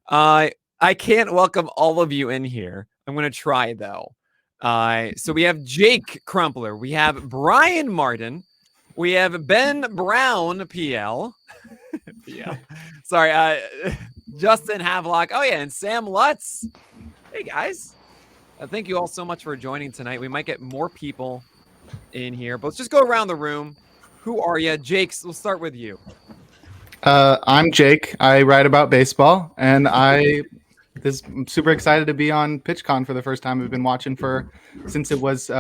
I can't welcome all of you in here. I'm going to try, though. So we have Jake Crumpler. We have Brian Martin. We have Ben Brown, PL. PL. Sorry, Justin Havelock. Oh, yeah, and Sam Lutz. Hey, guys. Thank you all so much for joining tonight. We might get more people in here, but let's just go around the room. Who are you? Jake, we'll start with you. I'm Jake. I write about baseball, and I'm super excited to be on PitchCon for the first time. I've been watching since it was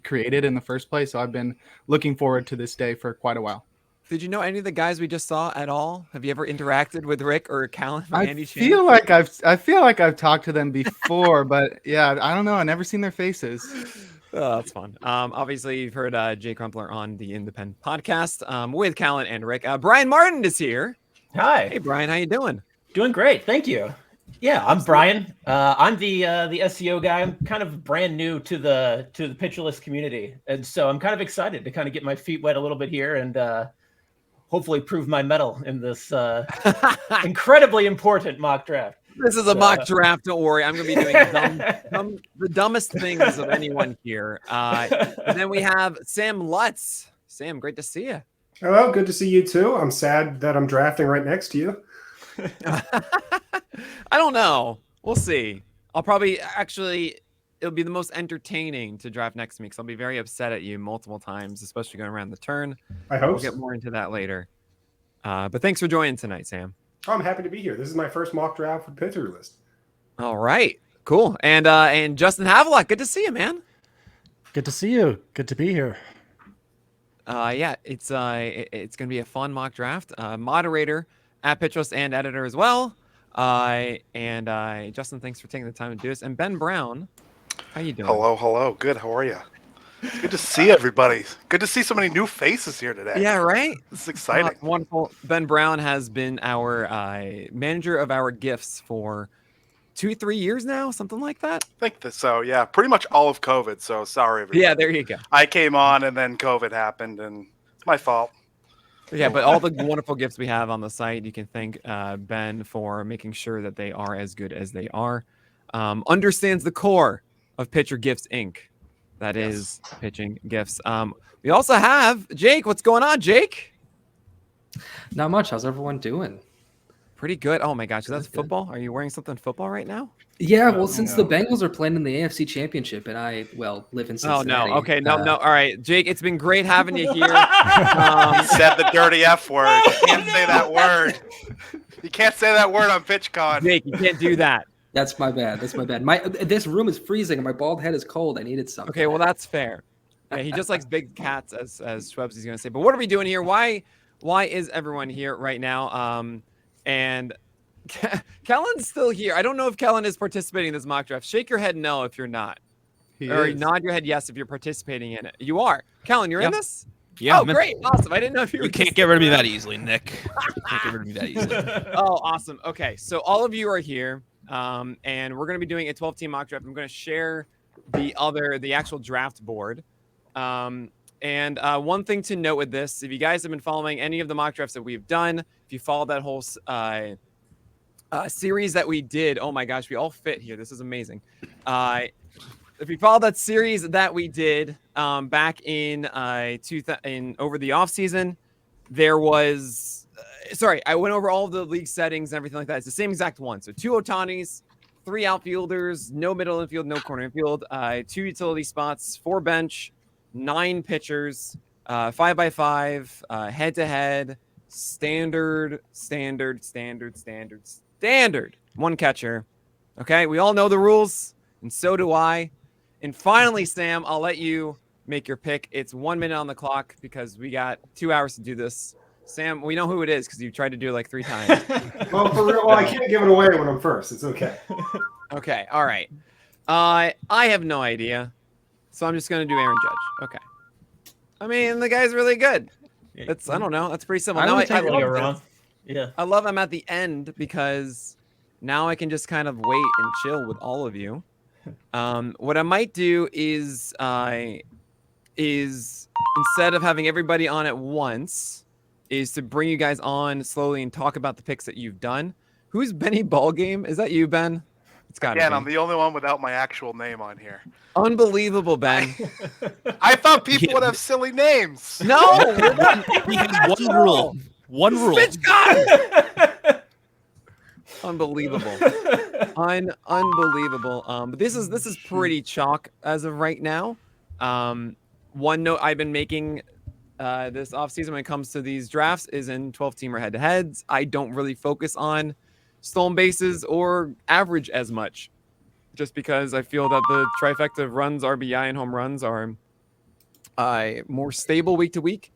created in the first place, so I've been looking forward to this day for quite a while. Did you know any of the guys we just saw at all? Have you ever interacted with Rick or Callan? I feel like I've talked to them before, but yeah, I don't know. I've never seen their faces. Oh, that's fun. Obviously, you've heard Jay Crumpler on the Independent podcast with Callan and Rick. Brian Martin is here. Hi. Hey, Brian. How you doing? Doing great. Thank you. Yeah, I'm Brian. I'm the SEO guy. I'm kind of brand new to the Pitcher List community, and so I'm kind of excited to kind of get my feet wet a little bit here and hopefully prove my mettle in this incredibly important mock draft. This is a mock draft. Don't worry. I'm going to be doing the dumbest things of anyone here. And then we have Sam Lutz. Sam, great to see you. Hello, good to see you too. I'm sad that I'm drafting right next to you. I don't know. We'll see. I'll probably it'll be the most entertaining to draft next to me because I'll be very upset at you multiple times, especially going around the turn. I hope we'll get more into that later. But thanks for joining tonight, Sam. Oh, I'm happy to be here. This is my first mock draft for Pitcher List. All right, cool. And Justin Havelock, good to see you, man. Good to see you. Good to be here. Yeah, it's gonna be a fun mock draft. Moderator at Pitch List and editor as well. Justin, thanks for taking the time to do this. And Ben Brown, how you doing? Hello. Good. How are you? Good to see everybody. Good to see so many new faces here today. Yeah, right? This is exciting. Wonderful. Ben Brown has been our manager of our gifts for 2-3 years now, something like that. I think so, yeah. Pretty much all of COVID, so sorry, everybody. Yeah, there you go. I came on and then COVID happened, and it's my fault. Yeah, but all the wonderful gifts we have on the site, you can thank Ben for making sure that they are as good as they are. Understands the core of Pitcher Gifts, Inc. That is pitching gifts. We also have Jake. What's going on, Jake? Not much. How's everyone doing? Pretty good. Oh my gosh, that's football. Are you wearing something football right now? Yeah, well, since the Bengals are playing in the AFC Championship, and I live in Cincinnati. Oh no. Okay, no. All right, Jake. It's been great having you here. You said the dirty F word. You can't say that word. You can't say that word on PitchCon. Jake, you can't do that. That's my bad. This room is freezing and my bald head is cold. I needed something. Okay, well that's fair. Yeah, he just likes big cats, as Schwebs is going to say. But what are we doing here? Why is everyone here right now? And Kellen's still here. I don't know if Kellen is participating in this mock draft. Shake your head no if you're not. Or nod your head yes if you're participating in it. You are. Kellen, you're in this? Yeah. Oh, great. Awesome. I didn't know if you were. You can't get rid of me that easily, Nick. Can't get rid of me that easily. Oh, awesome. Okay, so all of you are here. And we're going to be doing a 12-team mock draft. I'm going to share the actual draft board. And one thing to note with this, if you guys have been following any of the mock drafts that we've done, if you followed that whole series that we did, oh my gosh, we all fit here. This is amazing. If you followed that series that we did back in over the off season, there was. Sorry, I went over all of the league settings and everything like that. It's the same exact one. So 2 Otanis, 3 outfielders, no middle infield, no corner infield, 2 utility spots, 4 bench, 9 pitchers, 5x5, head-to-head, standard, 1 catcher. Okay, we all know the rules, and so do I. And finally, Sam, I'll let you make your pick. It's 1 minute on the clock because we got 2 hours to do this. Sam, we know who it is because you tried to do it like 3 times. Well, for real, I can't give it away when I'm first. It's okay. Okay, all right. I have no idea, so I'm just going to do Aaron Judge. Okay. I mean, the guy's really good. I don't know. That's pretty simple. I love him at the end because now I can just kind of wait and chill with all of you. What I might do is instead of having everybody on at once, is to bring you guys on slowly and talk about the picks that you've done. Who's Benny Ballgame? Is that you, Ben? It's got to Again, be. I'm the only one without my actual name on here. Unbelievable, Ben. I thought people would have silly names. No, He has one rule. One rule. PitchCon. Unbelievable. Unbelievable. But this is pretty chalk as of right now. One note I've been making this offseason when it comes to these drafts is in 12-teamer head-to-heads. I don't really focus on stolen bases or average as much, just because I feel that the trifecta of runs, RBI, and home runs are more stable week to week.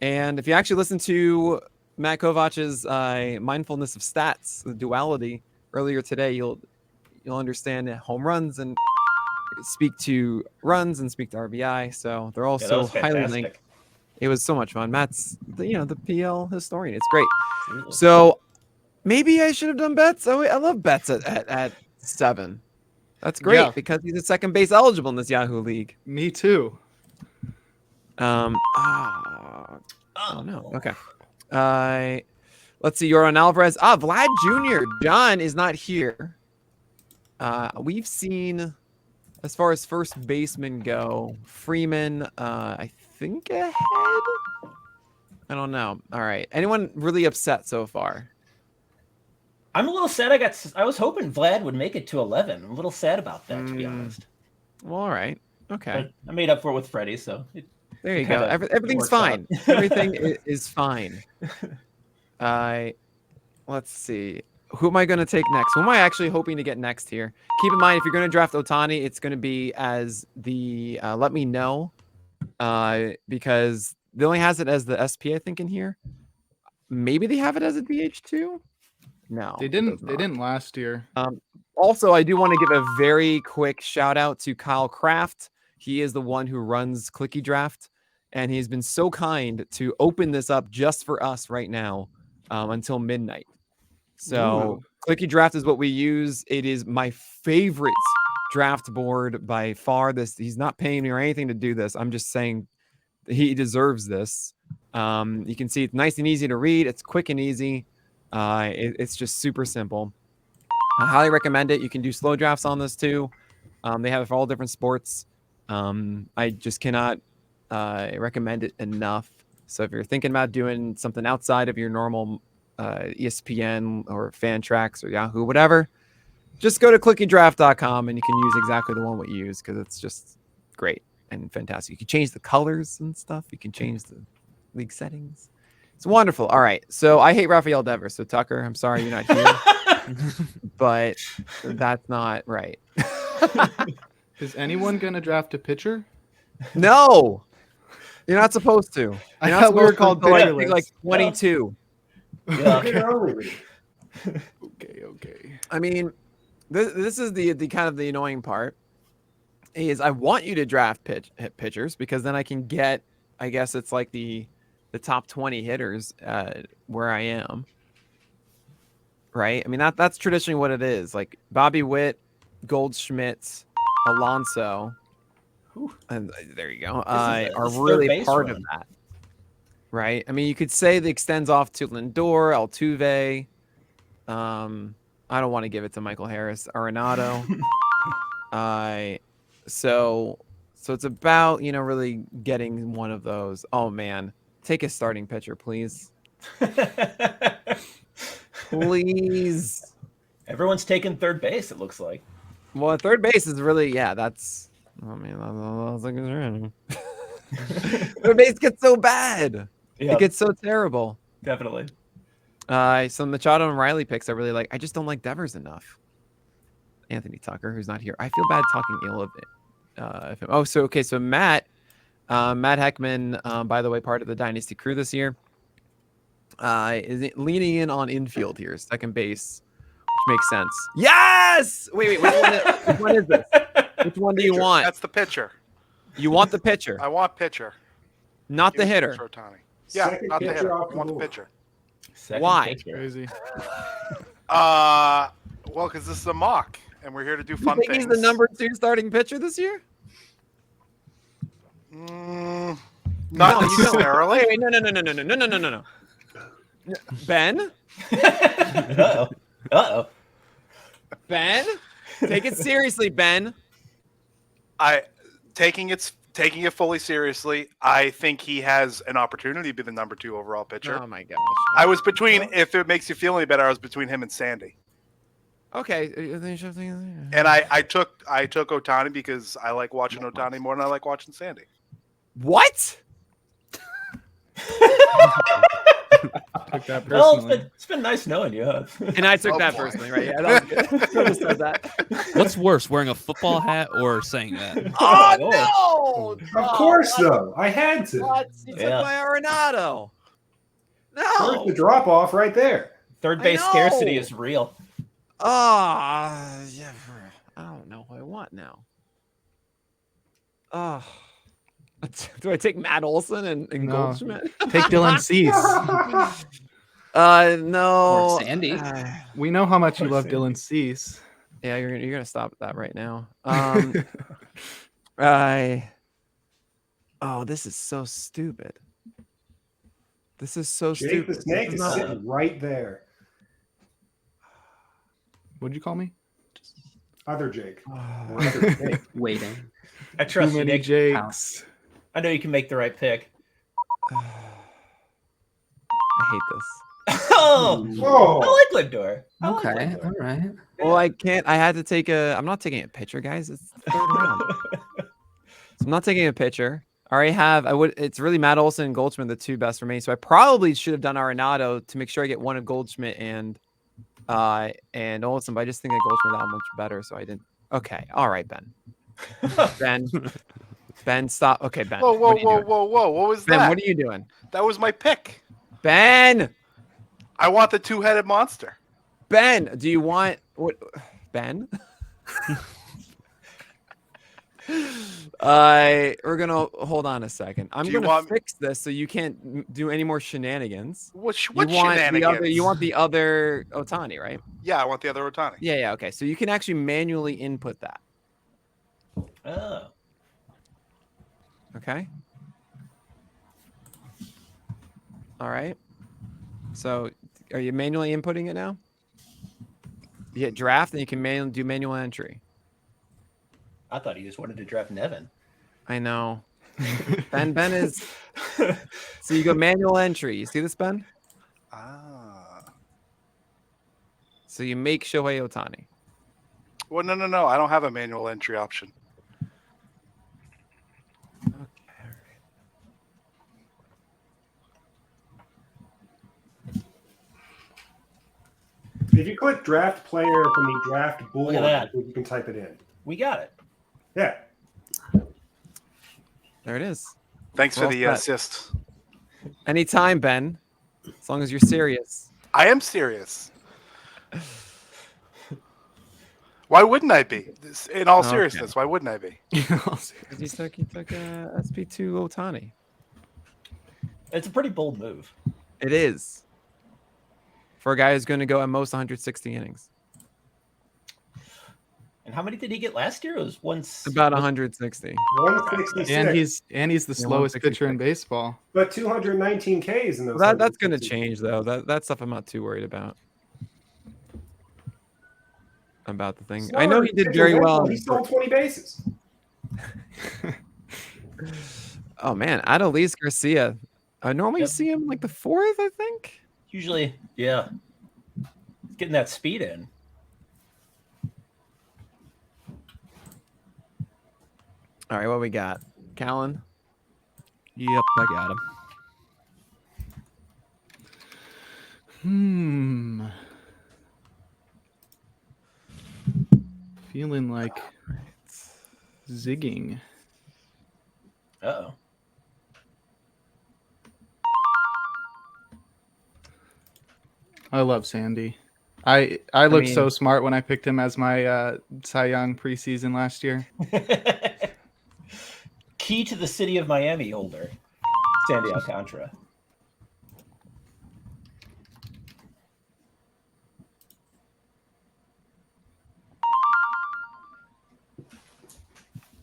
And if you actually listen to Matt Kovach's mindfulness of stats, the duality earlier today, you'll understand home runs and speak to runs and speak to RBI. So they're all so highly linked. It was so much fun. Matt's the PL historian. It's great. Absolutely. So maybe I should have done bets. I love bets at 7. That's great because he's a second base eligible in this Yahoo league. Me too. Oh no. Okay. Let's see. Yoran Alvarez. Vlad Jr. John is not here. We've seen, as far as first baseman go, Freeman, I think ahead. I don't know. All right. Anyone really upset so far? I'm a little sad. I was hoping Vlad would make it to 11. I'm a little sad about that, to be honest. Well, all right. Okay. But I made up for it with Freddie, so there you go. Everything's fine. Everything is fine. Let's see. Who am I going to take next? Who am I actually hoping to get next here? Keep in mind, if you're going to draft Ohtani, it's going to be as the let me know, because they only has it as the SP, I think, in here. Maybe they have it as a DH too. No, They didn't last year. Also, I do want to give a very quick shout out to Kyle Kraft. He is the one who runs Clicky Draft, and he's been so kind to open this up just for us right now until midnight. So Clicky Draft is what we use. It is my favorite draft board by far. He's not paying me or anything to do this. I'm just saying he deserves this. You can see it's nice and easy to read. It's quick and easy. It's just super simple. I highly recommend it. You can do slow drafts on this too. They have it for all different sports. I just cannot recommend it enough. So if you're thinking about doing something outside of your normal ESPN or Fantrax or Yahoo, whatever, just go to clickydraft.com and you can use exactly the one we use because it's just great and fantastic. You can change the colors and stuff. You can change the league settings. It's wonderful. All right. So I hate Rafael Devers. So Tucker, I'm sorry you're not here, but that's not right. Is anyone going to draft a pitcher? No, you're not supposed to. I thought we were called pitcherless. like 22. Okay. I mean, this is the kind of the annoying part is I want you to draft pitchers because then I can get, I guess it's like the top 20 hitters where I am. Right? I mean, that's traditionally what it is. Like Bobby Witt, Goldschmidt, Alonso, and there you go, are really part of that. Right? I mean, you could say that extends off to Lindor, Altuve. I don't want to give it to Michael Harris, Arenado. So it's about, really getting one of those. Oh man, take a starting pitcher, please. Please. Everyone's taking third base, it looks like. Well, third base is really, that's, I mean, third base gets so bad. It gets so terrible. Definitely. Some Machado and Riley picks I really like. I just don't like Devers enough. Anthony Tucker, who's not here. I feel bad talking ill of him. Oh, so Matt Heckman, by the way, part of the Dynasty crew this year, is leaning in on infield here, second base, which makes sense. Yes! Wait, which one is this? Which one do you want? That's the pitcher. You want the pitcher? I want pitcher. Not the hitter. Yeah, not the hitter. I want the pitcher. Why? Crazy. Well, because this is a mock, and we're here to do fun you think things. He's the number 2 starting pitcher this year? Not necessarily. Wait, no. Ben? Uh-oh. Uh-oh. Ben, take it seriously, Ben. Taking it fully seriously. I think he has an opportunity to be the number 2 overall pitcher. Oh my gosh. I was between, if it makes you feel any better, I was between him and Sandy. Okay. And I took Ohtani because I like watching Ohtani more than I like watching Sandy. What? Took that Well, personally. it's been nice knowing you. Huh? And I took Oh, that boy. personally, right? Yeah, that was good. Should have said that. What's worse, wearing a football hat or saying that? Oh no! Of course, though. I had to. What? You took Yeah. my Arenado. There's No. the drop off right there. Third I base know. scarcity is real. Yeah. I don't know who I want now. Do I take Matt Olson and No. Goldschmidt? Take Dylan Cease. No. Or Sandy. We know how much you love Dylan Cease. Yeah, you're gonna stop that right now. This is so stupid. This is so Jake the stupid. Snake This is not- sitting right there. What'd you call me? Other Jake. Waiting. I Too trust you, many Nick. Jakes. I know you can make the right pick. I hate this. Oh, Oh, I like Lindor. I like Okay, Lindor. all right. Well, I can't. I had to take a. I'm not taking a pitcher, guys. It's the third round. So I'm not taking a pitcher. I already have. It's really Matt Olson and Goldschmidt, the 2 best for me. So I probably should have done Arenado to make sure I get one of Goldschmidt and Olson. But I just think that Goldschmidt that much better, so I didn't. Okay, all right, Ben. Ben, stop. Okay, Ben. Whoa, what are you doing? whoa. What was Ben, that? what are you doing? That was my pick. Ben, I want the 2-headed monster. Ben, do you want what? Ben. We're gonna hold on a second. I'm Do you gonna want- fix this so you can't do any more shenanigans. What You want shenanigans? you want the other Ohtani, right? Yeah, I want the other Ohtani. Yeah. Okay. So you can actually manually input that. Oh. Okay. All right. So are you manually inputting it now? You hit draft and you can do manual entry. I thought he just wanted to draft Nevin. I know. Ben is. So you go manual entry. You see this, Ben? Ah. So you make Shohei Ohtani. Well, no. I don't have a manual entry option. if you click draft player from the draft board, Look at that. you can type it in. We got it. Yeah. There it is. Thanks Well for the set. assist. Anytime, Ben. As long as you're serious. I am serious. Why wouldn't I be? In all Okay. seriousness, why wouldn't I be? He took SP2 Ohtani. It's a pretty bold move. It is. For a guy who's going to go at most 160 innings. And how many did he get last year? It was once. About 160. 166. And he's the Yeah, slowest 166. pitcher in baseball. But 219 Ks in those. That's going to 160. change, though. That stuff I'm not too worried about. About the thing. I know he did very well. He stole 20 bases. Oh, man. Adolis Garcia. I normally Yep. see him like the 4th, I think. Usually, yeah. Getting that speed in. All right, what we got? Callan? Yep, I got him. Feeling like zigging. Uh-oh. I love Sandy. I looked so mean- smart when I picked him as my Cy Young preseason last year. Key to the city of Miami holder, Sandy Alcantara.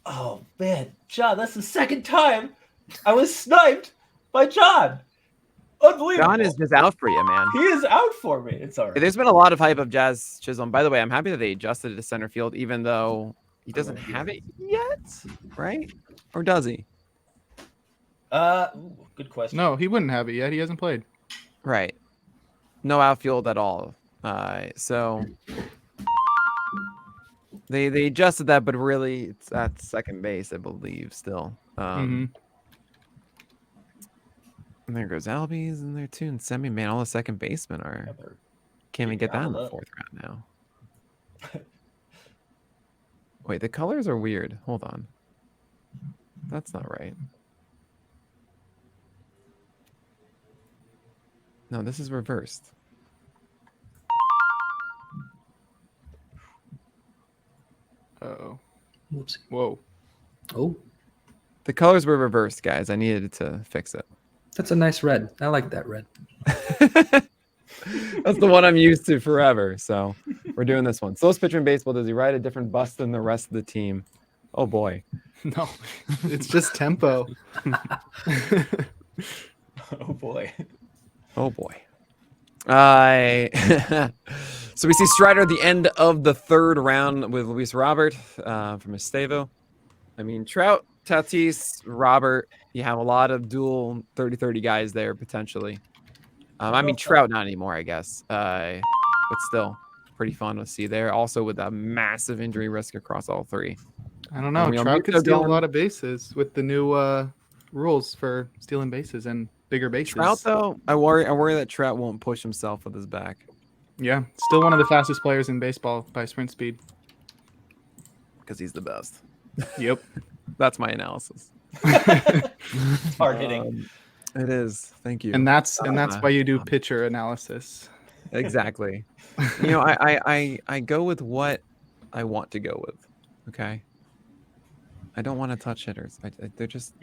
Oh man, John, that's the second time I was sniped by John. Unbelievable. John is just out for you, man. He is out for me. It's all right. There's been a lot of hype of Jazz Chisholm. By the way, I'm happy that they adjusted it to center field, even though he doesn't have it yet, right? Or does he? Good question. No, he wouldn't have it yet. He hasn't played. Right. No outfield at all. So they adjusted that, but really it's at second base, I believe, still. And there goes Albies in there too, and Semi. Man, all the second basemen are can't even get that in the fourth round now. Wait, the colors are weird. Hold on. That's not right. No, this is reversed. Uh-oh. Whoops. Whoa. Oh, The colors were reversed, guys. I needed to fix it. that's a nice red. I like that red. That's the one I'm used to forever. So we're doing this one. Slowest pitcher in baseball. Does he ride a different bus than the rest of the team? Oh boy. No, it's just tempo. Oh boy. Oh boy. So we see Strider at the end of the third round with Luis Robert from Estavo. I mean, Trout, Tatis, Robert. You have a lot of dual 30-30 guys there potentially. I mean, Trout not anymore, I guess. But still, pretty fun to see there. Also with a massive injury risk across all three. I don't know. Real Trout could steal a going. lot of bases with the new rules for stealing bases and bigger bases. Trout, though, I worry that Trout won't push himself with his back. Yeah, still one of the fastest players in baseball by sprint speed. Because he's the best. Yep. That's my analysis. It's hard hitting. It is. Thank you. And that's why you do pitcher analysis. Exactly. You know, I go with what I want to go with. Okay. I don't want to touch hitters. They're just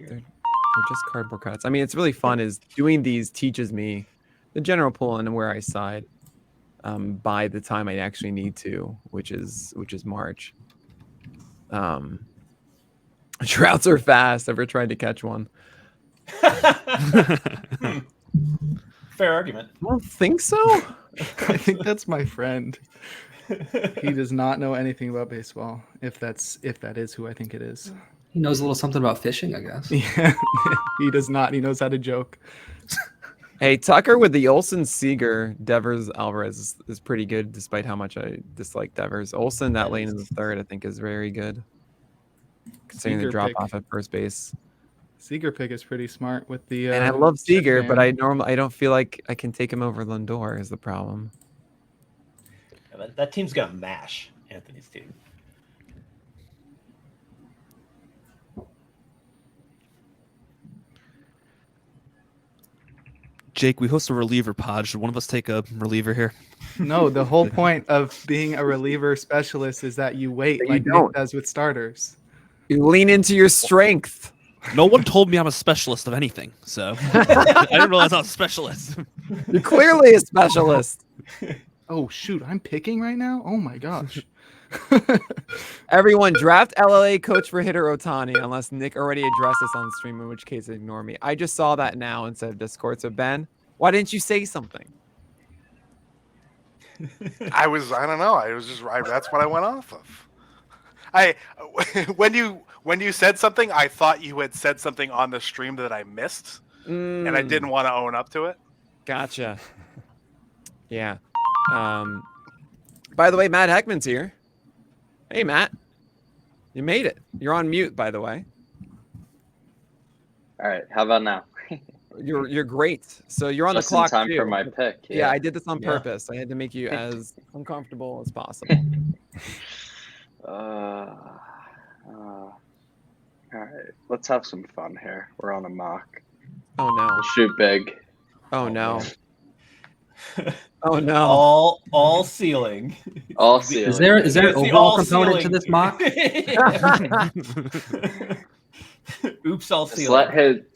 cardboard cuts. I mean, it's really fun. Is doing these teaches me the general pull and where I side. By the time I actually need to, which is March. Trouts are fast. Ever tried to catch one? Fair argument. I don't think so. I think that's my friend. He does not know anything about baseball. If that is who I think it is. He knows a little something about fishing, I guess. Yeah, he does not. He knows how to joke. Hey, Tucker with the Olsen, Seager, Devers, Alvarez is pretty good, despite how much I dislike Devers. Olsen, that lane in the third, I think is very good. Considering the drop off at first base. Seager pick is pretty smart with the. And I love Seager, but I don't feel like I can take him over Lindor is the problem. Yeah, that team's gonna mash Anthony's team. Jake, we host a reliever pod. Should one of us take a reliever here? No, the whole point of being a reliever specialist is that you wait But you like don't. Nick does with starters. You lean into your strength. No one told me I'm a specialist of anything, so I didn't realize I was a specialist. You're clearly a specialist. Oh shoot, I'm picking right now? Oh my gosh. Everyone, draft LLA coach for hitter Otani, unless Nick already addressed this on the stream, in which case ignore me. I just saw that now instead of Discord. So Ben, why didn't you say something? I don't know. That's what I went off of. When you said something, I thought you had said something on the stream that I missed, and I didn't want to own up to it. Gotcha. Yeah. By the way, Matt Heckman's here. Hey, Matt. You made it. You're on mute, by the way. All right. How about now? You're great. So you're on Just the clock in time too. for my pick. Yeah, I did this on purpose. I had to make you as uncomfortable as possible. All right. Let's have some fun here. We're on a mock. Oh no. We'll shoot big. Oh no. Oh no. All ceiling. All ceiling. Is there It's an the overall all component to ceiling. this mock? Oops, all Just ceiling.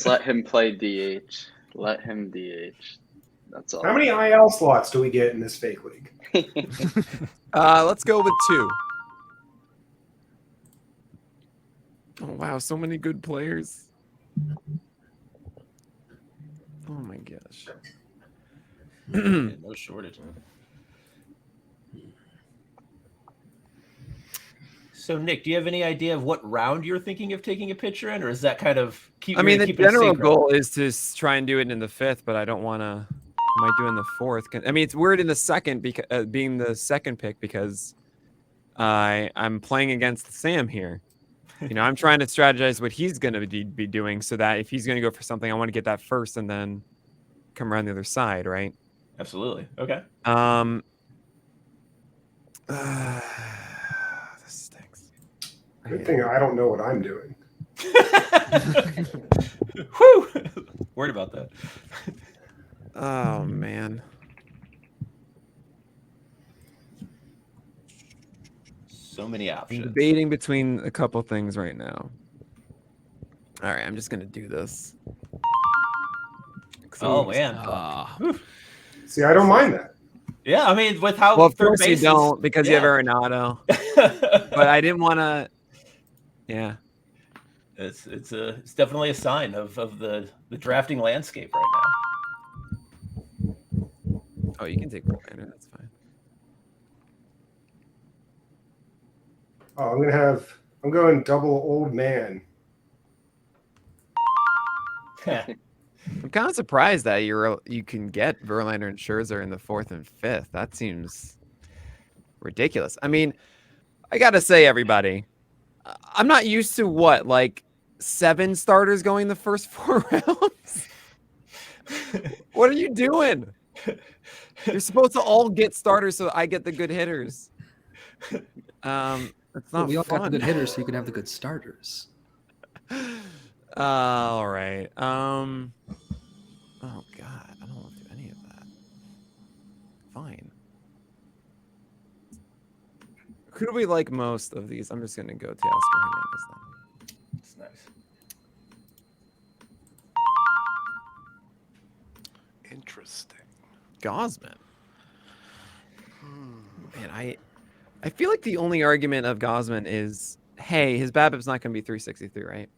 let him play DH. Let him DH. That's all. How many IL slots do we get in this fake league? Let's go with 2. Oh wow, so many good players. Oh my gosh. No shortage. So, Nick, do you have any idea of what round you're thinking of taking a pitcher in, or is that kind of keep? I mean, the keep it a general secret? goal is to try and do it in the 5th, but I don't want to. I might do it in the 4th. I mean, it's weird in the 2nd because being the 2nd pick because I'm playing against Sam here. You know, I'm trying to strategize what he's going to be doing so that if he's going to go for something, I want to get that first and then come around the other side, right? Absolutely. Okay. This stinks. Good thing I don't know what I'm doing. Whew. Worried about that. Oh man. So many I'm options. debating between a couple things right now. All right, I'm just gonna do this. Oh man. See, I don't mind that. Yeah, I mean, with how Well, of third course you base is- don't because you have yeah. Arenado. But I didn't want to. Yeah. It's definitely a sign of the drafting landscape right now. Oh, you can take Verlander. That's fine. Oh, I'm going double old man. I'm kind of surprised that you can get Verlander and Scherzer in the 4th and 5th. That seems ridiculous. I mean, I gotta say, everybody, I'm not used to what, like 7 starters going the first 4 rounds. What are you doing? You're supposed to all get starters, so I get the good hitters. It's not we all got the fun. good hitters, so you can have the good starters. All right. Oh God, I don't want to do any of that. Fine. Who do we like most of these? I'm just gonna go Teoscar Hernandez then. It's nice. Interesting. Gosman. Man, I feel like the only argument of Gosman is, hey, his BABIP's not gonna be 363, right?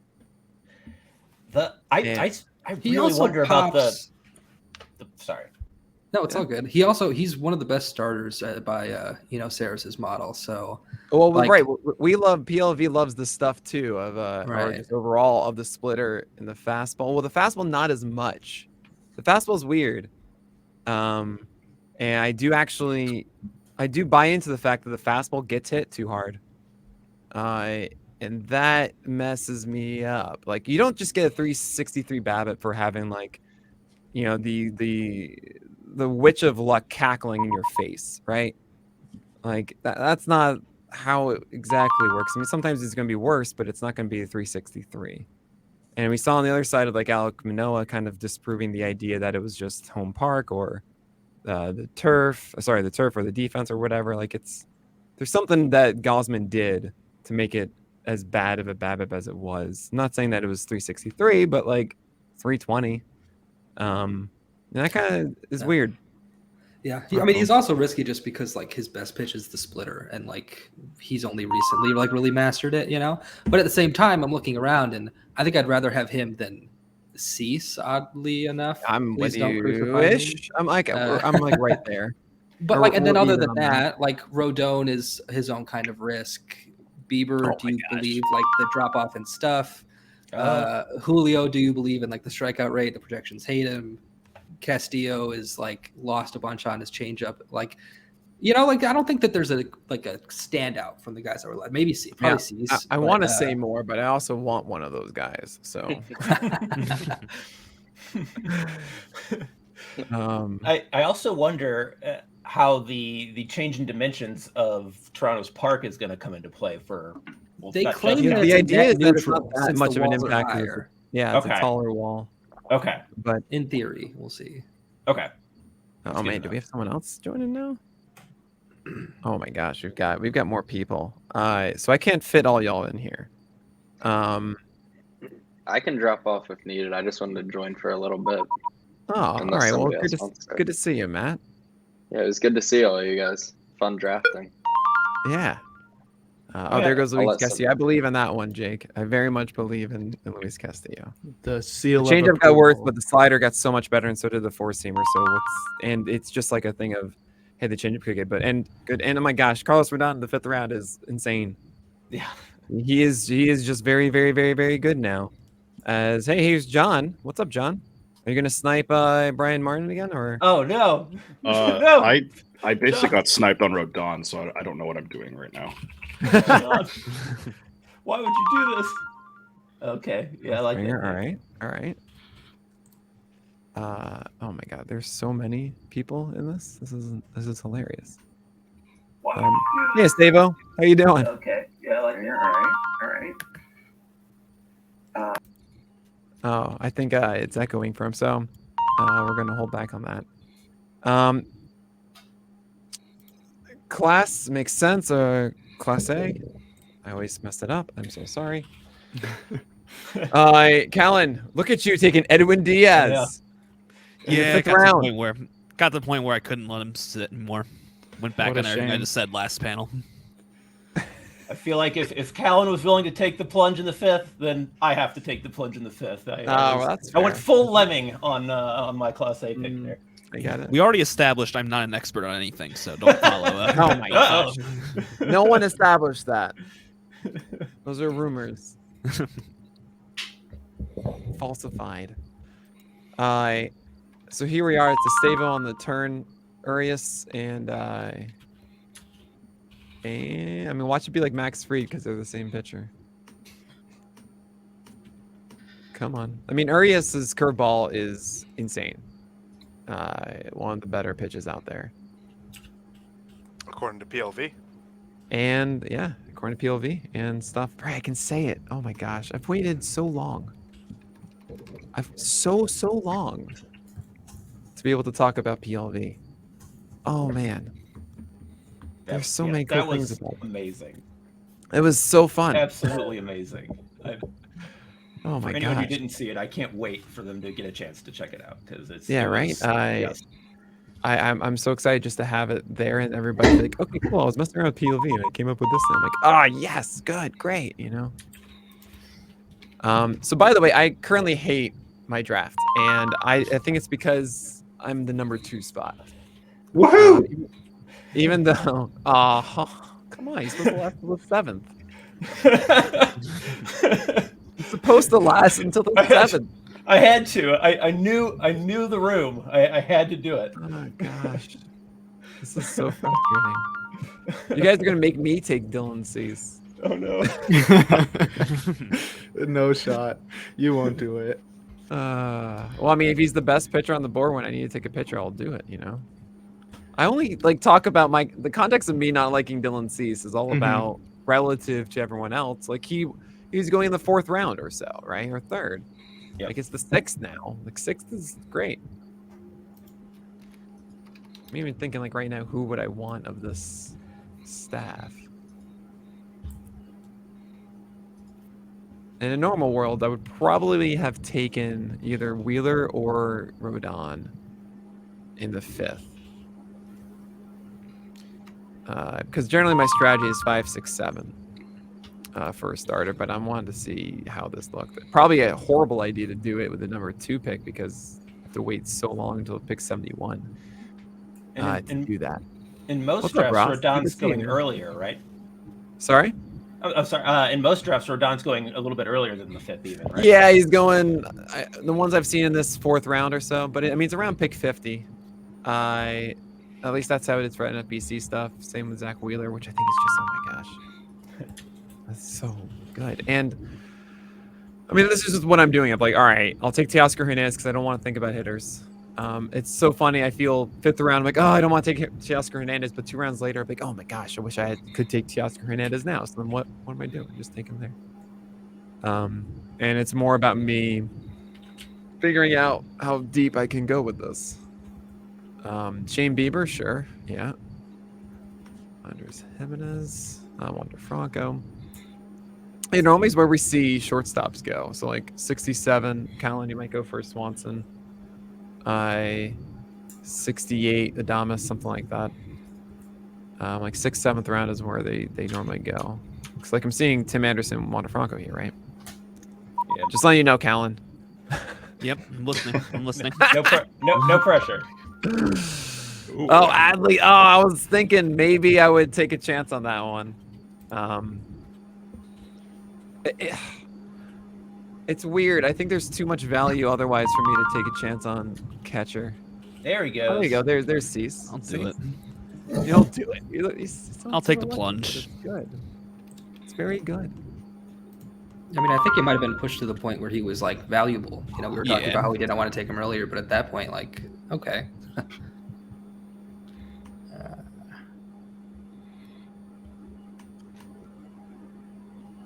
I He really also wonder about pops- the sorry. No, it's all good. He's one of the best starters by Sarris's model. So Well, like- right. We love PLV loves the stuff too of or Right. just overall of the splitter and the fastball. Well, the fastball not as much. The fastball's weird. And I do buy into the fact that the fastball gets hit too hard. And that messes me up. Like you don't just get a 363 BABIP for having like, you know, the witch of luck cackling in your face, right? Like that's not how it exactly works. I mean, sometimes it's going to be worse, but it's not going to be a 363. And we saw on the other side of like Alek Manoah kind of disproving the idea that it was just home park or the turf or the defense or whatever. Like there's something that Gosman did to make it as bad of a BABIP as it was. I'm not saying that it was 363, but like 320. And that kind of is weird. yeah, I mean he's also risky just because like his best pitch is the splitter, and like he's only recently like really mastered it, you know. But at the same time, I'm looking around, and I think I'd rather have him than Cease. Oddly enough, I'm Please with don't you crucify me. ish. I'm like right there. But Or- like, and then or other even than on that. that, like Rodon is his own kind of risk. Bieber, Oh do my you gosh. believe like the drop off and stuff? Julio, do you believe in like the strikeout rate? The projections hate him. Castillo is like lost a bunch on his changeup. Like, you know, like I don't think that there's a standout from the guys that were left. Maybe probably Cease. I want to say more, but I also want one of those guys. So I also wonder how the change in dimensions of Toronto's park is going to come into play for. Well, They not claim just- that the it's idea net is that it's neutral not that since much the of an walls are impact. higher. Yeah, it's Okay. a taller wall. Okay. But In theory, we'll see. Okay. oh man, do we have someone else joining now? Oh my gosh, we've got more people. So I can't fit all y'all in here. I can drop off if needed. I just wanted to join for a little bit. Oh, all Unless right. Well, somebody else wants to. good to see you, Matt. Yeah, it was good to see all you guys. Fun drafting. Yeah. Oh, there goes I'll Luis let Castillo. I believe in that one, Jake. I very much believe in Luis Castillo. The The seal changeup of got worse, approval. but the slider got so much better, and so did the four seamer. And it's just like a thing of, hey, the changeup could get, but and good. And oh my gosh, Carlos Rodon in the 5th round is insane. Yeah. He is just very, very, very, very good now. As hey, here's John. What's up, John? Are you gonna snipe Brian Martin again, or? Oh no. No. I basically got sniped on Rodon, so I don't know what I'm doing right now. God. Why would you do this? Okay. Yeah, I like that. All right. Oh my God, there's so many people in this. This is hilarious. Yeah, Stavo, how you doing? Okay. Yeah, I like that. All right. Oh, I think it's echoing from, so we're gonna hold back on that. Class makes sense, or class A? I always messed it up. I'm so sorry. Callan, look at you taking Edwin Diaz. In the Yeah, 5th round. Got to the point where I couldn't let him sit anymore. Went back What a on everything I shame. just said last panel. I feel like if Callan was willing to take the plunge in the 5th, then I have to take the plunge in the 5th. Well, that's I went fair. full lemming on my Class A pick there. I got it. We already established I'm not an expert on anything, so don't follow up. Oh my Uh-oh. gosh. No one established that. Those are rumors. Falsified. So here we are. It's a Stavo on the turn, Urias, and I mean, watch it be like Max Fried because they're the same pitcher. Come on. I mean, Urias's curveball is insane. One of the better pitches out there. According to PLV. And yeah, according to PLV and stuff. Right, I can say it. Oh my gosh, I've waited so long. I've so long to be able to talk about PLV. Oh man, there's so many cool things about it. Amazing. It was so fun. Absolutely amazing. Oh my For anyone who gosh. didn't see it, I can't wait for them to get a chance to check it out because it's Right. Yes. I'm so excited just to have it there and everybody like, okay, cool. I was messing around with PLV and I came up with this. And I'm like, yes, good, great, you know. So by the way, I currently hate my draft, and I think it's because I'm the number 2 spot. Woohoo! Even though, come on, you're supposed to last until the 7th. It's supposed to last until the 7th. I had to. I knew the room. I had to do it. Oh my gosh. This is so frustrating. You guys are gonna make me take Dylan Cease. Oh no. No shot. You won't do it. Well, I mean, if he's the best pitcher on the board when I need to take a pitcher, I'll do it, you know? I only talk about the context of me not liking Dylan Cease is all about relative to everyone else. Like he's going in the 4th round or so, right? Or 3rd. Yep. Like it's the 6th now. Like 6th is great. I'm even thinking like right now, who would I want of this staff? In a normal world, I would probably have taken either Wheeler or Rodon in the 5th. Because generally my strategy is 5, 6, 7 for a starter, but I wanted to see how this looked. Probably a horrible idea to do it with the number 2 pick because you have to wait so long until pick 71 to do that. In most What's up, drafts, Ross? Good Rodon's to see you, going man. earlier, right? Sorry? I'm sorry. In most drafts, Rodon's going a little bit earlier than the 5th, even, right? Yeah, he's going. The ones I've seen in this 4th round or so, but I mean, it's around pick 50. At least that's how it is for NFBC stuff. Same with Zach Wheeler, which I think is just, oh my gosh, that's so good. And I mean, this is just what I'm doing. I'm like, all right, I'll take Teoscar Hernandez because I don't want to think about hitters. It's so funny. I feel 5th round. I'm like, oh, I don't want to take Teoscar Hernandez, but 2 rounds later, I'm like, oh my gosh, I wish I could take Teoscar Hernandez now. So then what am I doing? Just take him there. And it's more about me figuring out how deep I can go with this. Shane Bieber, sure, yeah. Andres Jimenez, Wander Franco. It normally is where we see shortstops go. So like 67, Callan, you might go for Swanson. 68, Adames, something like that. Like 6th, 7th round is where they normally go. Looks like I'm seeing Tim Anderson, Montefranco here, right? Yeah. Just letting you know, Callan. Yep, I'm listening. I'm listening. No pressure. Oh, Adley. Oh, I was thinking maybe I would take a chance on that one. It's weird. I think there's too much value otherwise for me to take a chance on catcher. There he goes. Oh, there you go. There's Cease. I'll do it. You'll do it. I'll take the plunge. It's good. It's very good. I mean, I think it might have been pushed to the point where he was like valuable. You know, we were talking about how we didn't want to take him earlier, but at that point, like, okay.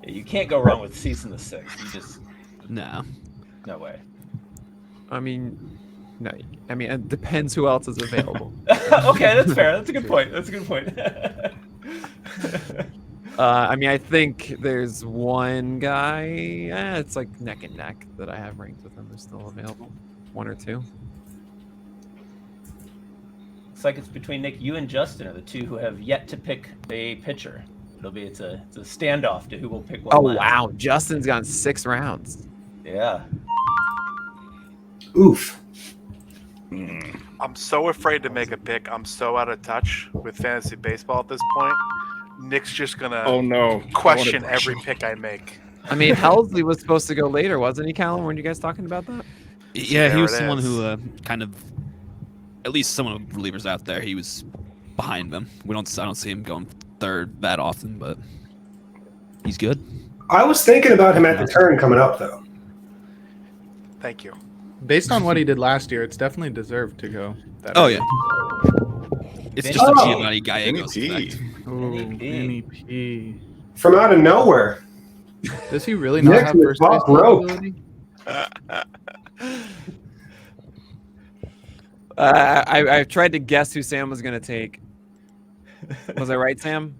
You can't go wrong with Cease in the 6th. You just No way. I mean, no. I mean, it depends who else is available. Okay, that's fair. That's a good point. I mean, I think there's one guy. It's like neck and neck that I have ranked with him. They're still available. One or two. Looks like it's between Nick. You and Justin are the two who have yet to pick a pitcher. It's a standoff to who will pick one. Oh last. wow, Justin's gone 6 rounds. Yeah. Oof. I'm so afraid to make a pick. I'm so out of touch with fantasy baseball at this point. Nick's just gonna question every pick I make. I mean, Helsley was supposed to go later, wasn't he, Callum? Weren't you guys talking about that? Yeah, he was someone who kind of, at least some of the relievers out there, he was behind them. I don't see him going 3rd that often, but he's good. I was thinking about him at the turn coming up, though. Thank you. Based on what he did last year, it's definitely deserved to go. Oh yeah. It's just a Giovanni Gallegos effect. NEP. From out of nowhere. Does he really not have first base ability? I tried to guess who Sam was going to take. Was I right, Sam?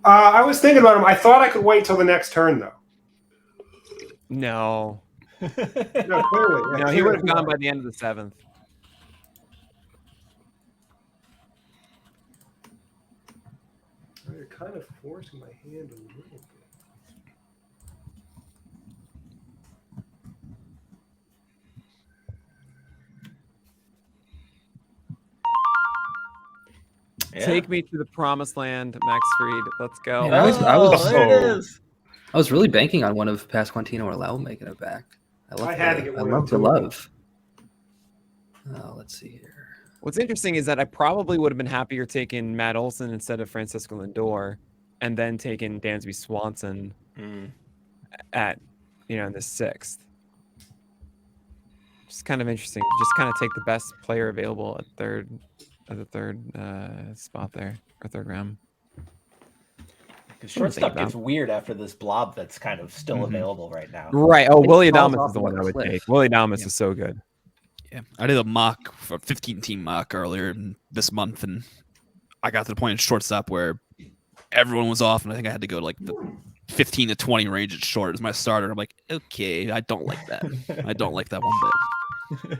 I was thinking about him. I thought I could wait till the next turn, though. No. No, clearly. No, he would have gone by the end of the 7th. You're kind of forcing my hand a little bit. Yeah. Take me to the promised land, Max Fried. Let's go. Man, There it is. I was really banking on one of Pasquantino or Lau making it back. I had to get one. I love the love. Oh, let's see here. What's interesting is that I probably would have been happier taking Matt Olson instead of Francisco Lindor, and then taking Dansby Swanson at, in the 6th. Just kind of interesting. Just kind of take the best player available at the third spot there, or 3rd round. Because shortstop gets weird after this blob that's kind of still available right now. Right. Oh, Willie falls Adames off is the of one a I would cliff. take. Willie Adames is so good. Yeah, I did a mock, for a 15-team mock earlier this month, and I got to the point in shortstop where everyone was off, and I think I had to go to like the 15 to 20 range at short as my starter. I'm like, okay, I don't like that. I don't like that one bit.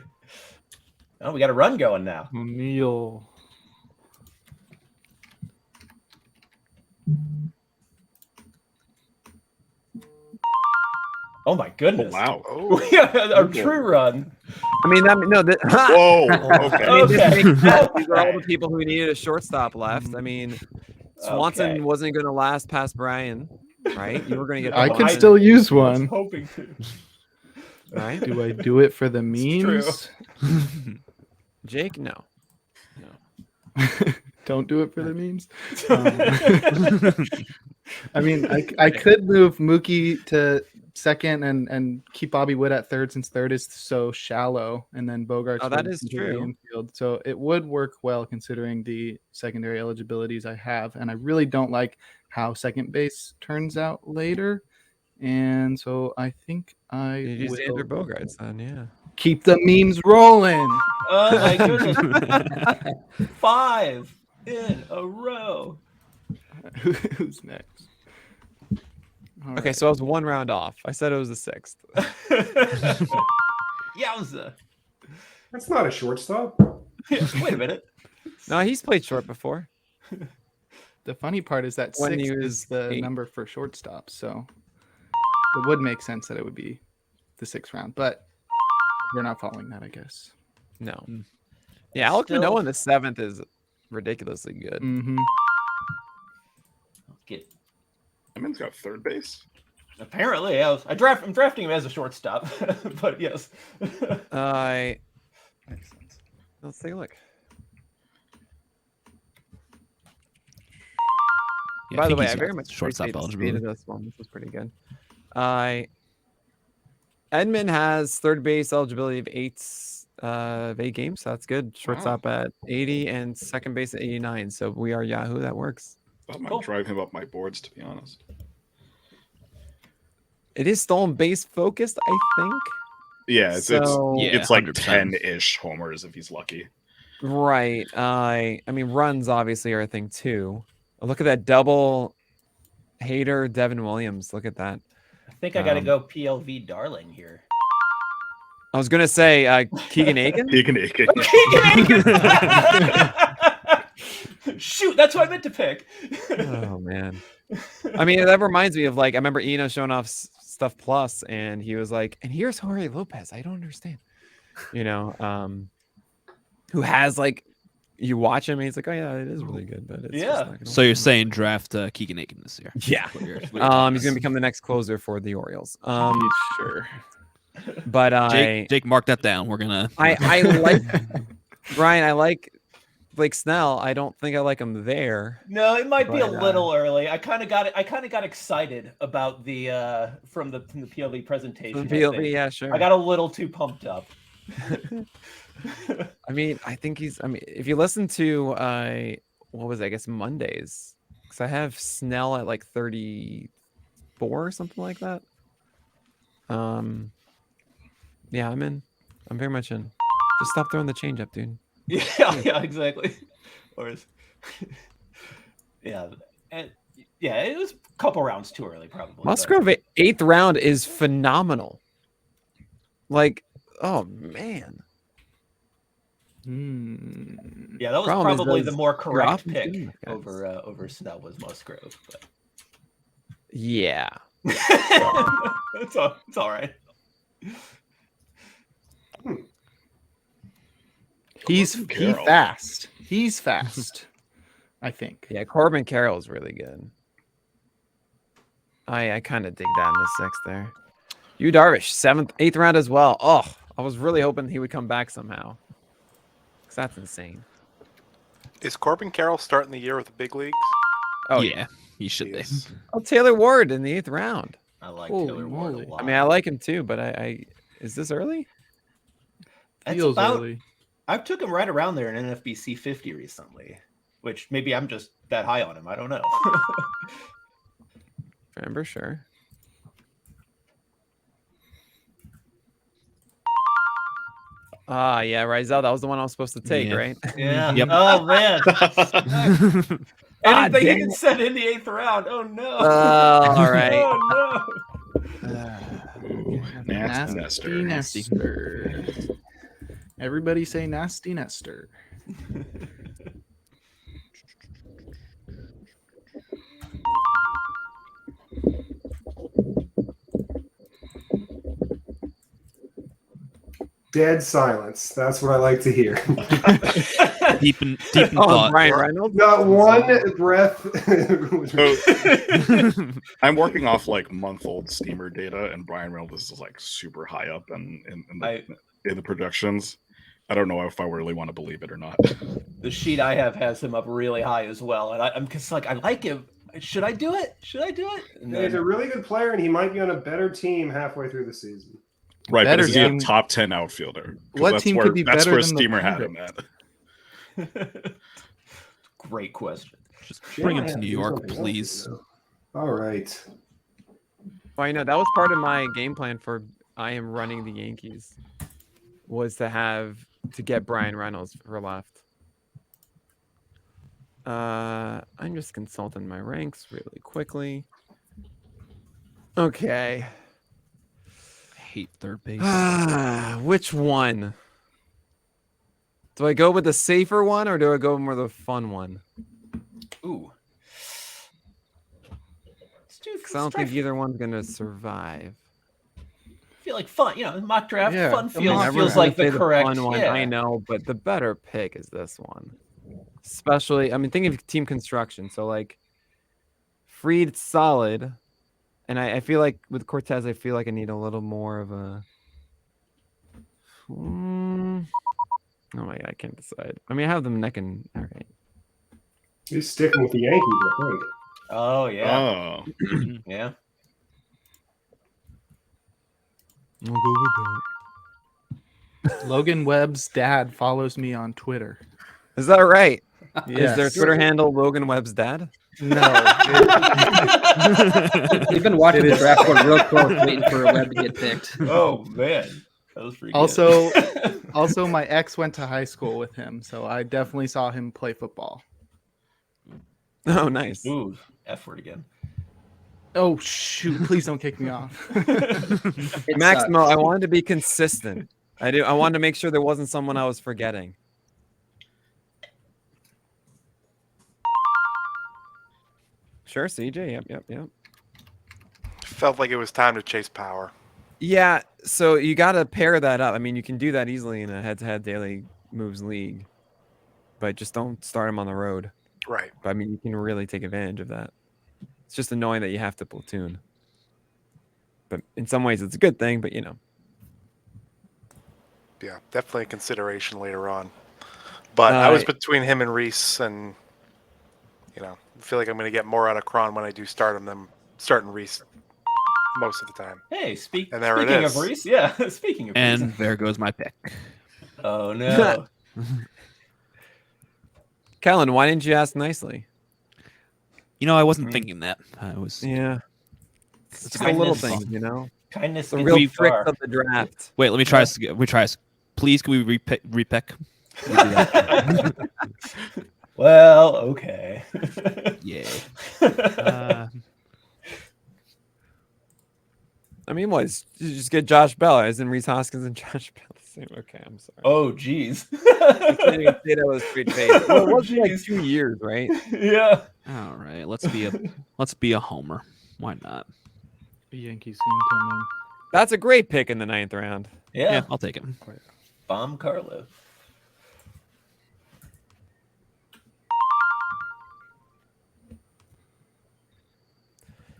Oh, we got a run going now. O'Neal. Oh my goodness! Wow. We got a true run. I mean, Whoa. Okay. I mean, this Okay. makes sense. These are all the people who needed a shortstop left. I mean, Swanson Okay. wasn't going to last past Brian, right? You were going to get. I the could Biden, still use I was one. hoping to. right? Do I do it for the It's memes? Jake, no. Don't do it for the memes. I mean, I could move Mookie to 2nd and keep Bobby Wood at 3rd, since 3rd is so shallow, and then Bogarts. Oh, that would is into the true. infield. So it would work well considering the secondary eligibilities I have, and I really don't like how second base turns out later. And so I think I You use will Andrew Bogarts then, yeah. keep the memes rolling. Oh my goodness! 5 in a row. Who's next? All Okay, right. so I was 1 round off. I said it was the 6th. Yowza! That's not a shortstop. Wait a minute. No, he's played short before. The funny part is that When 6 he is was the 8. number for shortstop, so it would make sense that it would be the 6th round, but we're not following that, I guess. No. Yeah, Alec Still- Manoah in the 7th is ridiculously good. Mm-hmm. Get I mean, he's got third base. apparently, I'm drafting him as a shortstop, but yes. Makes sense. Let's take a look. Yeah, By the think way, he's I got very much shortstop appreciate the speed eligibility. of this one. This was pretty good. Edmund has third base eligibility of 8 games. So that's good. Shortstop at 80 and second base at 89. So we are Yahoo. That works. That might Cool. drive him up my boards, to be honest. It is stolen base focused, I think. Yeah, So- Yeah, it's like 100%. 10-ish homers if he's lucky. Right. I mean, runs obviously are a thing too. Look at that double Hader, Devin Williams. Look at that. I think I got to go PLV Darling here. I was gonna say Keegan Aiken. Keegan Aiken. Shoot, that's what I meant to pick. Oh man. I mean, that reminds me of like I remember Eno showing off Stuff Plus, and he was like, "And here's Jorge Lopez. I don't understand." You know, who has like, you watch him, and he's like, "Oh yeah, it is really good," but it's just Yeah. not gonna So you're work. saying draft Keegan Aiken this year? Yeah. What you're telling He's gonna us. become the next closer for the Orioles. Sure. But Jake, mark that down. We're gonna. I like Brian. I like Blake Snell. I don't think I like him there. No, it might be a But, little early. I kind of got excited about the from the PLV presentation. I PLV, think. yeah, sure. I got a little too pumped up. I mean, I think he's. I mean, if you listen to what was it, I guess Mondays, because I have Snell at like 34 or something like that. Yeah, I'm in. I'm very much in. Just stop throwing the changeup, dude. Yeah, exactly. Or is, yeah, and yeah, it was a couple rounds too early, probably. but- Musgrove 8th round is phenomenal. Like, oh man. Yeah, that was Problem is probably the those- more your correct offense pick didn't, guys. over Snell was Musgrove. But Yeah. it's all right. He's Carroll. fast. He's fast. I think. Yeah, Corbin Carroll is really good. I kind of dig that in the 6th there. You Darvish, 8th round as well. Oh, I was really hoping he would come back somehow. Because that's insane. Is Corbin Carroll starting the year with the big leagues? Oh, yeah, he should be. Yes. Oh, Taylor Ward in the 8th round. I like Holy Taylor Ward a moly. lot. I mean, I like him too, but I is this early? That's Feels about. early. I took him right around there in NFBC 50 recently, which maybe I'm just that high on him. I don't know. Remember, sure. Yeah, Rizal, that was the one I was supposed to take, Yeah. right? Yeah. Yep. Oh man. Ah, Anything you dang can it. set in the 8th round. Oh no. All right. Oh no. Ooh, nasty Nestor. Nestor. Everybody say nasty Nestor. Dead silence. That's what I like to hear. Deep in Oh, thought. Brian Reynolds. Not one breath. So, I'm working off like month-old steamer data, and Brian Reynolds is like super high up in the projections. I don't know if I really want to believe it or not. The sheet I have has him up really high as well, and I'm just like, I like him. Should I do it? Should I do it? And He's then- a really good player, and he might be on a better team halfway through the season. Right, but Better is he a team. top 10 outfielder? 'Cause What that's team where, could be that's better where than the Steamer had him Pirates? at. Great question. Just bring him Yeah, to New do York, something else, please. you know. All right. Well, you know, that was part of my game plan for I am running the Yankees was to get Brian Reynolds for left. I'm just consulting my ranks really quickly. Okay. I hate third base. Which one? Do I go with the safer one or do I go with more the fun one? Because I don't think either one's gonna survive. I feel like fun, mock draft, Yeah, fun the feels, mock feels draft. like Say the correct fun one. yeah. I know, but the better pick is this one. Especially, I mean, think of team construction. So like, Freed solid, and I feel like with Cortez, I feel like I need a little more of a. Oh my god, I can't decide. I mean, I have them neck and all right. He's sticking with the Yankees, I think. Oh yeah. Oh, Yeah. I'll go with that. Logan Webb's dad follows me on Twitter. Is that right? Yes. Is their Twitter handle Logan Webb's dad? No. You've been watching the draft board real close, waiting for a Webb to get picked. Oh man, that was pretty Also, good. also, my ex went to high school with him, so I definitely saw him play football. Oh, nice. Ooh, F word again. Oh shoot! Please don't kick me off. Maximo, I wanted to be consistent. I wanted to make sure there wasn't someone I was forgetting. Sure, CJ. Yep. Felt like it was time to chase power. Yeah, so you got to pair that up. I mean, you can do that easily in a head-to-head daily moves league, but just don't start him on the road. Right. But I mean, you can really take advantage of that. It's just annoying that you have to platoon. But in some ways, it's a good thing, but Yeah, definitely a consideration later on. But I was between him and Reese, and I feel like I'm going to get more out of Kron when I do start him than starting Reese most of the time. Hey, speaking is. of Reese, yeah. Speaking of And Reese. there goes my pick. Oh no. Kellen, why didn't you ask nicely? I wasn't thinking that. I was. Yeah. It's just a Kindness. little thing, Kindness The gets real you tricks far. of the draft. Wait, let me try this again. We try this. Please, can we repick? Well, okay. Yeah. I mean, what? You just get Josh Bell, as in Reese Hoskins and Josh Bell. Okay, I'm sorry. Oh, geez. I can't even say that with a straight face. Well, it was like Jeez. 2 years, right? Yeah. All right. Let's be a homer. Why not? The Yankees soon come in. That's a great pick in the 9th round. Yeah. I'll take it. Bomb Carlo.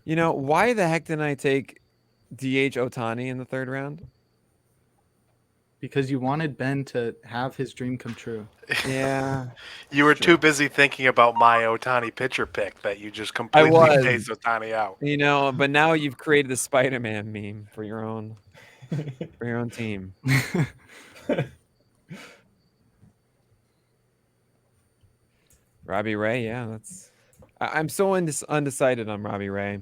Why the heck didn't I take DH Otani in the 3rd round? Because you wanted Ben to have his dream come true. Yeah. You were too busy thinking about my Otani pitcher pick that you just completely was. phased Otani out. But now you've created the Spider-Man meme for your own team. Robbie Ray, yeah, that's. I'm so undecided on Robbie Ray.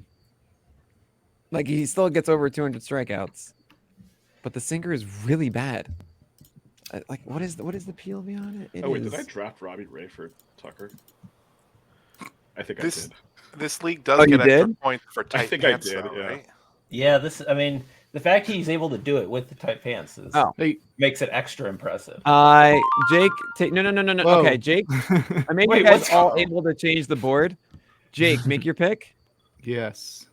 Like he still gets over 200 strikeouts, but the sinker is really bad. Like what is the PLV on it? Did I draft Robbie Ray for Tucker? I think I did. This league does get extra points for tight think pants, I did, though, yeah. right? Yeah, the fact he's able to do it with the tight pants makes it extra impressive. Jake, no. Whoa. Okay, Jake. I made Wait, you guys what's all wrong? able to change the board. Jake, make your pick. Yes.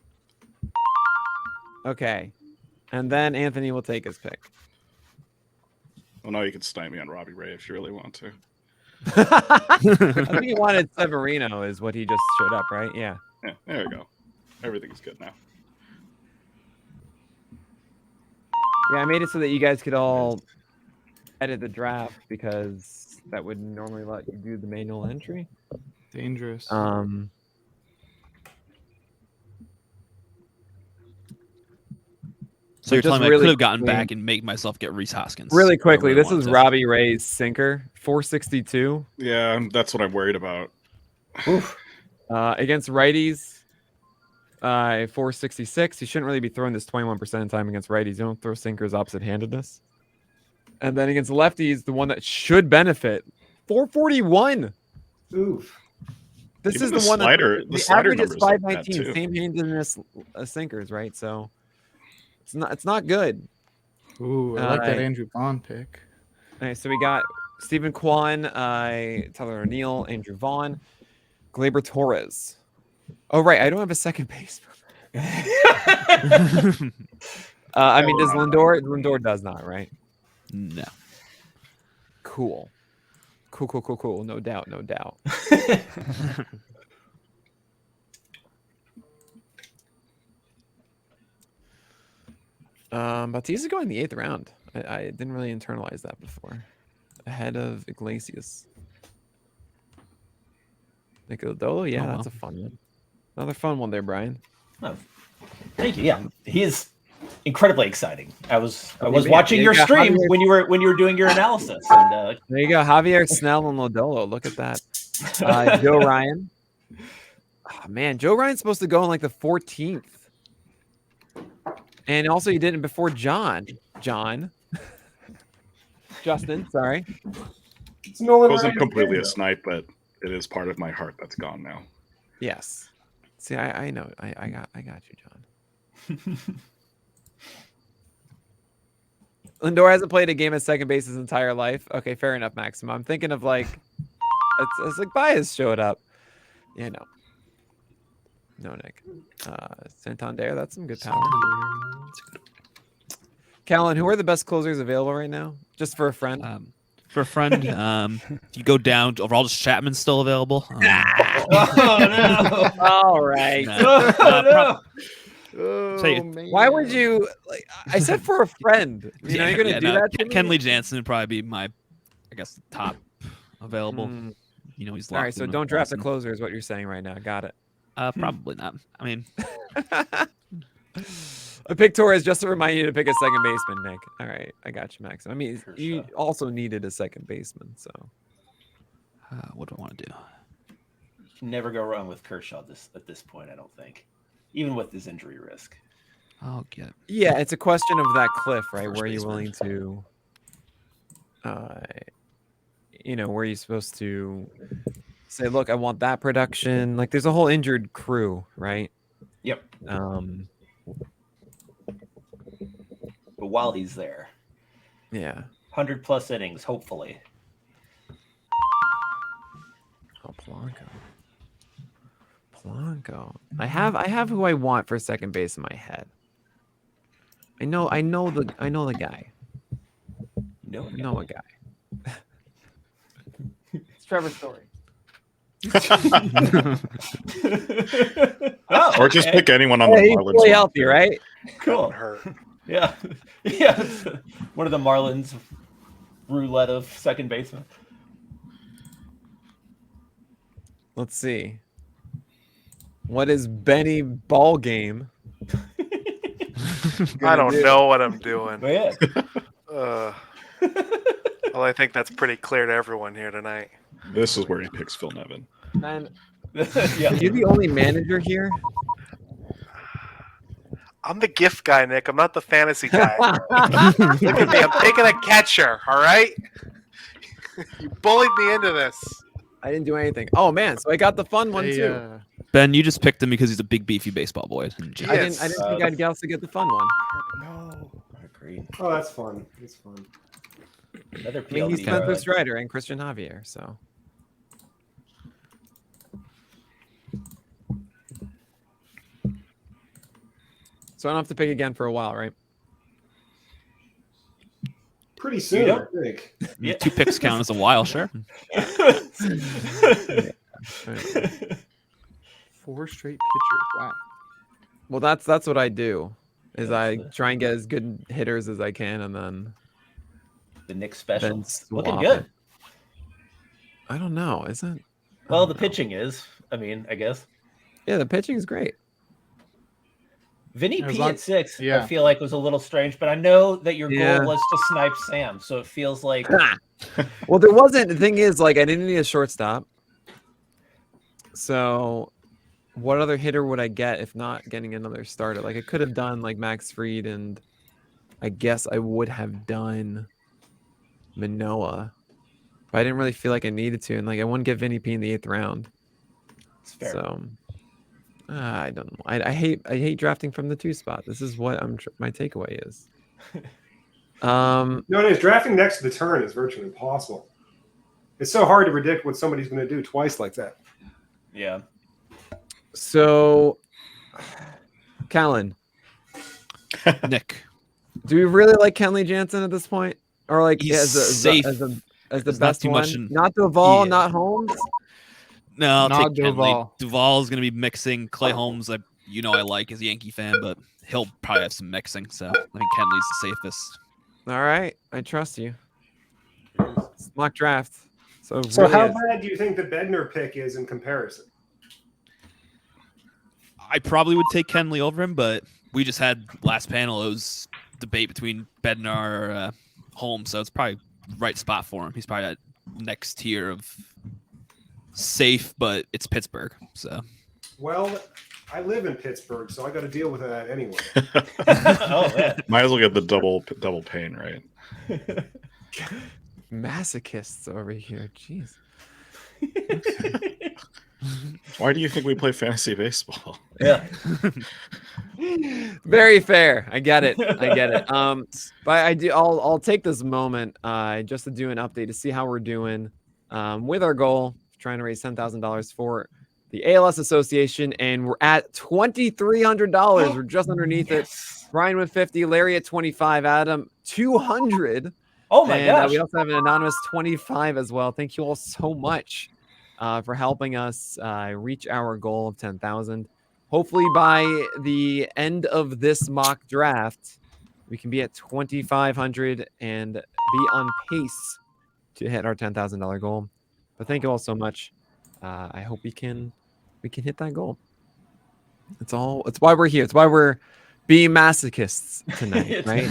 Okay, and then Anthony will take his pick. Well, now you can snipe me on Robbie Ray if you really want to. I think he wanted Severino, is what he just showed up, right? Yeah. Yeah, there we go. Everything's good now. Yeah, I made it so that you guys could all edit the draft because that would normally let you do the manual entry. Dangerous. So you're just telling me I really could have gotten quickly- back and make myself get Reese Hoskins. Really I quickly, really this is wanted to. Robbie Ray's sinker, 462 Yeah, that's what I'm worried about. against righties. 466. You shouldn't really be throwing this 21% of the time against righties. You don't throw sinkers opposite-handedness. And then against lefties, the one that should benefit, 441. Oof. This Even is the the one slider- that the slider average is numbers look bad, 519, too. same handedness sinkers, right? So it's not good. Ooh, I like that Andrew Vaughn pick. All right, so we got Stephen Kwan, Tyler O'Neill, Andrew Vaughn, Gleyber Torres. Oh, right. I don't have a second baseman. I mean, does Lindor? Lindor does not, right? No. Cool. Cool. No doubt. Bautista's going the 8th round. I didn't really internalize that before. Ahead of Iglesias. Nicodola, yeah, that's a fun one. Another fun one there, Brian. Oh, thank you. Yeah, he is incredibly exciting. I was watching your stream when you were doing your analysis. And there you go, Javier Snell and Lodolo. Look at that. Joe Ryan. Oh, man, Joe Ryan's supposed to go in like the 14th. And also, you did it before John. Justin, sorry. It wasn't completely a snipe, but it is part of my heart that's gone now. Yes. See, I know. I got you, John. Lindor hasn't played a game at second base his entire life. Okay, fair enough, Maxima. I'm thinking of like, it's like Baez showed up. Yeah, no. No, Nick. Santander, that's some good power. Callan, who are the best closers available right now? Just for a friend. For a friend, you go down to Aroldis Chapman's still available. oh no! All right. Man. Why would you? Like, I said for a friend. You know, you're gonna do that. To Kenley Jansen would probably be my, I guess, top available. You know, he's all right. So don't draft the closer, is what you're saying right now. Got it. Probably not. I mean, I picked Torres just to remind you to pick a second baseman, Nick. All right, I got you, Max. I mean, you also needed a second baseman, so what do I want to do? You can never go wrong with Kershaw at this point, I don't think, even with his injury risk. I'll get. Yeah, it's a question of that cliff, right? Where are you willing to, where are you supposed to say, look, I want that production. Like, there's a whole injured crew, right? Yep. But while he's there, yeah, 100+ innings, hopefully. Oh, Polanco. I have who I want for second base in my head. I know the guy. Know a guy. It's Trevor Story. Or just pick anyone on the Marlins. He's really healthy, right? Cool. Yeah. One of the Marlins roulette of second baseman. Let's see. What is Benny ball game? I don't know what I'm doing. But yeah. Well, I think that's pretty clear to everyone here tonight. This is where he picks Phil Nevin. Man, yeah. You're the only manager here. I'm the gift guy, Nick. I'm not the fantasy guy. Look at me. I'm taking a catcher. All right. You bullied me into this. I didn't do anything. Oh man, so I got the fun one too. Ben, you just picked him because he's a big beefy baseball boy. I didn't think I'd also get the fun one. No, I agree. Oh, that's fun. It's fun. Another I mean, he's Spencer Strider and Christian Javier, so. So I don't have to pick again for a while, right? Pretty soon, I think. Yeah. 2 picks count as a while, sure. 4 straight pitchers. Wow. Well, that's what I do. Is I try and get as good hitters as I can, and then the Nick special then looking swap good. it. I don't know. Is it? Well, the pitching is. I mean, I guess. Yeah, the pitching is great. Vinny P at 6, I feel like was a little strange, but I know that your goal was to snipe Sam, so it feels like. Well, there wasn't. The thing is, like, I didn't need a shortstop. So, what other hitter would I get if not getting another starter? Like, I could have done like Max Fried, and I guess I would have done Manoah, but I didn't really feel like I needed to, and like I wouldn't get Vinny P in the 8th round. It's fair. So. I don't know. I hate drafting from the 2 spot. This is what my takeaway is. No, it is. Drafting next to the turn is virtually impossible. It's so hard to predict what somebody's going to do twice like that. Yeah. So Callan, Nick. do we really like Kenley Jansen at this point, or like He's as safe. the There's not best too one? much in- Not Duvall, Yeah. not Holmes. No, I'll Not take Kenley. Duvall. Duvall's gonna be mixing. Clay Holmes, I like as a Yankee fan, but he'll probably have some mixing. So I think Kenley's the safest. All right, I trust you. It's mock draft. So So really how is. bad do you think the Bednar pick is in comparison? I probably would take Kenley over him, but we just had last panel. It was debate between Bednar or Holmes, so it's probably right spot for him. He's probably at next tier of safe, but it's Pittsburgh, so. Well, I live in Pittsburgh, so I got to deal with that anyway. Oh, yeah. Might as well get the double pain, right? Masochists over here? Jeez. Why do you think we play fantasy baseball? Yeah. Very fair. I get it. But I do. I'll take this moment just to do an update to see how we're doing with our goal, trying to raise $10,000 for the ALS Association, and we're at $2,300. We're just underneath it. Brian with 50, Larry at 25, Adam 200. Oh my and, gosh. we also have an anonymous 25 as well. Thank you all so much for helping us reach our goal of 10,000. Hopefully by the end of this mock draft, we can be at 2,500 and be on pace to hit our $10,000 goal. But thank you all so much. I hope we can hit that goal. It's why we're here. It's why we're being masochists tonight, right?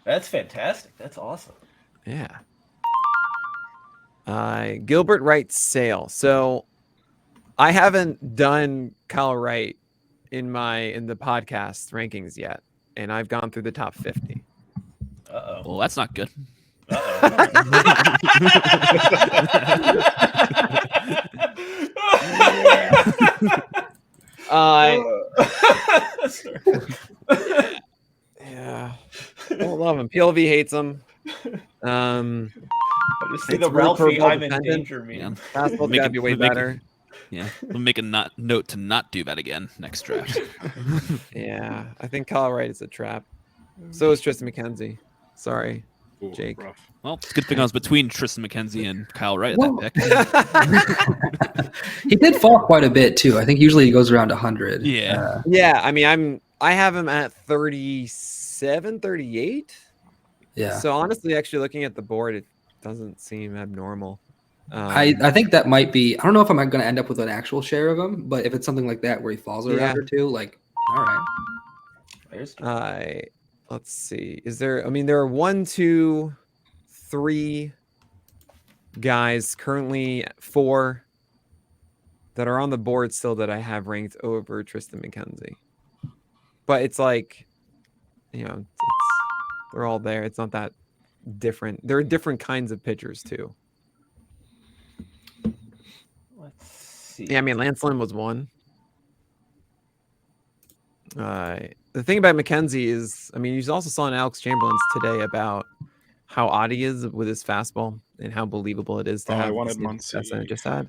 That's fantastic. That's awesome. Yeah. Gilbert writes Sale. So I haven't done Kyle Wright in the podcast rankings yet, and I've gone through the top 50. Uh-oh. Well, that's not good. Yeah. I don't love him. PLV hates him. I just see It's the really Ralphie curveball I'm in dependent. danger meme. Yeah. Fastball's got to be way better. Yeah, we'll make a note to not do that again next draft. Yeah, I think Kyle Wright is a trap. So is Tristan McKenzie. Sorry, Ooh, Jake. rough. Well, it's a good thing I was between Tristan McKenzie and Kyle Wright at that pick. He did fall quite a bit too. I think usually he goes around 100. Yeah. Yeah, I mean, I have him at 37, 38. Yeah. So honestly, actually looking at the board, it doesn't seem abnormal. I think that might be. I don't know if I'm going to end up with an actual share of him, but if it's something like that where he falls a round or two, like, all right. Let's see. Is there? I mean, there are 1, 2, 3 guys currently, 4 that are on the board still that I have ranked over Tristan McKenzie. But it's like, they're all there. It's not that different. There are different kinds of pitchers too. Let's see. Yeah, I mean, Lance Lynn was one. The thing about McKenzie is, I mean, you also saw in Alex Chamberlain's today about how odd he is with his fastball and how believable it is to I have wanted the same success that Muncy. it just had.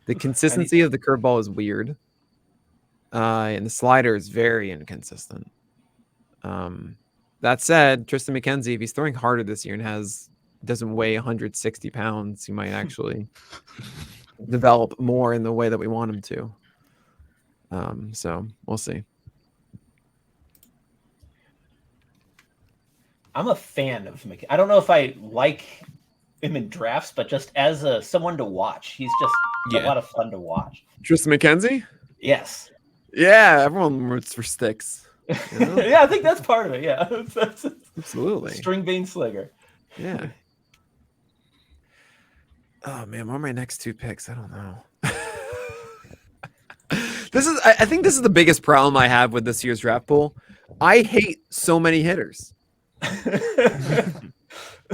The consistency of the curveball is weird. And the slider is very inconsistent. That said, Tristan McKenzie, if he's throwing harder this year and doesn't weigh 160 pounds, he might actually develop more in the way that we want him to. So we'll see. I'm a fan of McKenzie. I don't know if I like him in drafts, but just as someone to watch, he's just a lot of fun to watch. Tristan McKenzie? Yes. Yeah, everyone roots for sticks. You know? Yeah, I think that's part of it. Yeah, Absolutely. String bean slinger. Yeah. Oh man, what are my next 2 picks? I don't know. I think this is the biggest problem I have with this year's draft pool. I hate so many hitters.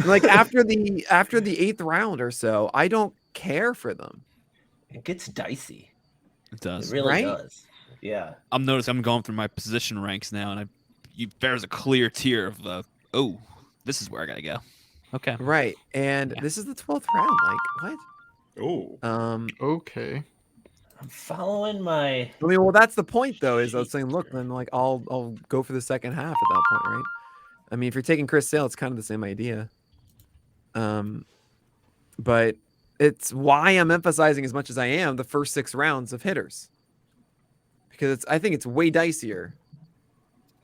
Like after the 8th round or so, I don't care for them. It gets dicey. It does. It really Right? does. Yeah. I'm noticing I'm going through my position ranks now, and there's a clear tier of this is where I gotta go. Okay. Right. And this is the 12th round. Like what? Oh. Okay. I'm following my. I mean, well, that's the point, though. Is I was saying, look, then like I'll go for the second half at that point, right? I mean, if you're taking Chris Sale, it's kind of the same idea. But it's why I'm emphasizing as much as I am the first 6 rounds of hitters, because I think it's way dicier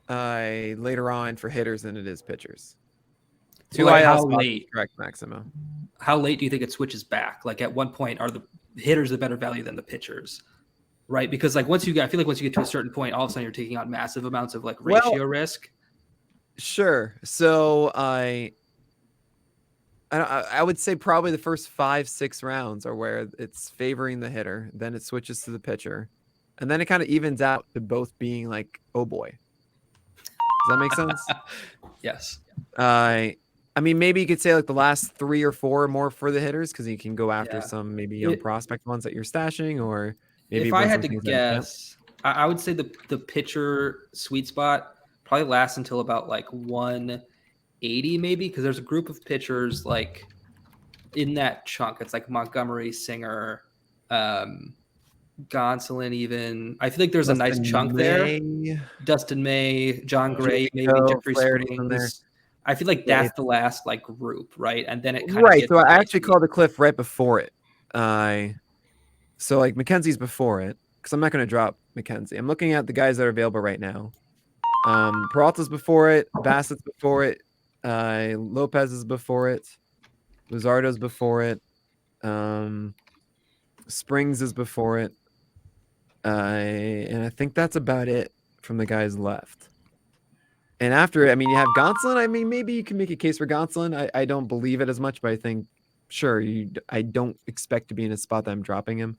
later on for hitters than it is pitchers. So how late? Correct, Maximo. How late do you think it switches back? Like, at one point, are the hitters the better value than the pitchers? Right? Because like I feel like once you get to a certain point, all of a sudden you're taking on massive amounts of like ratio risk. Sure. So I would say probably the first 5-6 rounds are where it's favoring the hitter. Then it switches to the pitcher, and then it kind of evens out to both being like, oh boy. Does that make sense? Yes. I mean, maybe you could say like the last 3 or 4 more for the hitters, because you can go after some maybe young prospect ones that you're stashing, or maybe. If I had to guess, I would say the pitcher sweet spot probably lasts until about like 180 maybe, because there's a group of pitchers like in that chunk. It's like Montgomery, Singer, Gonsolin even. I feel like there's a nice chunk there. Dustin May, John Gray, maybe Jeffrey Springs. I feel like that's the last like group, right? And then it kind of gets So I actually called the cliff right before it. So like McKenzie's before it, because I'm not going to drop McKenzie. I'm looking at the guys that are available right now. Peralta's before it, Bassett's before it, Lopez is before it, Luzardo's before it, Springs is before it, and I think that's about it from the guys left. And after it, I mean, you have Gonsolin. I mean, maybe you can make a case for Gonsolin. I don't believe it as much, but I think, sure, I don't expect to be in a spot that I'm dropping him.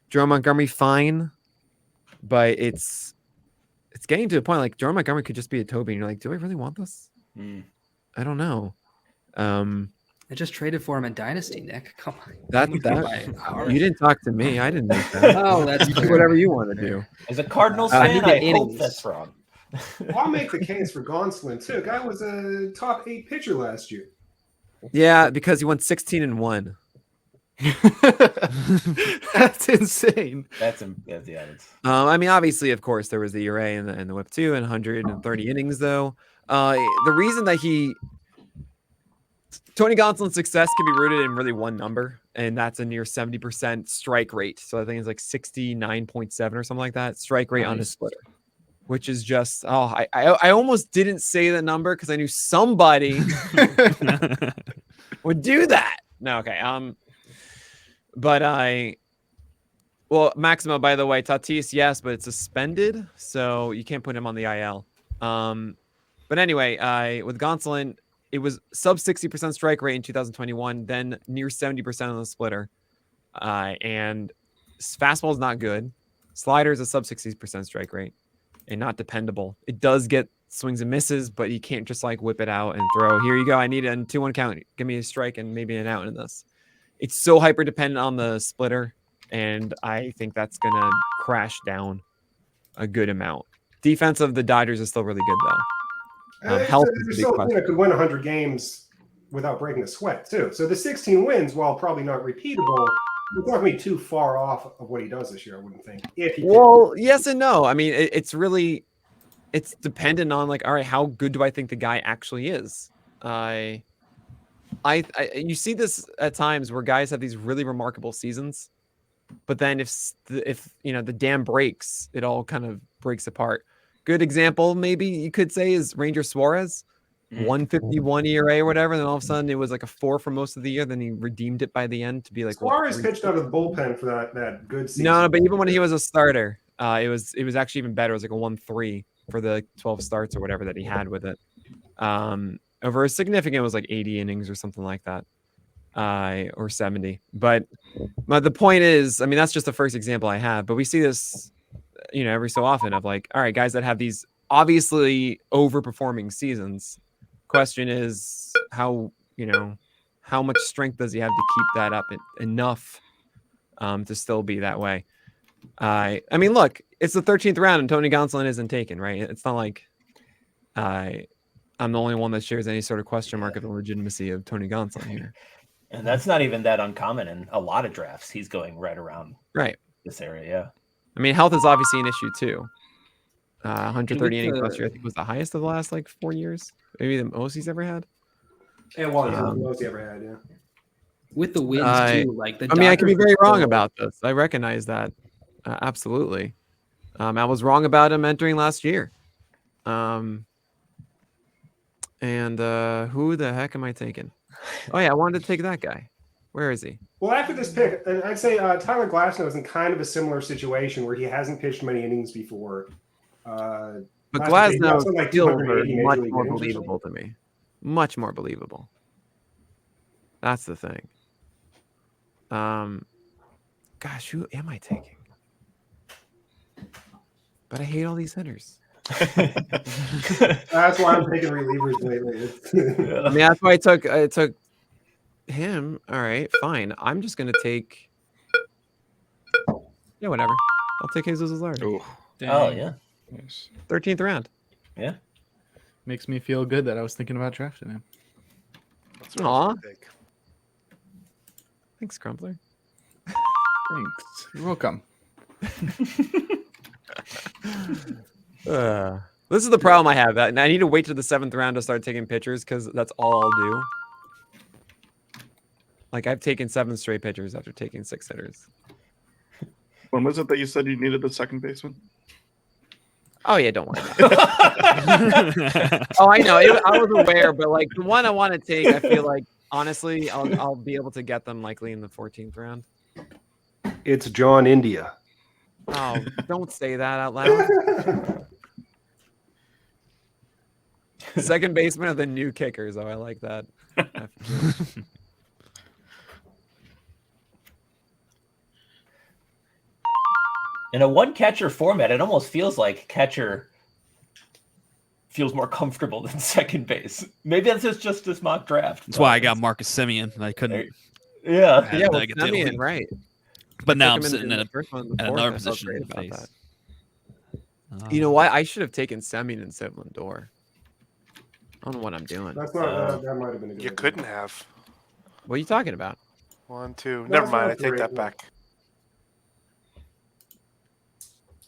Jerome Montgomery, fine, but it's getting to a point like Jerome Montgomery could just be a Toby, and you're like, do I really want this? I don't know. I just traded for him in Dynasty, Nick. Come on. You didn't talk to me. I didn't make that. Oh, that's you do whatever you want to do. As a Cardinals fan, I hope that's wrong. Well, I'll make the case for Gonsolin too. Guy was a top 8 pitcher last year. Yeah, because he won 16-1. That's insane. That's I mean, obviously, of course, there was the ERA and the whip too, and 130 innings though. The reason that Tony Gonsolin's success can be rooted in really one number, and that's a near 70% strike rate. So I think it's like 69.7 or something like that strike rate on his splitter, which is just I almost didn't say the number because I knew somebody would do that. No, okay. Well, Maximo, by the way, Tatis, yes, but it's suspended, so you can't put him on the IL. But anyway, with Gonsolin, it was sub 60% strike rate in 2021, then near 70% on the splitter. And fastball is not good. Slider is a sub 60% strike rate and not dependable. It does get swings and misses, but you can't just like whip it out and throw, here you go, I need a 2-1 count. Give me a strike and maybe an out in this. It's so hyper dependent on the splitter, and I think that's going to crash down a good amount. Defense of the Dodgers is still really good, though. Health is a big question. Could win 100 games without breaking a sweat, too. So the 16 wins, while probably not repeatable, it's not going to be too far off of what he does this year, I wouldn't think. Yes and no. I mean, it's dependent on, like, all right, how good do I think the guy actually is? You see this at times where guys have these really remarkable seasons, but then if the dam breaks, it all kind of breaks apart. Good example, maybe you could say, is Ranger Suarez, 151 ERA or whatever. And then all of a sudden it was like a 4 for most of the year. Then he redeemed it by the end to be like Suarez pitched out of the bullpen for that good season. No, but even when he was a starter, it was actually even better. It was like a 1-3 for the 12 starts or whatever that he had with it. Over a significant, it was like 80 innings or something like that, or 70. But the point is, I mean, that's just the first example I have. But we see this, every so often of like, all right, guys that have these obviously overperforming seasons. Question is how much strength does he have to keep that up enough to still be that way? I mean, look, it's the 13th round and Tony Gonsolin isn't taken, right? It's not like I'm the only one that shares any sort of question mark of the legitimacy of Tony Gonsolin here. And that's not even that uncommon in a lot of drafts. He's going right around. Right. this area. Yeah. I mean, health is obviously an issue too. 130 with innings the- last year, I think, was the highest of the last like 4 years. Maybe the most he's ever had. It was the Um, most he ever had. Yeah. With the wins too, like the I mean, I can be Dodgers very are wrong still- about this. I recognize that. Absolutely. I was wrong about him entering last year. And who the heck am I taking? Oh yeah, I wanted to take that guy. Where is he? Well, after this pick, I'd say Tyler Glasnow is in kind of a similar situation where he hasn't pitched many innings before. But last year he got Glasnow something like skills 280 are major much league more innings or something. believable to me. Much more believable. That's the thing. Gosh, who am I taking? But I hate all these hitters. That's why I'm taking relievers lately. I mean, that's why I took him. All right, fine. I'm just gonna take. Yeah, whatever. I'll take Jesus Lazard. Oh, Oh yeah. nice. 13th round. Yeah. Makes me feel good that I was thinking about drafting him. That's what I was gonna take. Thanks, Crumpler. Thanks. You're welcome. This is the problem I have. That I need to wait to the 7th round to start taking pitchers because that's all I'll do. Like I've taken 7 straight pitchers after taking 6 hitters. When was it that you said you needed the second baseman? Oh yeah, don't worry. Oh, I know. I was aware, but like the one I want to take, I feel like honestly, I'll be able to get them likely in the 14th round. It's John India. Oh, don't say that out loud. Second baseman of the new kickers. Oh, I like that. In a one catcher format, it almost feels like catcher feels more comfortable than second base. Maybe that's just this mock draft. That's why I got Marcus Simeon. I couldn't. Yeah. I had Yeah, to well, get the Simeon, elite. right. But now Took I'm him in sitting the in a, first one and the at fourth. another I felt position great in the about face. that. You know what? I should have taken Semyon instead of Lindor. I don't know what I'm doing. That's not. That might have been a good You idea. couldn't have. What are you talking about? 1, 2. No, Never it's mind. not I take great, that no. back.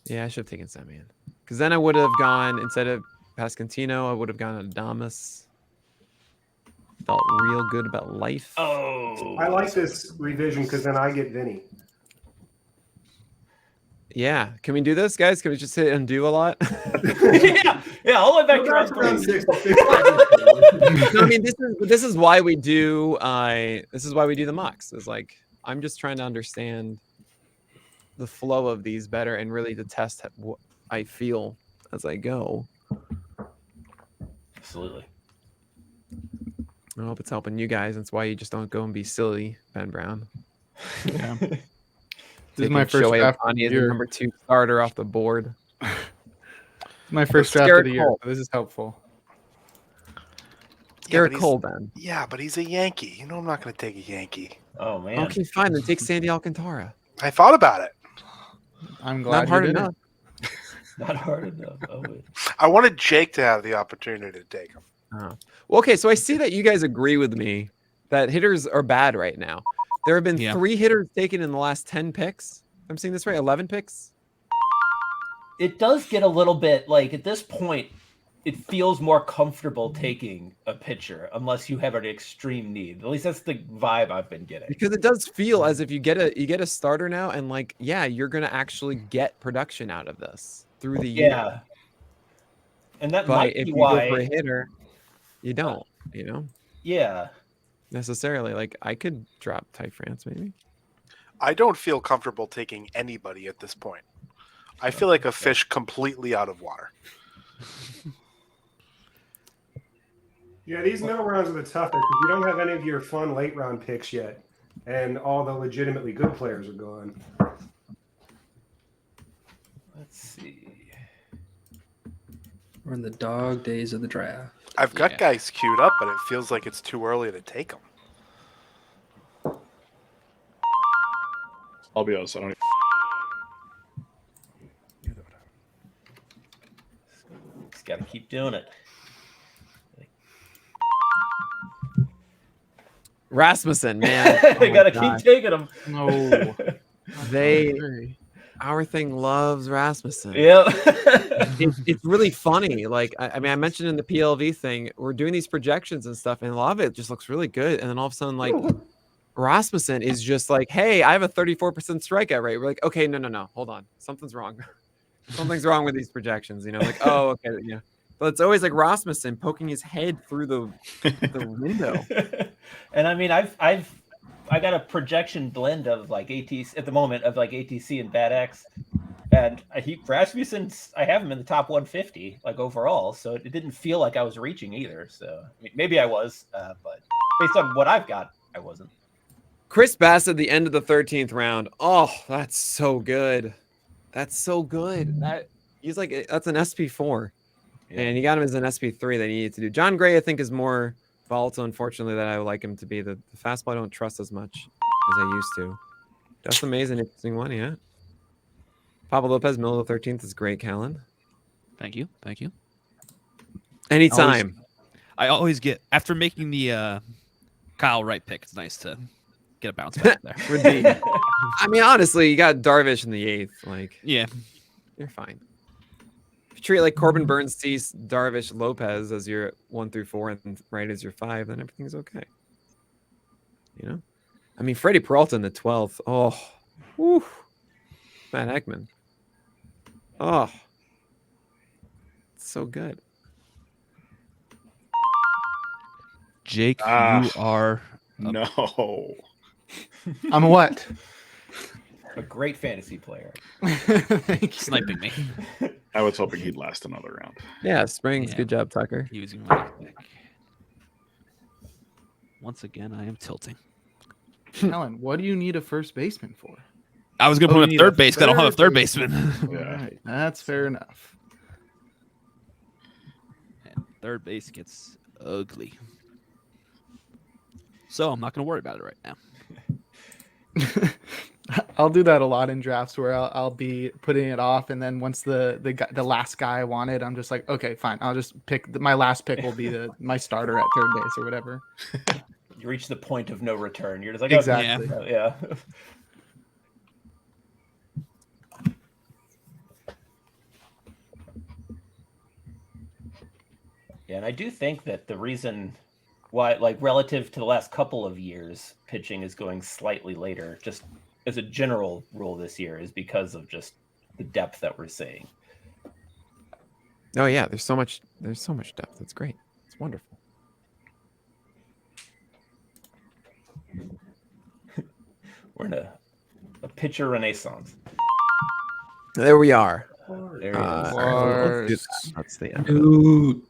Yeah, I should have taken Semyon. Because then I would have gone, instead of Pascantino, I would have gone Adamas. Felt real good about life. Oh. I like this revision because then I get Vinny. Yeah. Can we do this, guys? Can we just hit undo a lot? yeah. All the way back to round round 3. 6. I'll fix that. No, I mean, this is why we do the mocks. It's like I'm just trying to understand the flow of these better and really to test what I feel as I go. Absolutely. I hope it's helping you guys. That's why you just don't go and be silly, Ben Brown. Yeah. This is Taking my first Shohei draft of Ohtani the as the year. number 2 starter off the board. My first draft of the year. So this is helpful. Garrett but he's- Cole, Ben. Yeah, but he's a Yankee. You know I'm not going to take a Yankee. Oh man. Okay, fine. Then take Sandy Alcantara. I thought about it. I'm glad Not hard you did enough. Not hard enough. Oh, wait. I wanted Jake to have the opportunity to take him. Oh. Well, okay, so I see that you guys agree with me that hitters are bad right now. There have been 3 hitters taken in the last 10 picks. I'm seeing this right, 11 picks. It does get a little bit like at this point, it feels more comfortable taking a pitcher unless you have an extreme need. At least that's the vibe I've been getting. Because it does feel as if you get a starter now, and like, yeah, you're gonna actually get production out of this through the year. Yeah. And that But might if be you why go for a hitter, you don't, Yeah. necessarily. Like I could drop Ty France maybe. I don't feel comfortable taking anybody at this point. I feel like a fish completely out of water. Yeah, these middle rounds are the toughest because you don't have any of your fun late round picks yet, and all the legitimately good players are gone. Let's see. We're in the dog days of the draft. I've got guys queued up, but it feels like it's too early to take them. I'll be honest. I don't. Just got to keep doing it. Rasmussen, man. They Oh got to my God. keep taking them. No. They Our thing loves Rasmussen. Yeah. It's really funny. Like, I mean, I mentioned in the PLV thing, we're doing these projections and stuff, and a lot of it just looks really good. And then all of a sudden, like, Rasmussen is just like, hey, I have a 34% strikeout rate. We're like, okay, no, hold on. Something's wrong. Something's wrong with these projections. Like, oh, okay, yeah. But it's always like Rasmussen poking his head through the window. And I mean, I got a projection blend of like ATC at the moment of like ATC and Bad X, and Rasmussen, I have him in the top 150 like overall, so it didn't feel like I was reaching either. So I mean, maybe I was, but based on what I've got, I wasn't. Chris Bass at the end of the 13th round. Oh, that's so good. That's so good. He's like, that's an SP4. Yeah. And you got him as an SP3 that you needed to do. John Gray, I think, is more volatile, unfortunately, that I would like him to be. The fastball I don't trust as much as I used to. That's amazing. Interesting one, yeah. Pablo Lopez, middle of the 13th is great, Callan. Thank you. Anytime. I always get, after making the Kyle Wright pick, it's nice to get a bounce back there. I mean, honestly, you got Darvish in the 8th. Like, yeah, you're fine. If you treat it like Corbin Burns, Cease, Darvish, Lopez as your 1 through 4 and Wright as your 5, then everything's okay. I mean, Freddie Peralta in the 12th. Oh, whew. Matt Ekman. Oh, it's so good. Jake, you are no. I'm a what? A great fantasy player. Sniping me. I was hoping he'd last another round. Yeah, Springs. Good job, Tucker. He was my pick. Once again, I am tilting. Helen, what do you need a first baseman for? I was going to put him at third base because I don't have a third baseman. Yeah, right. That's fair enough. And third base gets ugly. So I'm not going to worry about it right now. I'll do that a lot in drafts where I'll be putting it off, and then once the last guy I wanted, I'm just like, okay, fine. I'll just pick my last pick will be my starter at third base or whatever. You reach the point of no return. You're just like, exactly, okay. Yeah. Yeah, and I do think that the reason why, like, relative to the last couple of years, pitching is going slightly later, just as a general rule this year, is because of just the depth that we're seeing. Oh yeah, there's so much depth. It's great. It's wonderful. We're in a pitcher renaissance. There we are. There he is. That's the end. Dude.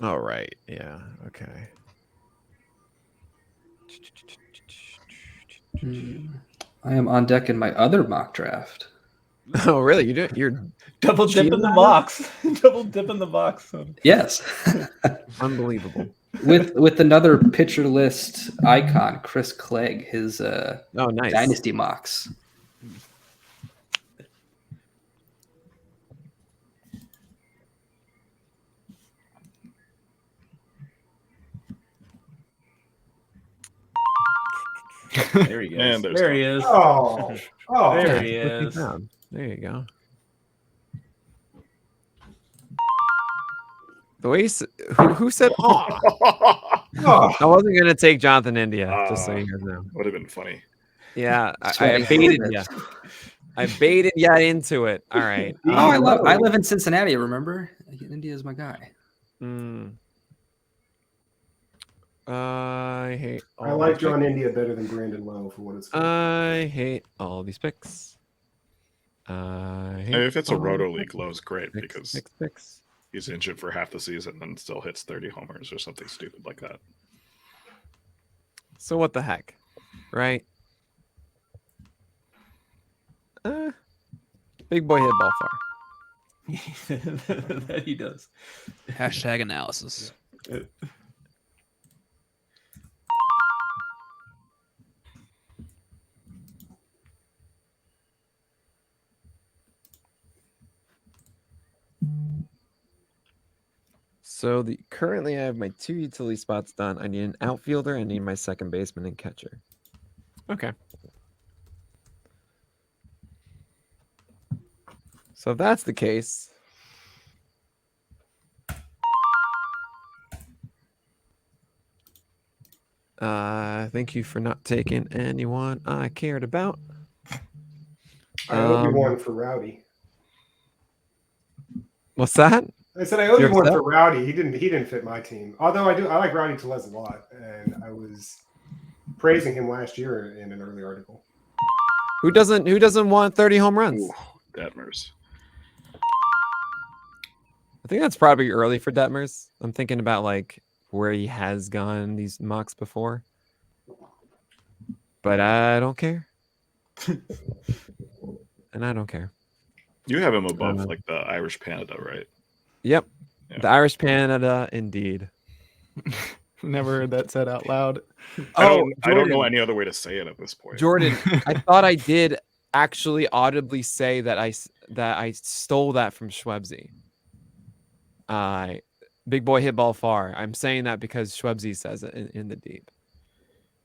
All right. Yeah. Okay. I am on deck in my other mock draft. Oh, really? You're double dipping the box. Double dipping the box. Yes. Unbelievable. With another pitcher list icon, Chris Clegg, his nice dynasty mocks. There he goes. There he is. Oh, there he is. There you go. The way who said? I wasn't gonna take Jonathan India, just so you guys know. Would have been funny. Yeah, I baited you. I baited you into it. All right. I live in Cincinnati. Remember, India is my guy. I hate. I like John India better than Brandon Lowe for what it's worth. I hate all these picks. If it's a roto league, Lowe's great because picks. He's injured for half the season and still hits 30 homers or something stupid like that. So what the heck, right? Big boy hit ball far. That he does. Hashtag analysis. So currently I have my 2 utility spots done. I need an outfielder. I need my second baseman and catcher. Okay. So if that's the case, thank you for not taking anyone I cared about. I owe you one for Rowdy. What's that? I said I owe you You're one upset? for Rowdy. He didn't fit my team. Although I like Rowdy Tellez a lot, and I was praising him last year in an early article. Who doesn't want 30 home runs? Ooh, Detmers. I think that's probably early for Detmers. I'm thinking about like where he has gone these mocks before. But I don't care. And I don't care. You have him above like the Irish Panda, right? Yep. Yeah. The Irish Panda, indeed. Never heard that said out loud. I don't know Jordan. any other way to say it at this point. Jordan, I thought I did actually audibly say that I stole that from Schwebzy. Big boy hit ball far. I'm saying that because Schwebzy says it in the deep.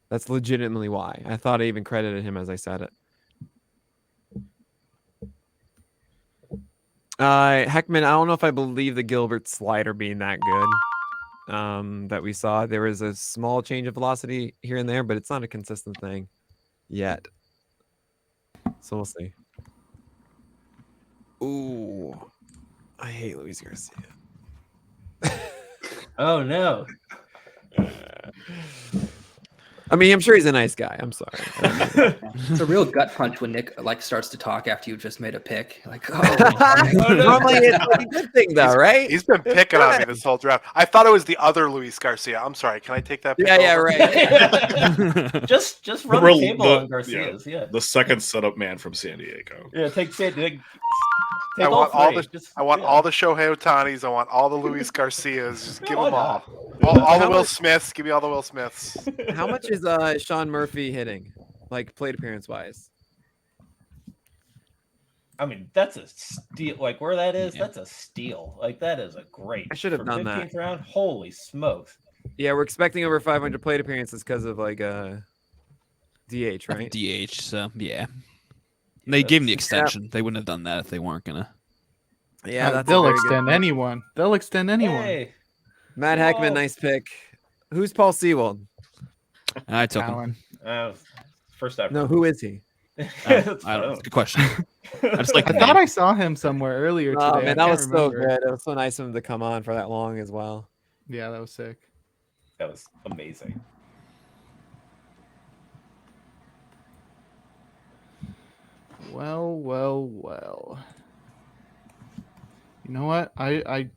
That's legitimately why. I thought I even credited him as I said it. Heckman, I don't know if I believe the Gilbert slider being that good. That we saw. There was a small change of velocity here and there, but it's not a consistent thing yet. So we'll see. Ooh, I hate Luis Garcia. Oh no. I mean, I'm sure he's a nice guy. I'm sorry. It's a real gut punch when Nick like starts to talk after you just made a pick. Like, oh, Normally it's like a good thing, though, right? He's been picking on me this whole draft. I thought it was the other Luis Garcia. I'm sorry. Can I take that? Pick Yeah, over? right. just run the table on Garcia's. Yeah. The second setup man from San Diego. Yeah, take I want all the Shohei Otanis. I want all the Luis Garcias. Just give why them all. not? All the Will Smiths. Give me all the Will Smiths. How much is Sean Murphy hitting, like plate appearance wise? I mean, that's a steal. Like where that is, that's a steal. Like that is a great. I should have done that. 15th round. Holy smokes! Yeah, we're expecting over 500 plate appearances because of like DH, right? DH. So yeah, they gave him the extension. They wouldn't have done that if they weren't gonna. Yeah, that's they'll extend anyone. They'll extend anyone. Hey, Matt Heckman, nice pick. Who's Paul Sewald? I took him. Allen. first ever. No, who is he? I don't know. Good question. I just like. I thought I saw him somewhere earlier today. Oh I man, that can't was so remember. good. It was so nice of him to come on for that long as well. Yeah, that was sick. That was amazing. Well. You know what? I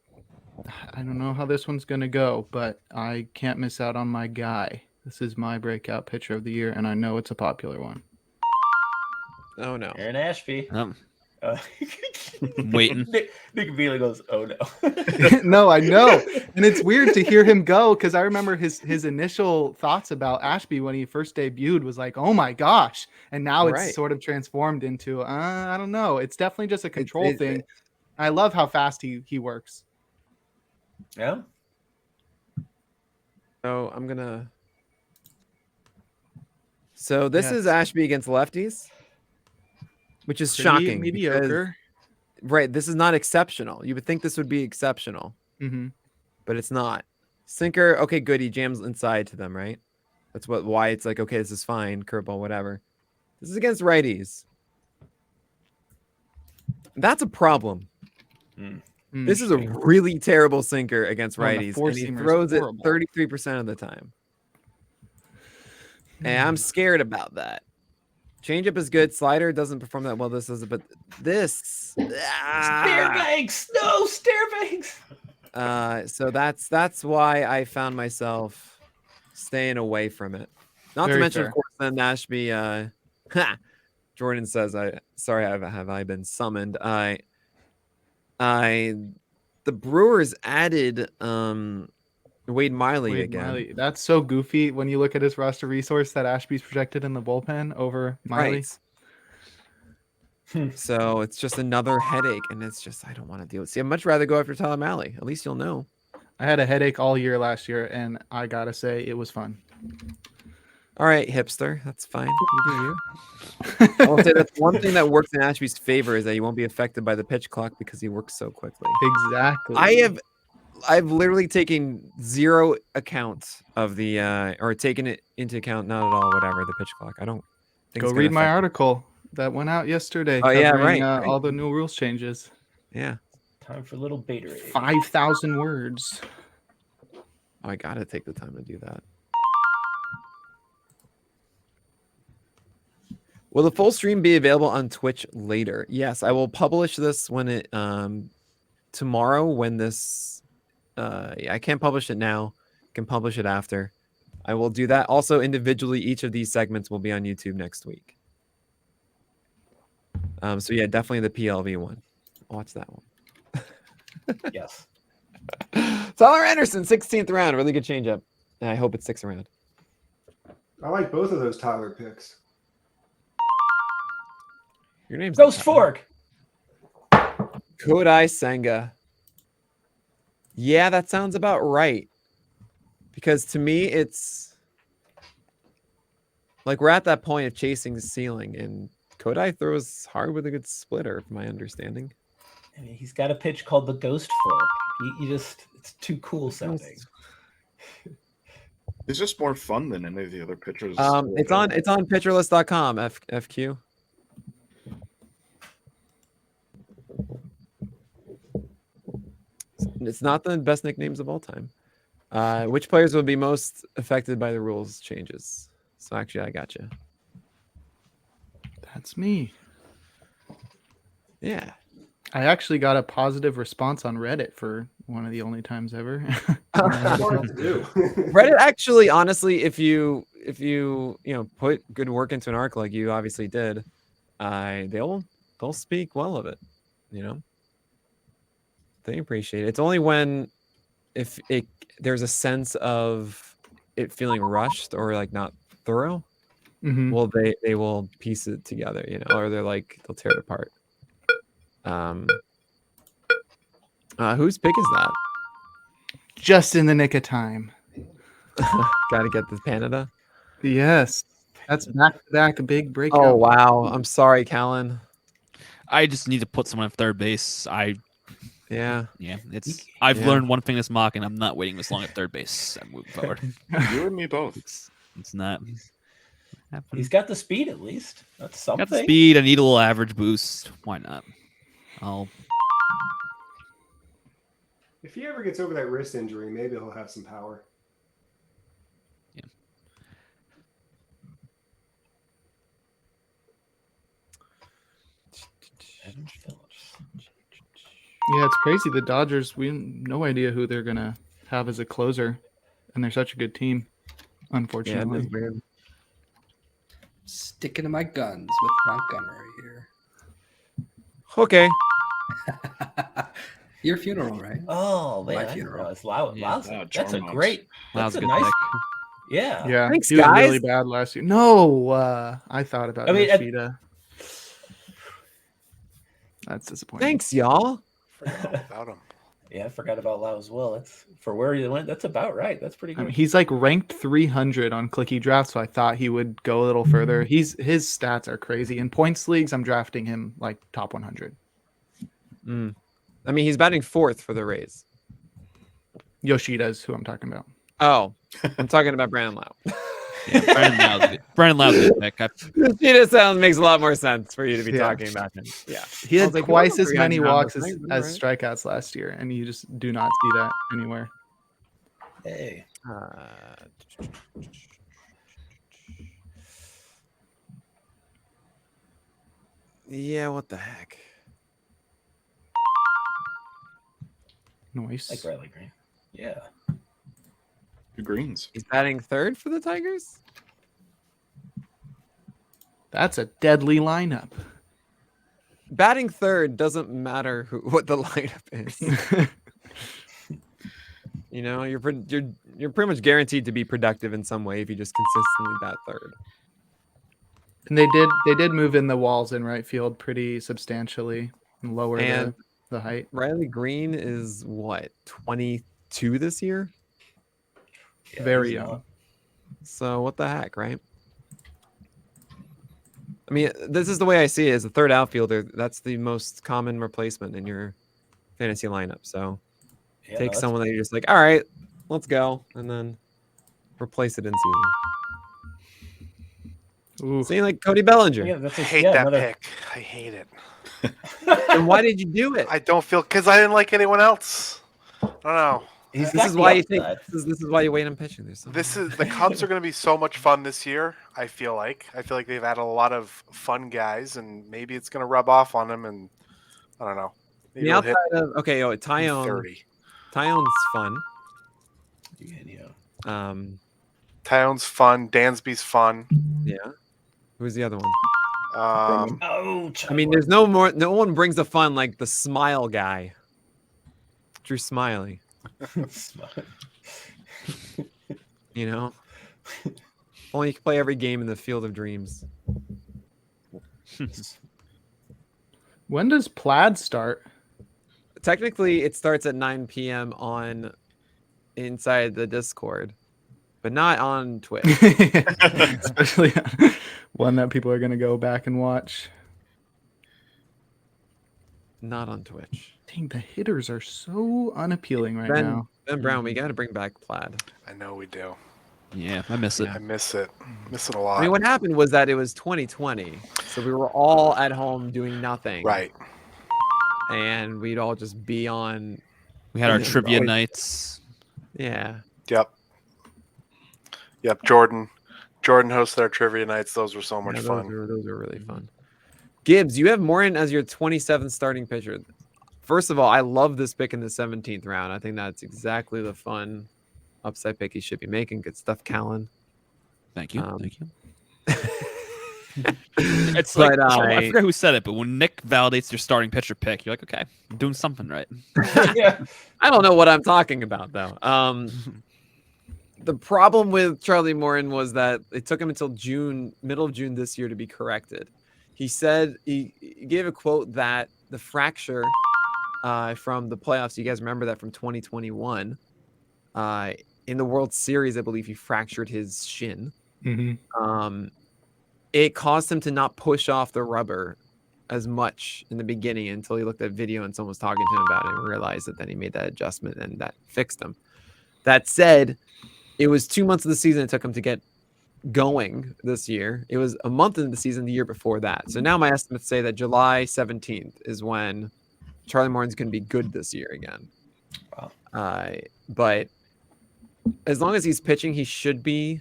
don't know how this one's gonna go, but I can't miss out on my guy. This is my breakout pitcher of the year, and I know it's a popular one. Oh no. Aaron Ashby. I'm waiting. Nick Beasley goes, "Oh no." No, I know, and it's weird to hear him go because I remember his initial thoughts about Ashby when he first debuted was like, "Oh my gosh," and now it's sort of transformed into, I don't know. It's definitely just a control thing. I love how fast he works. Yeah. So I'm gonna. So this is Ashby against lefties, which is Pretty shocking. mediocre. Because, right, this is not exceptional. You would think this would be exceptional, but it's not. Sinker, okay, good. He jams inside to them, right? That's why it's like, okay, this is fine. Curveball, whatever. This is against righties. That's a problem. This is a really terrible sinker against righties, and he throws it 33% of the time. And I'm scared about that. Changeup is good. Slider doesn't perform that well. This is, but this Stairbanks, no Stairbanks. So that's why I found myself staying away from it. Not to mention, of course, then Ashby. Jordan says, "Sorry, have I been summoned?" The Brewers added Wade Miley again. That's so goofy when you look at his roster resource that Ashby's projected in the bullpen over Miley. Right. So it's just another headache, and it's just I don't want to deal with. See, I'd much rather go after Tyler Malley. At least you'll know. I had a headache all year last year, and I gotta say it was fun. All right, hipster. That's fine. You do you. I will say that's one thing that works in Ashby's favor is that he won't be affected by the pitch clock because he works so quickly. Exactly. I've literally taken zero account of the or taken it into account, not at all, whatever, the pitch clock. I don't think Go it's gonna read my affect me. article that went out yesterday Oh, yeah, covering right. all the new rules changes. Yeah. Time for a little beta. 5,000 words. Oh, I gotta take the time to do that. Will the full stream be available on Twitch later? Yes, I will publish this when it tomorrow when this I can't publish it now. I can publish it after. I will do that. Also, individually, each of these segments will be on YouTube next week. So yeah, definitely the PLV one. Watch that one. Yes. Tyler Anderson, 16th round. Really good changeup. I hope it sticks around. I like both of those Tyler picks. Your name's Ghost Fork. Kodai Senga. Yeah, that sounds about right. Because to me, it's like we're at that point of chasing the ceiling, and Kodai throws hard with a good splitter, from my understanding. I mean, he's got a pitch called the Ghost Fork. It's too cool sounding. It's just more fun than any of the other pitchers. It's on pitcherlist.com, FQ. It's not the best nicknames of all time. Which players will be most affected by the rules changes? So actually, I got you. That's me. Yeah. I actually got a positive response on Reddit for one of the only times ever. Reddit actually, honestly, if you put good work into an arc like you obviously did, they'll speak well of it. They appreciate it. It's only when there's a sense of it feeling rushed or like not thorough. Mhm. Well, they will piece it together, or they'll tear it apart. Whose pick is that? Just in the nick of time. Got to get the Canada. Yes, that's back-to-back big breakout. Oh wow! I'm sorry, Callan. I just need to put someone at third base. Yeah. I've learned one thing this mock, and I'm not waiting this long at third base. I'm moving forward. You and me both. It's not. He's got the speed at least. That's something. Got the speed. I need a little average boost. Why not? If he ever gets over that wrist injury, maybe he'll have some power. Yeah. Yeah, it's crazy. The Dodgers, we have no idea who they're gonna have as a closer, and they're such a good team. Unfortunately, Yeah, that's weird. Sticking to my guns with Montgomery here. Okay. Your funeral, right? Oh man, My funeral. It's loud. Yeah. That's a John great. That was That's a a good nice. pick. Yeah. yeah, Thanks, he was guys. really bad last year. No, I thought about Yoshida. That's disappointing. Thanks, y'all. Without him. Yeah, I forgot about Lau as well. That's for where he went. That's about right. That's pretty I good. mean, he's like ranked 300 on Clicky Draft, so I thought he would go a little further. His stats are crazy. In points leagues, I'm drafting him like top 100. I mean, he's batting fourth for the Rays. Yoshida's who I'm talking about. Oh, I'm talking about Brandon Lau. Yeah, Brandon Lau's a good pick. Yoshida sound makes a lot more sense for you to be talking about him. Yeah. He I had was like, twice well, as many 300 walks on as, the thing, as strikeouts last year, and you just do not see that anywhere. Hey. Yeah, what the heck? Nice. Like Riley Green. Yeah. Two greens. He's batting third for the Tigers? That's a deadly lineup. Batting third doesn't matter what the lineup is. You're pretty much guaranteed to be productive in some way if you just consistently bat third. And they did move in the walls in right field pretty substantially and lower And the height. Riley Green is what, 23 2 this year. Yeah, Very he's young. not. So what the heck, right? I mean, this is the way I see it. As a third outfielder, that's the most common replacement in your fantasy lineup. So Yeah, take no, that's- someone that you're just like, all right, let's go, and then replace it in season. Ooh. Same like Cody Bellinger. Yeah, that's I a, hate yeah, that another. pick. I hate it. Then why did you do it? I don't feel because I didn't like anyone else. I don't know. This Back is me why up you to think that. this is why you wait on pitching. There's something This wrong. is the Cubs are going to be so much fun this year. I feel like they've added a lot of fun guys, and maybe it's going to rub off on them. And I don't know. Maybe The it'll hit outside of Tyone. 30. Tyone's fun. Yeah. Tyone's fun. Dansby's fun. Yeah. Who's the other one? Oh, I mean, there's no one brings a fun like the smile guy. Drew Smiley. You know? Only you can play every game in the Field of Dreams. When does Plaid start? Technically, it starts at 9 p.m. on inside the Discord, but not on Twitch. Especially one that people are going to go back and watch. Not on Twitch. Dang, the hitters are so unappealing right now. Ben Brown, we got to bring back Plaid. I know we do. Yeah, I miss it. I miss it. Miss it a lot. I mean, what happened was that it was 2020, so we were all at home doing nothing. Right. And we'd all just be on. We had our Yeah, trivia always- nights. Yeah. Yep. Jordan hosted our trivia nights. Those were so much Yeah, fun. Those were really fun. Gibbs, you have Morin as your 27th starting pitcher. First of all, I love this pick in the 17th round. I think that's exactly the fun upside pick he should be making. Good stuff, Callan. Thank you. Thank you. It's But, like I forget who said it, but when Nick validates your starting pitcher pick, you're like, okay, I'm doing something right. Yeah. I don't know what I'm talking about though. The problem with Charlie Morin was that it took him until middle of June this year to be corrected. He said he gave a quote that the fracture from the playoffs, you guys remember that from 2021, in the World Series, I believe he fractured his shin. Mm-hmm. It caused him to not push off the rubber as much in the beginning until he looked at video and someone was talking to him about it and realized that then he made that adjustment and that fixed him. That said, it was 2 months of the season it took him to get going this year. It was a month into the season the year before that. So now my estimates say that July 17th is when Charlie Morin's going to be good this year again. Wow. But as long as he's pitching, he should be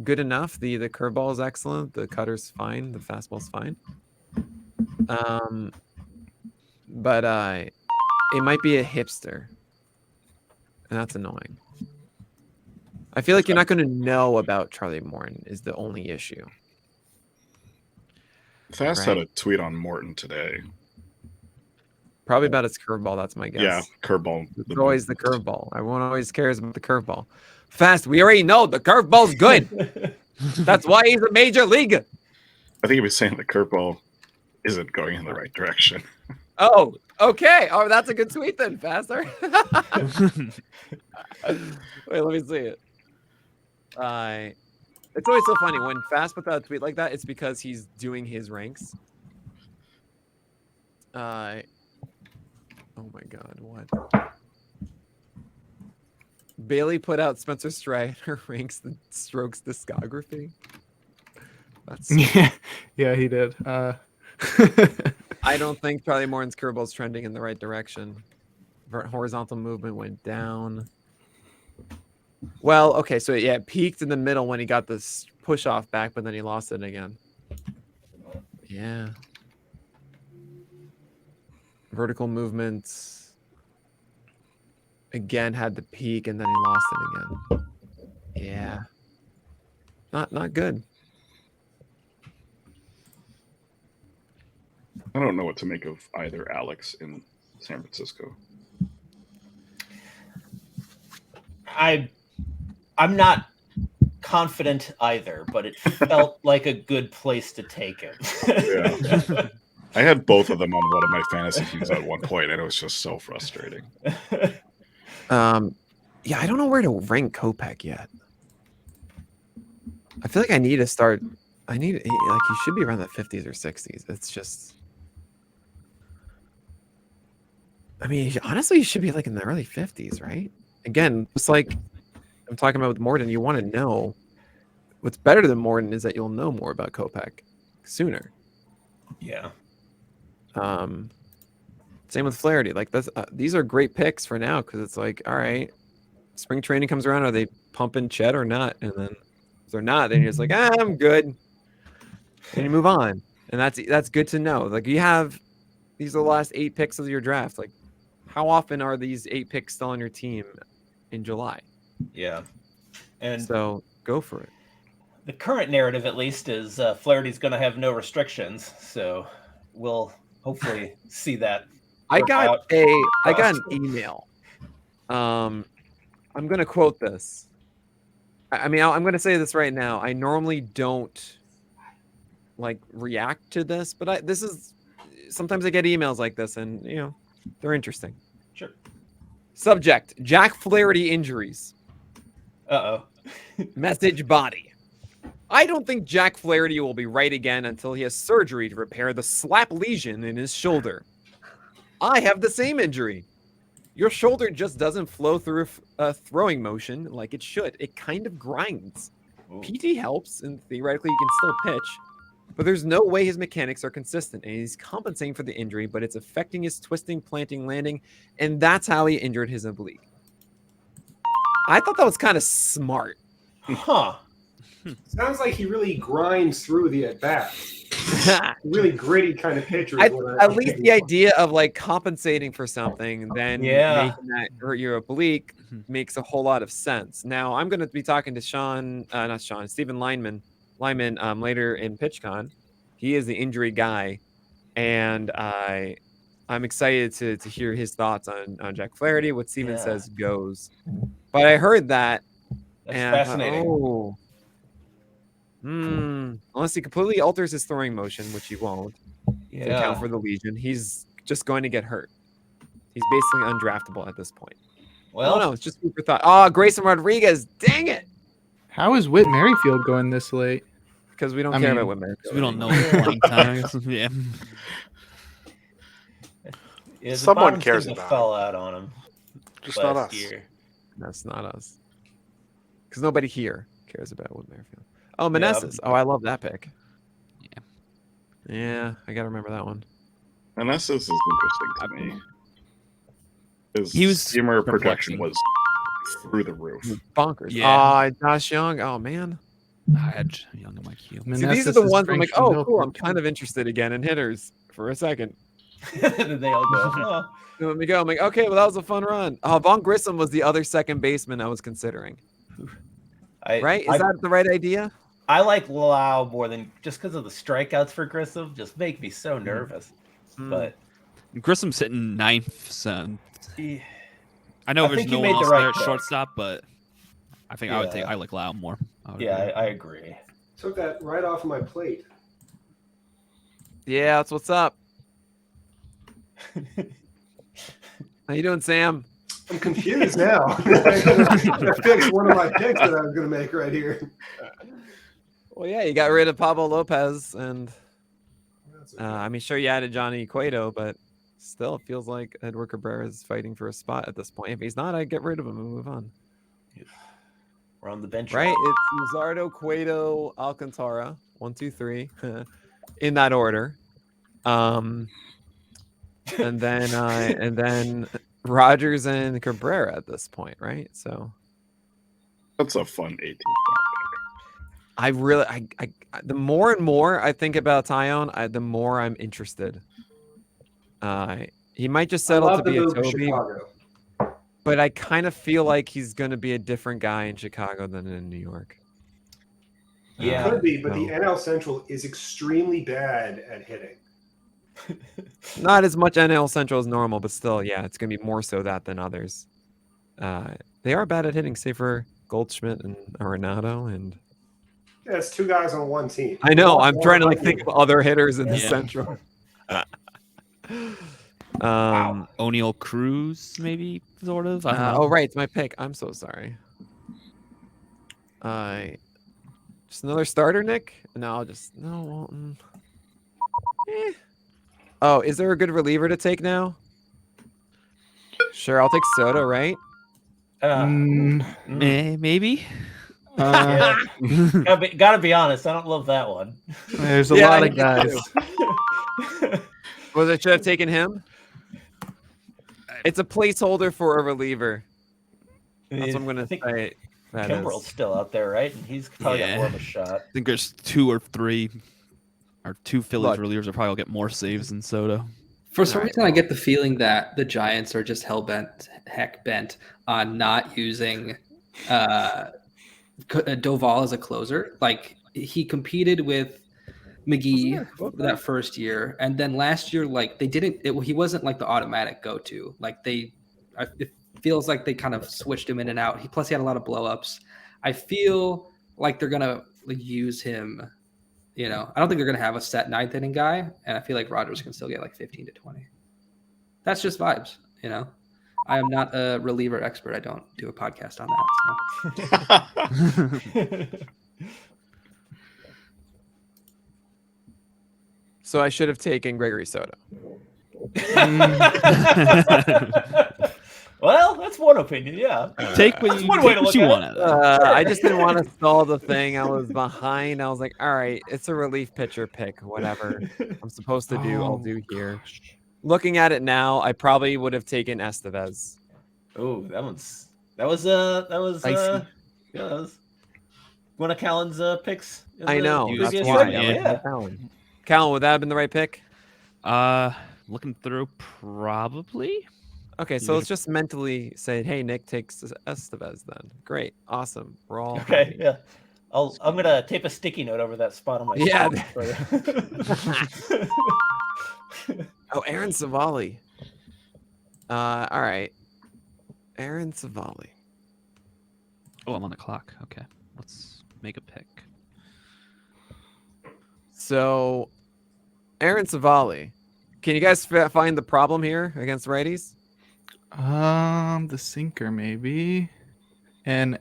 good enough. The curveball is excellent. The cutter's fine. The fastball's fine. But it might be a hipster, and that's annoying. I feel like you're not going to know about Charlie Morton is the only issue. Fast had a tweet on Morton today. Probably about his curveball. That's my guess. Yeah, curveball. It's always the curveball. Everyone always cares about the curveball. Fast, we already know the curveball's good. That's why he's a major league. I think he was saying the curveball isn't going in the right direction. Oh, okay. Oh, that's a good tweet then, Faster. Wait, let me see it. It's always so funny when Fast puts out a tweet like that. It's because he's doing his ranks. Oh my God, what? Bailey put out Spencer Strider ranks the Strokes discography. That's yeah, he did. I don't think Charlie Morton's curveball is trending in the right direction. Horizontal movement went down. Well, okay, so yeah, it peaked in the middle when he got this push off back, but then he lost it again. Yeah. Vertical movements again had the peak and then he lost it again. Yeah. Not good. I don't know what to make of either Alex in San Francisco. I'm not confident either, but it felt like a good place to take it. Yeah. I had both of them on one of my fantasy teams at one point, and it was just so frustrating. Yeah, I don't know where to rank Kopech yet. I feel like I need to start. Like he should be around the 50s or 60s. It's just. I mean, honestly, he should be like in the early 50s, right? Again, just like I'm talking about with Morden, you want to know. What's better than Morden is that you'll know more about Kopech sooner. Yeah. Same with Flaherty. Like these are great picks for now because it's like, all right, spring training comes around. Are they pumping Chet or not? And then if they're not, then you're just like, I'm good, and you move on. And that's good to know. Like these are the last 8 picks of your draft. Like, how often are these 8 picks still on your team in July? Yeah, and so go for it. The current narrative, at least, is Flaherty's going to have no restrictions. So we'll hopefully see that. I got an email. I'm going to quote this. I mean, I'm going to say this right now. I normally don't like react to this, but this is sometimes I get emails like this, and they're interesting. Sure. Subject: Jack Flaherty injuries. Message body: I don't think Jack Flaherty will be right again until he has surgery to repair the slap lesion in his shoulder. I have the same injury. Your shoulder just doesn't flow through a throwing motion like it should. It kind of grinds. Ooh. PT helps, and theoretically you can still pitch, but there's no way his mechanics are consistent, and he's compensating for the injury, but it's affecting his twisting, planting, landing, and that's how he injured his oblique. I thought that was kind of smart. Huh. Sounds like he really grinds through the at-bat. Really gritty kind of pitcher. At least the idea of like compensating for something, then making that hurt your oblique makes a whole lot of sense. Now I'm going to be talking to Stephen Lyman later in PitchCon. He is the injury guy, and I'm excited to hear his thoughts on Jack Flaherty. What Stephen says goes. But I heard that. That's fascinating. Unless he completely alters his throwing motion, which he won't, to account for the lesion, he's just going to get hurt. He's basically undraftable at this point. Well, no, it's just food for thought. Oh, Grayson Rodriguez, dang it! How is Whit Merrifield going this late? Because we don't care about Whit Merrifield. We don't know playing time. Someone cares about fell out on him. Just not us. Year. That's not us. Because nobody here cares about Whit Merrifield. Oh, Meneses. Oh, I love that pick. Yeah, I gotta remember that one. Meneses is interesting to me. His steamer projection was through the roof. Bonkers. Yeah. Josh Young. Oh man. I had Young in my queue. See, these are the ones I'm like, oh, cool. I'm kind of interested again in hitters for a second. Then they all go. Let me go. I'm like, okay, well, that was a fun run. Vaughn Grissom was the other second baseman I was considering. Right? Is that the right idea? I like Lau more than just because of the strikeouts for Grissom. Just make me so nervous. But Grissom's hitting 9th. So I know there's no one else there at shortstop, but I think I like Lau more. I agree. Took that right off of my plate. Yeah, that's what's up. How you doing, Sam? I'm confused now. I fixed one of my picks that I was going to make right here. Well, yeah, you got rid of Pablo Lopez, and I mean, sure, you added Johnny Cueto, but still, it feels like Edward Cabrera is fighting for a spot at this point. If he's not, I'd get rid of him and move on. We're on the bench, right? It's Luzardo, Cueto, Alcantara, 1, 2, 3, in that order. And then Rogers and Cabrera at this point, right? So that's a fun 18. I the more and more I think about Tyone, the more I'm interested. He might just settle to be a Toby, but I kind of feel like he's going to be a different guy in Chicago than in New York. Yeah, could be, but the NL Central is extremely bad at hitting. Not as much NL Central as normal, but still, yeah, it's going to be more so that than others. They are bad at hitting, say for Goldschmidt and Arenado, and yeah, it's 2 guys on one team. I know. I'm trying to think of other hitters in the Central. O'Neal Cruz, maybe, sort of. I don't know. Oh, right. It's my pick. I'm so sorry. Just another starter, Nick? No, I'll just... No, Walton. Oh, is there a good reliever to take now? Sure, I'll take Soto, right? Maybe. Yeah. Gotta be honest, I don't love that one. There's a lot of guys. Was I should have taken him? It's a placeholder for a reliever. That's what I'm gonna say. Kimbrel's still out there, right? And he's probably got more of a shot. I think there's two Phillies relievers will probably get more saves than Soto. For some reason, I get the feeling that the Giants are just heck bent on not using Doval as a closer. Like, he competed with McGee that first year, and then last year, like, they didn't. He wasn't like the automatic go-to. Like, it feels like they kind of switched him in and out. Plus, he had a lot of blow-ups. I feel like they're gonna use him. You know, I don't think they're going to have a set ninth inning guy, and I feel like Rogers can still get like 15 to 20. That's just vibes, you know. I am not a reliever expert. I don't do a podcast on that. So I should have taken Gregory Soto. Well, that's one opinion. Yeah, take what you want. I just didn't want to stall the thing. I was behind. I was like, all right, it's a relief pitcher pick. Whatever I'm supposed to do, I'll do here. Looking at it now, I probably would have taken Estevez. Oh, that was one of Callan's picks. I know. That's why. Callan, would that have been the right pick? Looking through, probably. Okay, so let's just mentally say, hey, Nick takes Estevez then. Great. Awesome. We're all okay. Happy. Yeah. I'm going to tape a sticky note over that spot on my screen for you. Oh, Aaron Savali. All right. Aaron Savali. Oh, I'm on the clock. Okay. Let's make a pick. So, Aaron Savali. Can you guys find the problem here against righties? The sinker maybe, and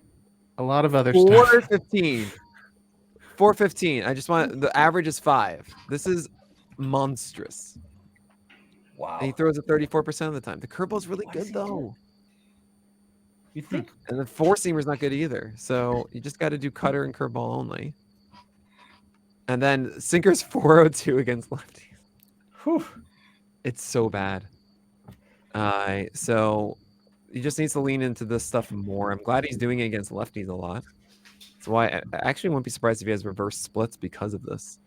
a lot of other stuff. 415. 415. I just want the average is 5. This is monstrous. Wow. And he throws it 34% of the time. The curveball's really good though. You think? And the four seamer's not good either. So you just got to do cutter and curveball only. And then sinker's 402 against lefties. Whew. It's so bad. So he just needs to lean into this stuff more. I'm glad he's doing it against lefties a lot. That's why I actually wouldn't be surprised if he has reverse splits because of this.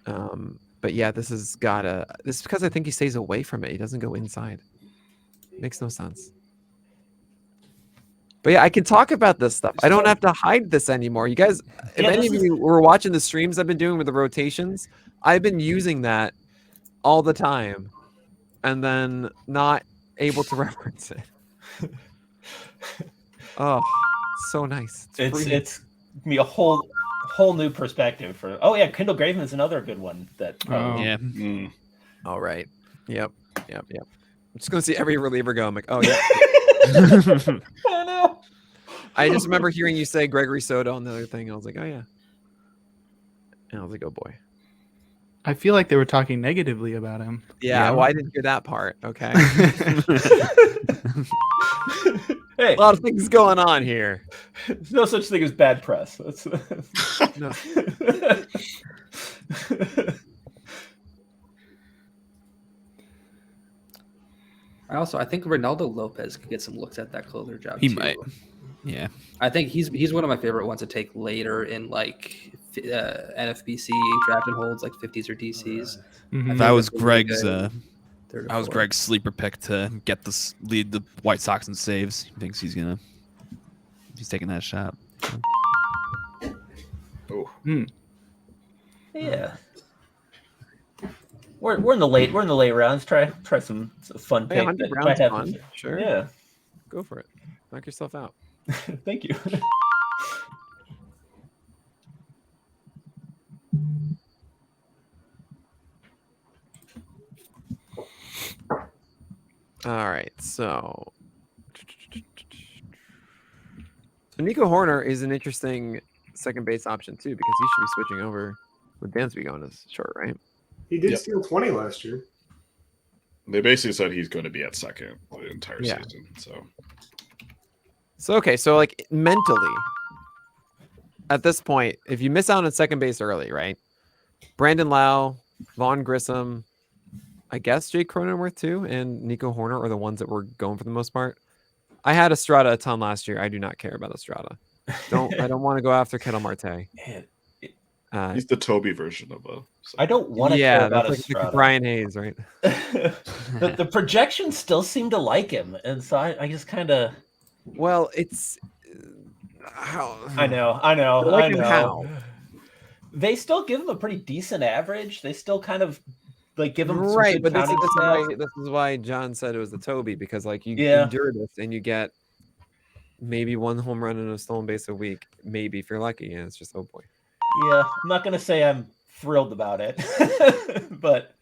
But yeah, this is because I think he stays away from it. He doesn't go inside. Makes no sense. But yeah, I can talk about this stuff. I don't have to hide this anymore. You guys, if any of you were watching the streams I've been doing with the rotations, I've been using that all the time and then not able to reference it. Oh, so nice. It's me a whole new perspective for. Oh yeah, Kendall Graveman is another good one. All right. Yep. I'm just gonna see every reliever go. I'm like, oh yeah. Oh no. I just remember hearing you say Gregory Soto on the other thing. I was like, oh yeah. And I was like, oh boy. I feel like they were talking negatively about him. Yeah, well, I didn't hear that part. Okay. Hey, a lot of things going on here. There's no such thing as bad press. No. I think Ronaldo Lopez could get some looks at that closer job. He might. Yeah. I think he's one of my favorite ones to take later in like NFBC draft and holds, like 50s or DCs. Mm-hmm. That was Greg's. Greg's sleeper pick to lead the White Sox in saves. He thinks he's taking that shot. Oh. Yeah. We're in the late rounds. Try some fun pick. 100 rounds fun. Sure. Yeah. Go for it. Knock yourself out. Thank you. All right, so Nico Horner is an interesting second base option too, because he should be switching over with Dansby going to short, right? He did Yep. steal 20 last year. They basically said he's going to be at second the entire Yeah. season. So okay, so like mentally, at this point, if you miss out on second base early, right? Brandon Lau, Vaughn Grissom, I guess Jake Cronenworth too, and Nico Horner are the ones that were going for the most part. I had Estrada a ton last year. I do not care about Estrada. I don't want to go after Kettle Marte. Man, he's the Toby version of a. I don't want to care about that's Estrada. like Brian Hayes, right? the projections still seem to like him, and so I just kind of. Well, it's. How... I know. Like how? They still give him a pretty decent average. They still kind of like give him right, some but good counting this is why John said it was the Toby, because like you Yeah. endure this and you get maybe one home run and a stolen base a week, maybe if you're lucky, and it's just oh boy. Yeah, I'm not gonna say I'm thrilled about it, but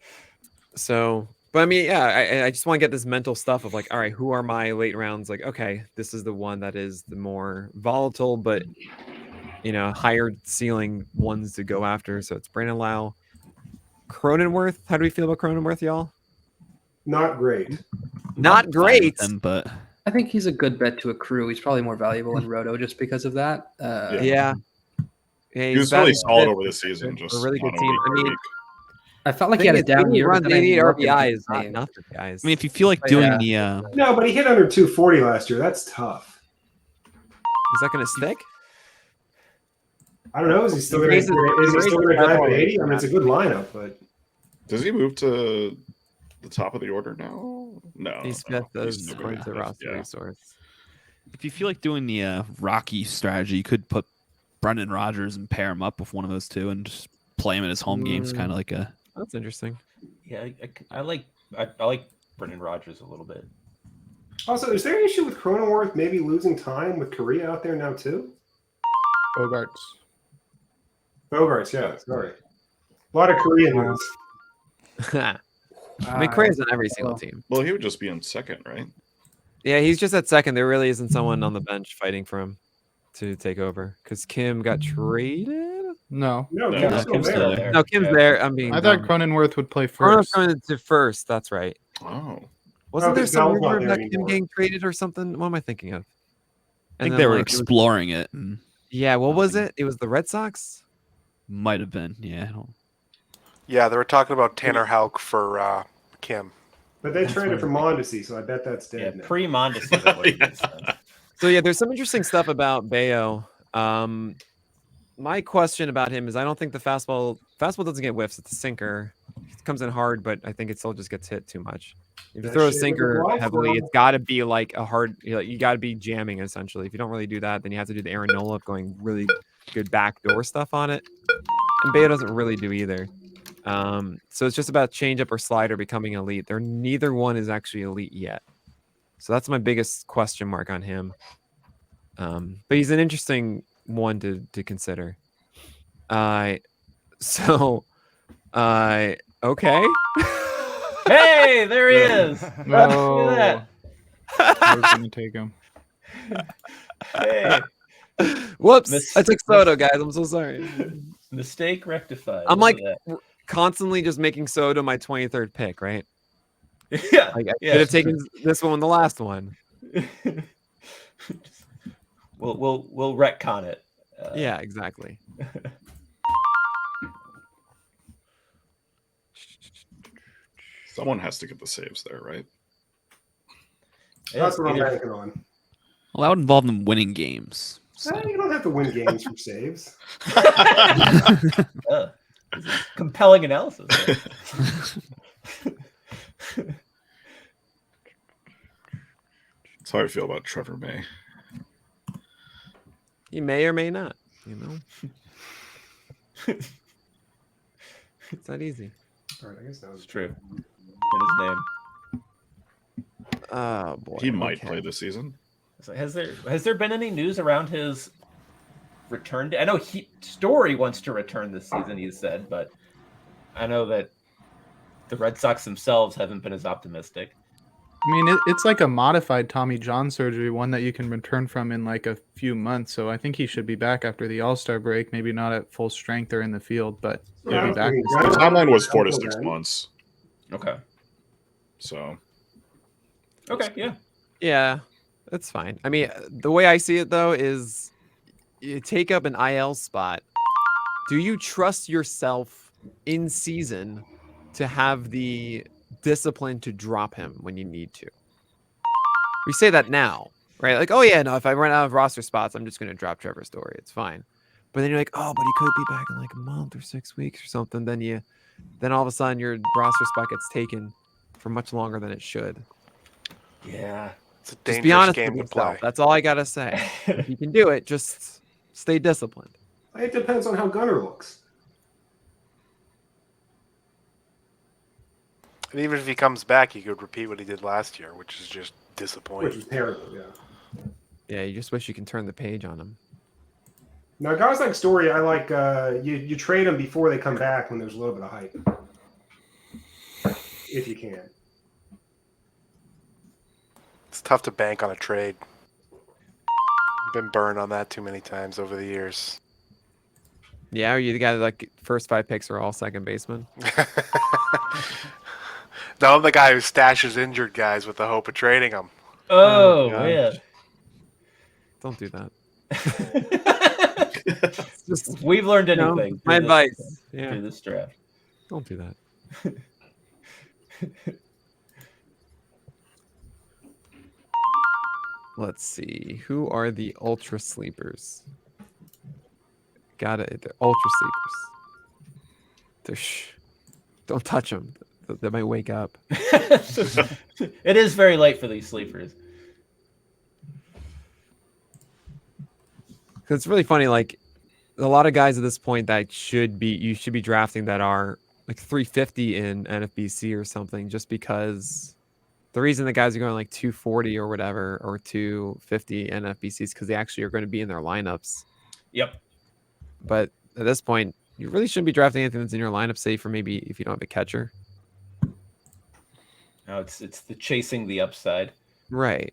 I mean, yeah, I just want to get this mental stuff of like, all right, who are my late rounds? Like, okay, this is the one that is the more volatile, but higher ceiling ones to go after. So it's Brandon Lau, Cronenworth. How do we feel about Cronenworth, y'all? Not great. Not great, but I think he's a good bet to accrue. He's probably more valuable in Roto just because of that. Yeah, he was really solid over the season. Just a really good on a team. week I by mean, week. I felt like he had a down year. Runs, but then I 88 looked at RBI his is not game. nothing, guys. I mean, if you feel like doing the No, but he hit under 240 last year. That's tough. Is that going to stick? I don't know. Is he still going to drive at 80? I mean, it's a good lineup, but Does he move to the top of the order now? No, He's no, fifth as still according to fifth, roster yeah. resource. if you feel like doing the Rocky strategy, you could put Brendan Rodgers and pair him up with one of those two and just play him in his home games, kind of like a. That's interesting. yeah, I like Brendan Rodgers a little bit. also, is there an issue with Cronenworth maybe losing time with Korea out there now too? Bogarts. Bogarts, yeah, sorry. A lot of Korean news. I mean, Korea's on every single team. Well, he would just be in second, right? Yeah, he's just at second. There really isn't someone on the bench fighting for him to take over because Kim got traded. No. No, No, Kim's Kim's still still there. there. No, Kim's Yeah. there. I'm being. I thought dumb. Cronenworth would play Cronenworth's first. going to first. That's right. Oh, Wasn't No, there because some Bell's not rumor there about Kim anymore. getting traded or something? What am I thinking of? I think then, they were like, it was- exploring it. And Yeah, what was it? It was the Red Sox. might have been, yeah. I don't- Yeah, they were talking about Tanner Houck for Kim. But they traded for Mondesi, so I bet that's Yeah, dead now. pre-Mondesi. that would've made sense. So yeah, there's some interesting stuff about Bayo. My question about him is I don't think the fastball doesn't get whiffs. It's a sinker. It comes in hard, but I think it still just gets hit too much. If you That throw a shit is sinker a heavily, wild it's got to be like a hard. You got to be jamming essentially. If you don't really do that, then you have to do the Aaron Nola of going really good backdoor stuff on it. And Bayo doesn't really do either. So it's just about changeup or slider becoming elite. Neither one is actually elite yet. So that's my biggest question mark on him. But he's an interesting one to consider. Okay. Hey, there he is. Look No. at I was going to take him. that. Hey, Whoops. I took Soto, guys. I'm so sorry. mistake rectified. I'm Look like at constantly just making Soto my 23rd pick, right? that. yeah, Like I yeah. could have taken this one, the last one. We'll retcon it. Yeah, exactly. someone has to get the saves there, right? That's what I'm banking on. Well, that would involve them winning games. So. You don't have to win games for saves. Compelling analysis. That's how I feel about Trevor May. He may or may not, you know. It's not easy. All right, I guess that was True. In his name. Oh boy. He might okay. play this season. So has there been any news around his return? I know Story wants to return this season, he said, but I know that the Red Sox themselves haven't been as optimistic. I mean, it's like a modified Tommy John surgery, one that you can return from in like a few months. So I think he should be back after the All-Star break. Maybe not at full strength or in the field, but he'll be back. The timeline was 4 to 6 months. Okay. So. Okay. Yeah. Yeah, that's fine. I mean, the way I see it though is, you take up an IL spot. Do you trust yourself in season to have the discipline to drop him when you need to? We say that now, right? Like, oh yeah, no, if I run out of roster spots, I'm just going to drop Trevor Story. It's fine. But then you're like, oh, but he could be back in like a month or 6 weeks or something. Then all of a sudden your roster spot gets taken for much longer than it should. Yeah. It's a Just be dangerous honest game with to play. yourself. That's all I gotta say. If you can do it, just stay disciplined. It depends on how Gunnar looks. And even if he comes back, he could repeat what he did last year, which is just disappointing. Which is terrible, yeah. Yeah, you just wish you can turn the page on him. Now, guys like Story, I like you trade them before they come back when there's a little bit of hype, if you can. It's tough to bank on a trade. I've been burned on that too many times over the years. Yeah, are you the guy that like first 5 picks are all second baseman? No, I'm the guy who stashes injured guys with the hope of trading them. Oh, gosh. yeah. Don't do that. Just We've learned No, anything. my through advice. this- Yeah, Through this draft. don't do that. Let's see. Who are the ultra sleepers? Got it. They're ultra sleepers. Don't touch them. They might wake up. It is very late for these sleepers. 'Cause it's really funny. Like a lot of guys at this point that you should be drafting that are like 350 in NFBC or something, just because the reason the guys are going like 240 or whatever or 250 NFBCs because they actually are going to be in their lineups. Yep. But at this point, you really shouldn't be drafting anything that's in your lineup, save for maybe if you don't have a catcher. No, it's the chasing the upside. Right.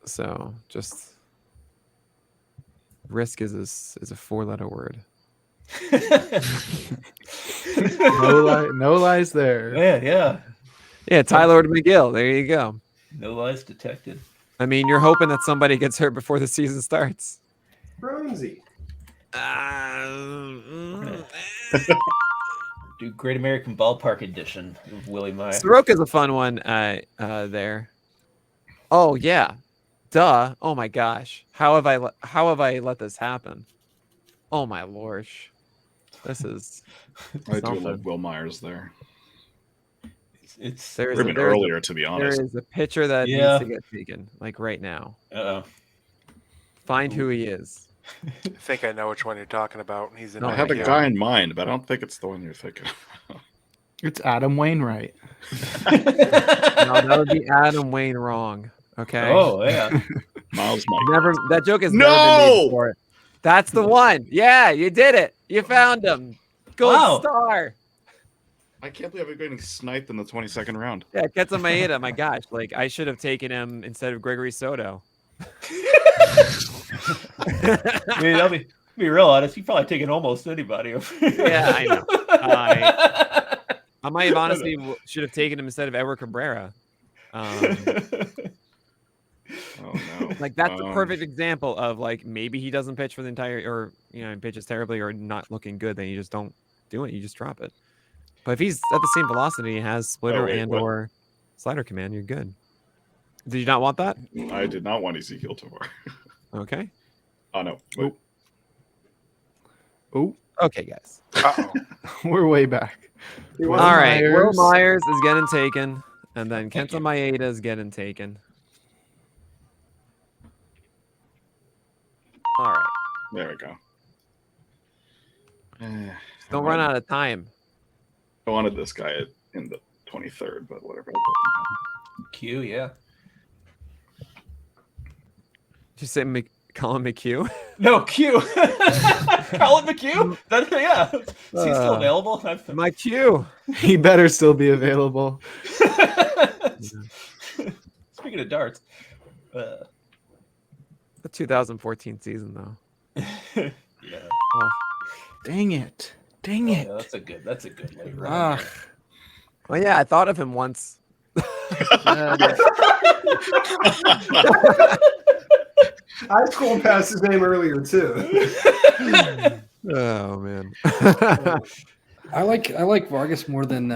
So just risk is a 4-letter word. No lies there. Yeah. Yeah, Tyler McGill. There you go. No lies detected. I mean, you're hoping that somebody gets hurt before the season starts. Bronzy. Do Great American Ballpark edition of Willie Meyer. Soroka's a fun one there. Oh yeah. Duh. Oh my gosh. How have I let this happen? Oh my lord. This is I do something. love Will Myers there. It's There's Would have been earlier, to be honest. There is a pitcher that Yeah. needs to get taken, like right now. Uh-oh. Find who he is. I think I know which one you're talking about. He's in. No, I my have a queue. guy in mind, but I don't think it's the one you're thinking of. It's Adam Wainwright. No, that would be Adam Wayne wrong. Okay. Oh, yeah. Miles Mike. Never. That joke has never been made before. That's the one. Yeah, you did it. You found him. Gold Wow. star. I can't believe I'm getting sniped in the 22nd round. Yeah, Ketsa Maeda. My gosh, like I should have taken him instead of Gregory Soto. I mean, I'll be real honest. You've probably taken almost anybody. Yeah, I know. I might have honestly should have taken him instead of Edward Cabrera. Oh no! Like that's a perfect example of like maybe he doesn't pitch for the entire, or pitches terribly or not looking good. Then you just don't do it. You just drop it. But if he's at the same velocity, he has splitter or slider command, you're good. Did you not want that? I did not want Ezekiel Tovar. Okay. Oh no! Wait. Oh, Okay, guys. we're way back. All right. Will Myers is getting taken, and then Kenta Maeda is getting taken. All right. There we go. Don't run out of time. I wanted this guy in the 23rd, but whatever. Q, yeah. Did you say Colin McHugh? No, Q. Colin McHugh? Yeah. Is he still available? My Q. He better still be available. Speaking of darts, The 2014 season, though. yeah. Oh, Dang it. Dang Oh, it. yeah, that's a good late run. Ah. well, yeah, I thought of him once. I scrolled past his name earlier too. Oh man. I like Vargas more than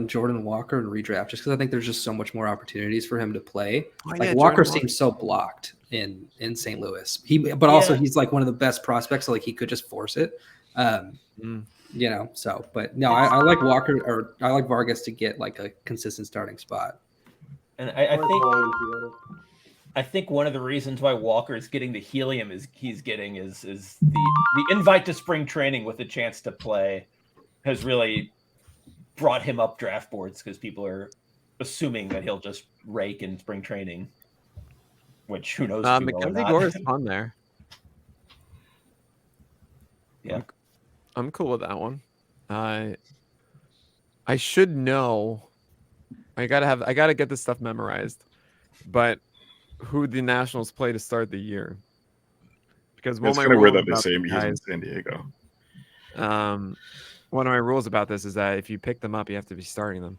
Jordan Walker in redraft, just because I think there's just so much more opportunities for him to play. Oh, Like yeah, Walker Jordan seems so blocked in St. Louis. But also Yeah. he's like one of the best prospects, so like he could just force it. Mm. You know, so but no, I like Walker, or I like Vargas to get like a consistent starting spot. And I think one of the reasons why Walker is getting the helium he's getting is the invite to spring training with a chance to play has really brought him up draft boards, because people are assuming that he'll just rake in spring training, which who knows if he will or Mackenzie not. Gore is on there. Yeah. I'm cool with that one. I should know. I gotta get this stuff memorized. But who the Nationals play to start the year? Because one It's of my kind of weird rules that they about say these he's in guys, San Diego. one of my rules about this is that if you pick them up, you have to be starting them.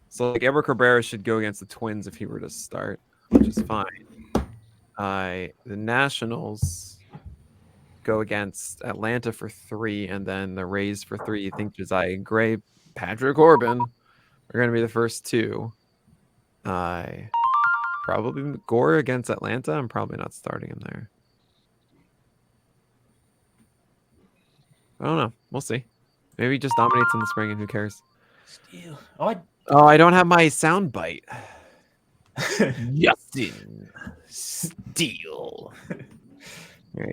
So like Edward Cabrera should go against the Twins if he were to start, which is fine. The Nationals go against Atlanta for 3, and then the Rays for 3. You think Josiah Gray, Patrick Corbin are going to be the first 2. Probably Gore against Atlanta. I'm probably not starting him there. I don't know. We'll see. Maybe he just dominates in the spring, and who cares? Steal. Oh, I don't have my sound bite. Justin Steele.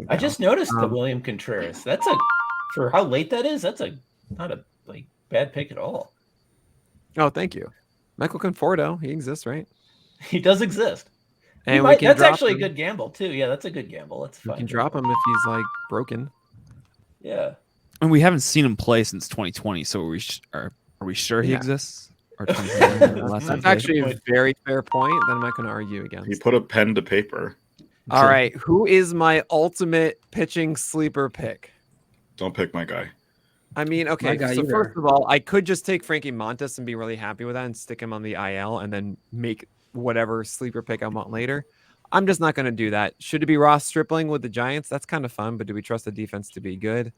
I just noticed the William Contreras. That's for how late that is. That's not a bad pick at all. Oh, thank you, Michael Conforto. He exists, right? He does exist. And That's actually a good gamble too. Yeah, that's a good gamble. That's fine. We can drop him if he's like broken. Yeah. And we haven't seen him play since 2020, so are we sure he exists? Or That's actually a very fair point that I'm not going to argue against. He put a pen to paper. All right, who is my ultimate pitching sleeper pick? Don't pick my guy. I mean, okay, so first of all, I could just take Frankie Montas and be really happy with that and stick him on the IL and then make whatever sleeper pick I want later. I'm just not going to do that. Should it be Ross Stripling with the Giants? That's kind of fun, but do we trust the defense to be good?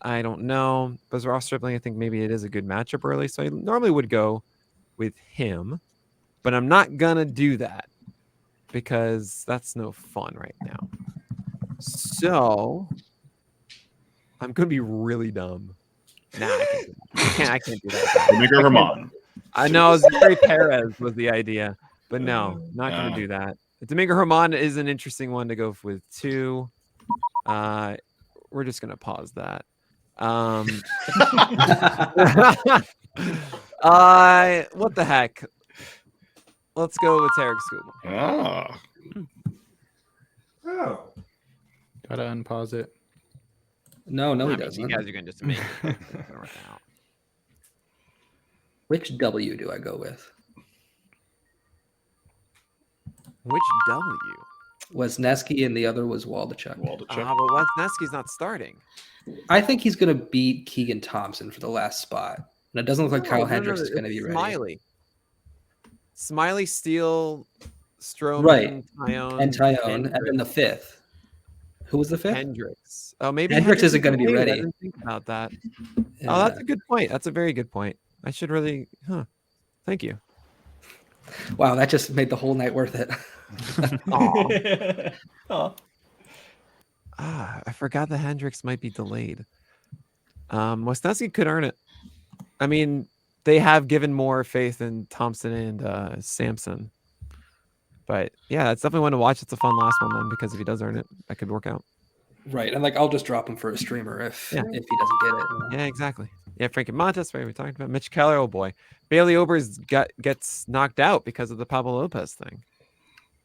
I don't know. But Ross Stripling, I think maybe it is a good matchup early, so I normally would go with him, but I'm not going to do that because that's no fun right now. So I'm going to be really dumb. Nah, I can't do that. Domingo Herman. I know Gary Perez was the idea, but no, not going to do that. Domingo Herman is an interesting one to go with too. We're just going to pause that. What the heck? Let's go with Tarek Skubal. Oh. Gotta unpause it. No, he You doesn't. guys are going to just make it out. Which W do I go with? Which W? Wesneski and the other was Waldachuk. But Wesneski's not starting. I think he's going to beat Keegan Thompson for the last spot. And it doesn't look like Kyle Hendricks is going to be ready. Smiley, Steele, Stroman, right, Tyone, and Tyone, and then the 5th. Who was the 5th? Hendricks. Oh, maybe Hendricks isn't going to be ready. I didn't think about that. Oh, that's a good point. That's a very good point. I should really, Thank you. Wow, that just made the whole night worth it. I forgot that Hendricks might be delayed. Wesneski could earn it. I mean, they have given more faith in Thompson and Sampson. But yeah, that's definitely one to watch. It's a fun last one then, because if he does earn it, that could work out. Right, and I'll just drop him for a streamer if he doesn't get it. Yeah, exactly. Yeah, Frankie Montas, right? We talked about Mitch Keller. Oh boy, Bailey Ober's gets knocked out because of the Pablo Lopez thing.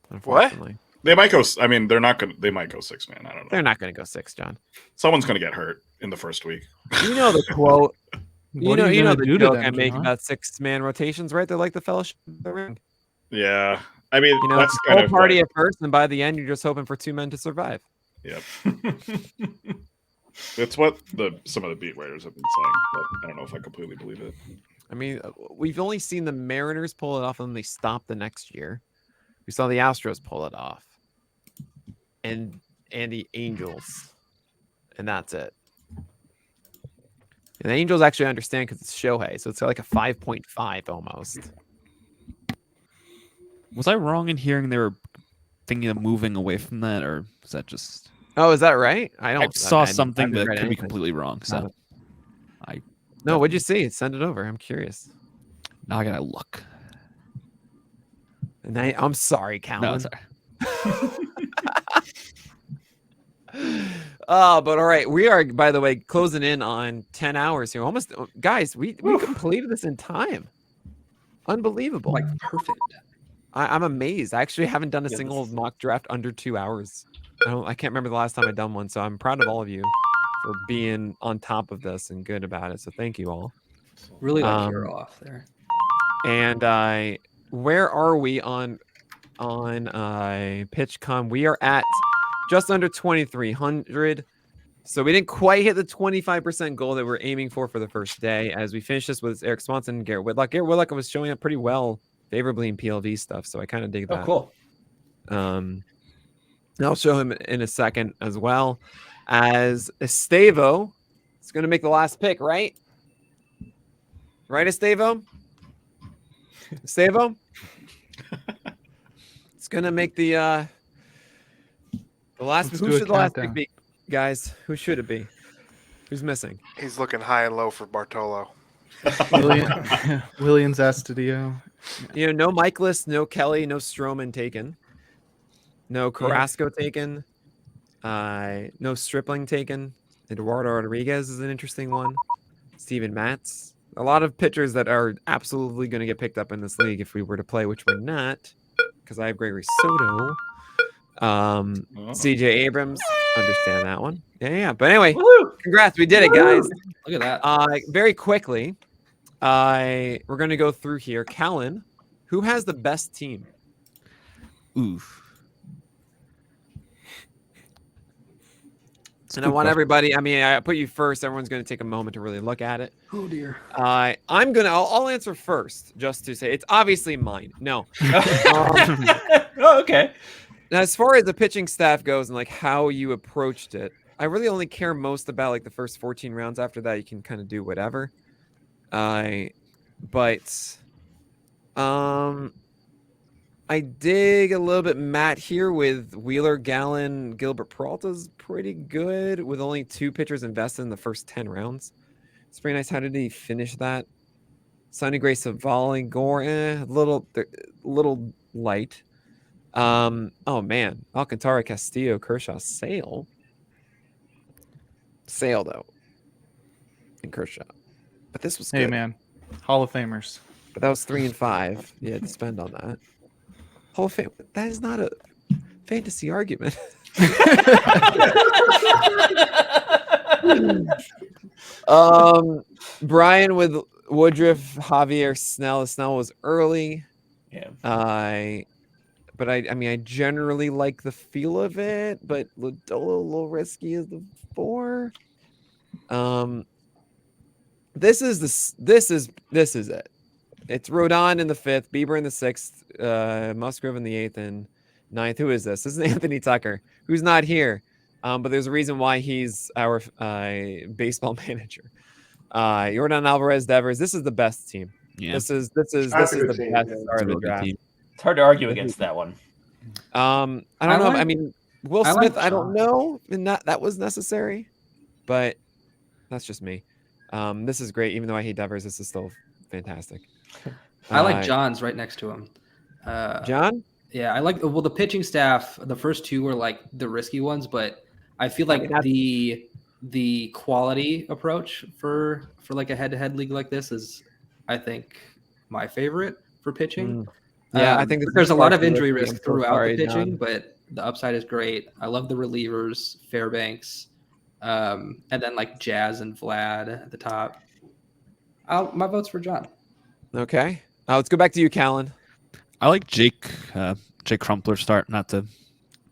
Unfortunately, they might go. I mean, they're not going. They might go 6-man. I don't know. They're not going to go 6, John. Someone's going to get hurt in the first week. You know the quote. you know the joke I make John? about 6-man rotations, right? They're like the Fellowship of the Ring. Yeah, I mean You know, that's it's a kind whole of party like, at first, and by the end, you're just hoping for 2 men to survive. yep. That's what some of the beat writers have been saying, but I don't know if I completely believe it. I mean, we've only seen the Mariners pull it off, and they stopped the next year. We saw the Astros pull it off, and the Angels, and that's it. And the Angels actually understand because it's Shohei, so it's like a 5.5 almost. Was I wrong in hearing they were thinking of moving away from that, or is that just? Oh, is that right? I saw I something haven't that read could be anything. completely wrong. So No, what'd you see? Send it over. I'm curious. now I gotta look. And I'm sorry, Calvin. No, sorry. But all right, we are, by the way, closing in on 10 hours here. Almost, guys, we completed this in time. Unbelievable. Like perfect. I'm amazed. I actually haven't done a single mock draft under 2 hours. I can't remember the last time I'd done one, so I'm proud of all of you for being on top of this and good about it. So thank you all. Really like you're off there. And where are we on PitchCon? We are at just under 2,300. So we didn't quite hit the 25% goal that we're aiming for the first day. As we finish this with Eric Swanson and Garrett Whitlock. Garrett Whitlock was showing up pretty well, favorably in PLV stuff. So I kind of dig that. Oh, cool. I'll show him in a second as well. As Estavo is going to make the last pick, right? Right, Estavo? Estavo? It's going to make the last. Who should the last pick be, guys? Who should it be? Who's missing? He's looking high and low for Bartolo. Williams Astudillo. You know, no Michaelis, no Kelly, no Stroman taken. No Carrasco taken. No Stripling taken. Eduardo Rodriguez is an interesting one. Steven Matz. A lot of pitchers that are absolutely going to get picked up in this league if we were to play, which we're not, because I have Gregory Soto. CJ Abrams. Understand that one. Yeah. But anyway, congrats. We did it, guys. Look at that. Very quickly, we're going to go through here. Callan, who has the best team? Oof. And I want everybody, I put you first. Everyone's going to take a moment to really look at it. Oh, dear. I'll answer first just to say it's obviously mine. No. Oh, okay. Now, as far as the pitching staff goes and like how you approached it, I really only care most about like the first 14 rounds. After that, you can kind of do whatever. I dig a little bit Matt here with Wheeler, Gallen, Gilbert Peralta's pretty good with only 2 pitchers invested in the first 10 rounds. It's pretty nice. How did he finish that? Sonny Gray, Savali, Gore, little light. Oh man, Alcantara, Castillo, Kershaw, Sale though, and Kershaw. But this was good. Hey man, Hall of Famers. But that was 3 and 5. You had to spend on that. Hall of Fame. That is not a fantasy argument. Brian with Woodruff, Javier, Snell. Snell was early. Yeah. But I generally like the feel of it. But Lodolo a little risky as the 4. This is it. It's Rodon in the 5th, Bieber in the 6th, Musgrove in the 8th and 9th. Who is this? This is Anthony Tucker, who's not here. But there's a reason why he's our baseball manager. Yordan Alvarez, Devers. This is the best team. Yeah. This is the best start of the draft. It's hard to argue against that one. I don't know. I mean, Will Smith, I don't know. That was necessary, but that's just me. This is great. Even though I hate Devers, this is still fantastic. I like John's right next to him. John? Yeah, I like the pitching staff. The first 2 were like the risky ones, but I feel like the quality approach for like a head-to-head league like this is, I think, my favorite for pitching. Yeah, I think there's a lot of injury risk throughout the pitching, but the upside is great. I love the relievers, Fairbanks, and then like Jazz and Vlad at the top. My vote's for John. Okay. Let's go back to you, Callan. I like Jake Crumpler start, not to,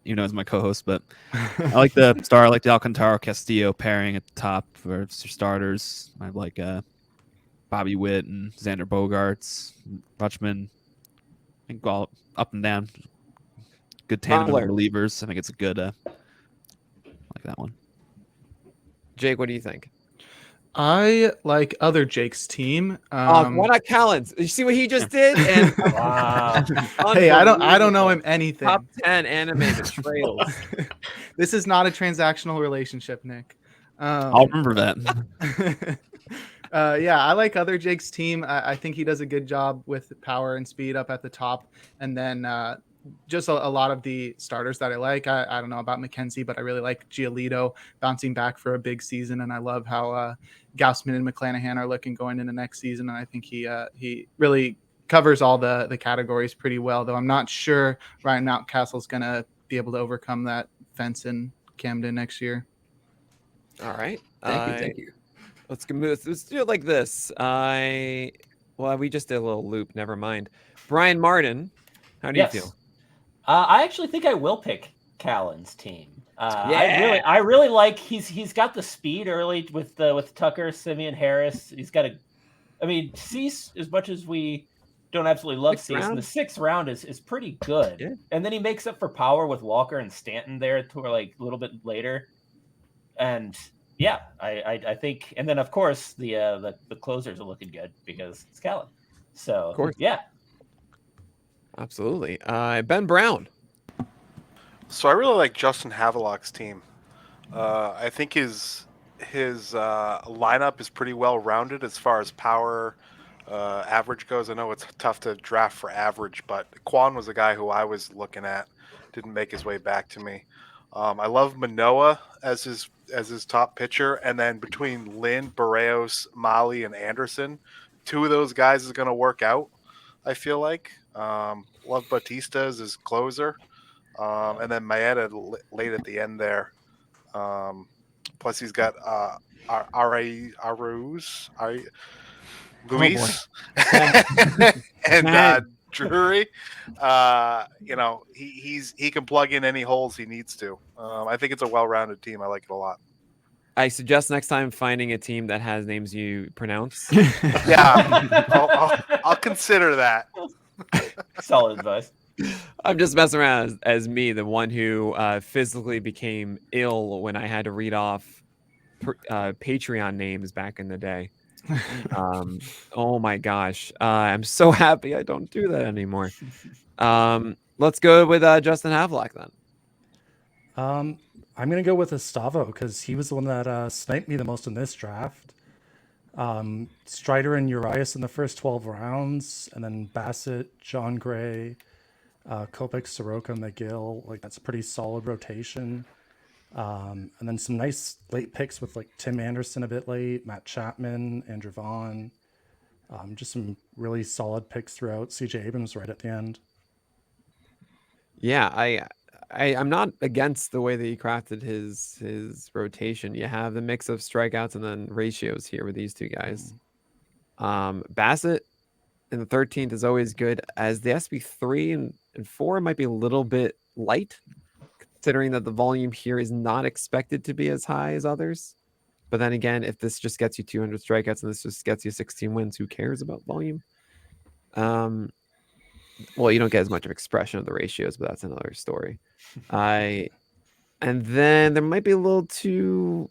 as my co-host, but I like the star. I like the Alcantara Castillo pairing at the top for starters. I like Bobby Witt and Xander Bogaerts, Rutschman. I think all up and down. Good tandem of Crumpler. relievers. I think it's a good. I like that one. Jake, what do you think? I like other Jake's team. Why not Callens? You see what he just did? And Wow. Hey, I don't know him anything. Top 10 anime betrayals. This is not a transactional relationship, Nick. I'll remember that. Yeah, I like other Jake's team. I think he does a good job with power and speed up at the top, and then just a lot of the starters that I like. I don't know about McKenzie, but I really like Giolito bouncing back for a big season, and I love how Gaussman and McClanahan are looking going into next season. And I think he really covers all the categories pretty well, though I'm not sure Ryan Mountcastle's going to be able to overcome that fence in Camden next year. All right. Thank you. Let's do it like this. We just did a little loop. Never mind. Brian Martin, how do you feel? I actually think I will pick Callan's team. Yeah. I really like he's got the speed early with Tucker, Simeon Harris. He's got Cease, as much as we don't absolutely love Cease, in the 6th round is pretty good. Yeah. And then he makes up for power with Walker and Stanton there to like a little bit later. And yeah, I think, and then of course the closers are looking good because it's Callan. So Of course. yeah. Absolutely. Ben Brown. So I really like Justin Havelock's team. I think his lineup is pretty well rounded as far as power average goes. I know it's tough to draft for average, but Quan was a guy who I was looking at. Didn't make his way back to me. I love Manoah as his top pitcher, and then between Lynn, Barrios, Molly, and Anderson, 2 of those guys is going to work out. I feel like love Batista as his closer, and then Maeda late at the end there. Plus he's got Luis and Drury. He can plug in any holes he needs to. I think it's a well-rounded team. I like it a lot. I suggest next time finding a team that has names you pronounce. Yeah, I'll consider that. Solid advice. I'm just messing around as me, the one who physically became ill when I had to read off Patreon names back in the day. Oh my gosh. I'm so happy I don't do that anymore. Let's go with Justin Havelock then. I'm going to go with Estavo because he was the one that sniped me the most in this draft. Strider and Urias in the first 12 rounds, and then Bassett, John Gray, Kopech, Soroka, McGill. Like, that's a pretty solid rotation. And then some nice late picks with like Tim Anderson a bit late, Matt Chapman, Andrew Vaughn. Just some really solid picks throughout. CJ Abrams right at the end. Yeah, I'm not against the way that he crafted his rotation. You have the mix of strikeouts and then ratios here with these 2 guys. Bassett in the 13th is always good, as the SB3 and 4 might be a little bit light, considering that the volume here is not expected to be as high as others. But then again, if this just gets you 200 strikeouts and this just gets you 16 wins, who cares about volume? Well, you don't get as much of expression of the ratios, but that's another story. And then there might be a little too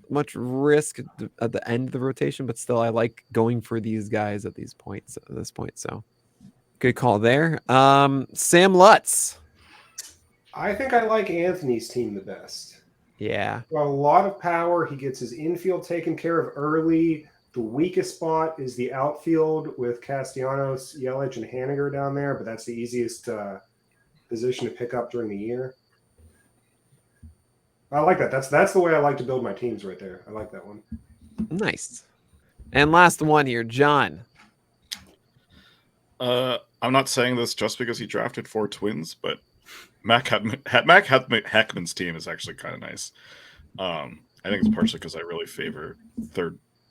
much risk at the end of the rotation, but still I like going for these guys at this point. So good call there. Sam Lutz. I think I like Anthony's team the best. Yeah. Got a lot of power. He gets his infield taken care of early. The weakest spot is the outfield with Castellanos, Yelich, and Haniger down there, but that's the easiest position to pick up during the year. I like that. That's the way I like to build my teams right there. I like that one. Nice. And last one here, John. I'm not saying this just because he drafted 4 Twins, but Mac Heckman's team is actually kind of nice. I think it's partially because I really favor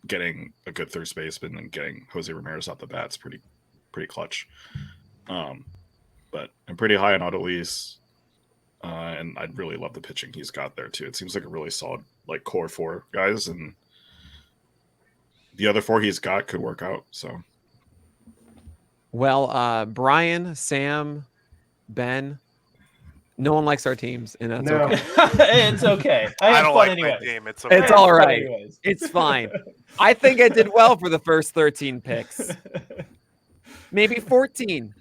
getting a good third baseman and getting Jose Ramirez off the bat is pretty clutch. But I'm pretty high on Odalise. And I'd really love the pitching he's got there too. It seems like a really solid like core 4 guys, and the other 4 he's got could work out. So, well, Brian, Sam, Ben, no one likes our teams, and that's okay. It's okay. I don't fun like anyway. my team. It's okay. It's all right. It's fine. I think I did well for the first 13 picks. Maybe 14.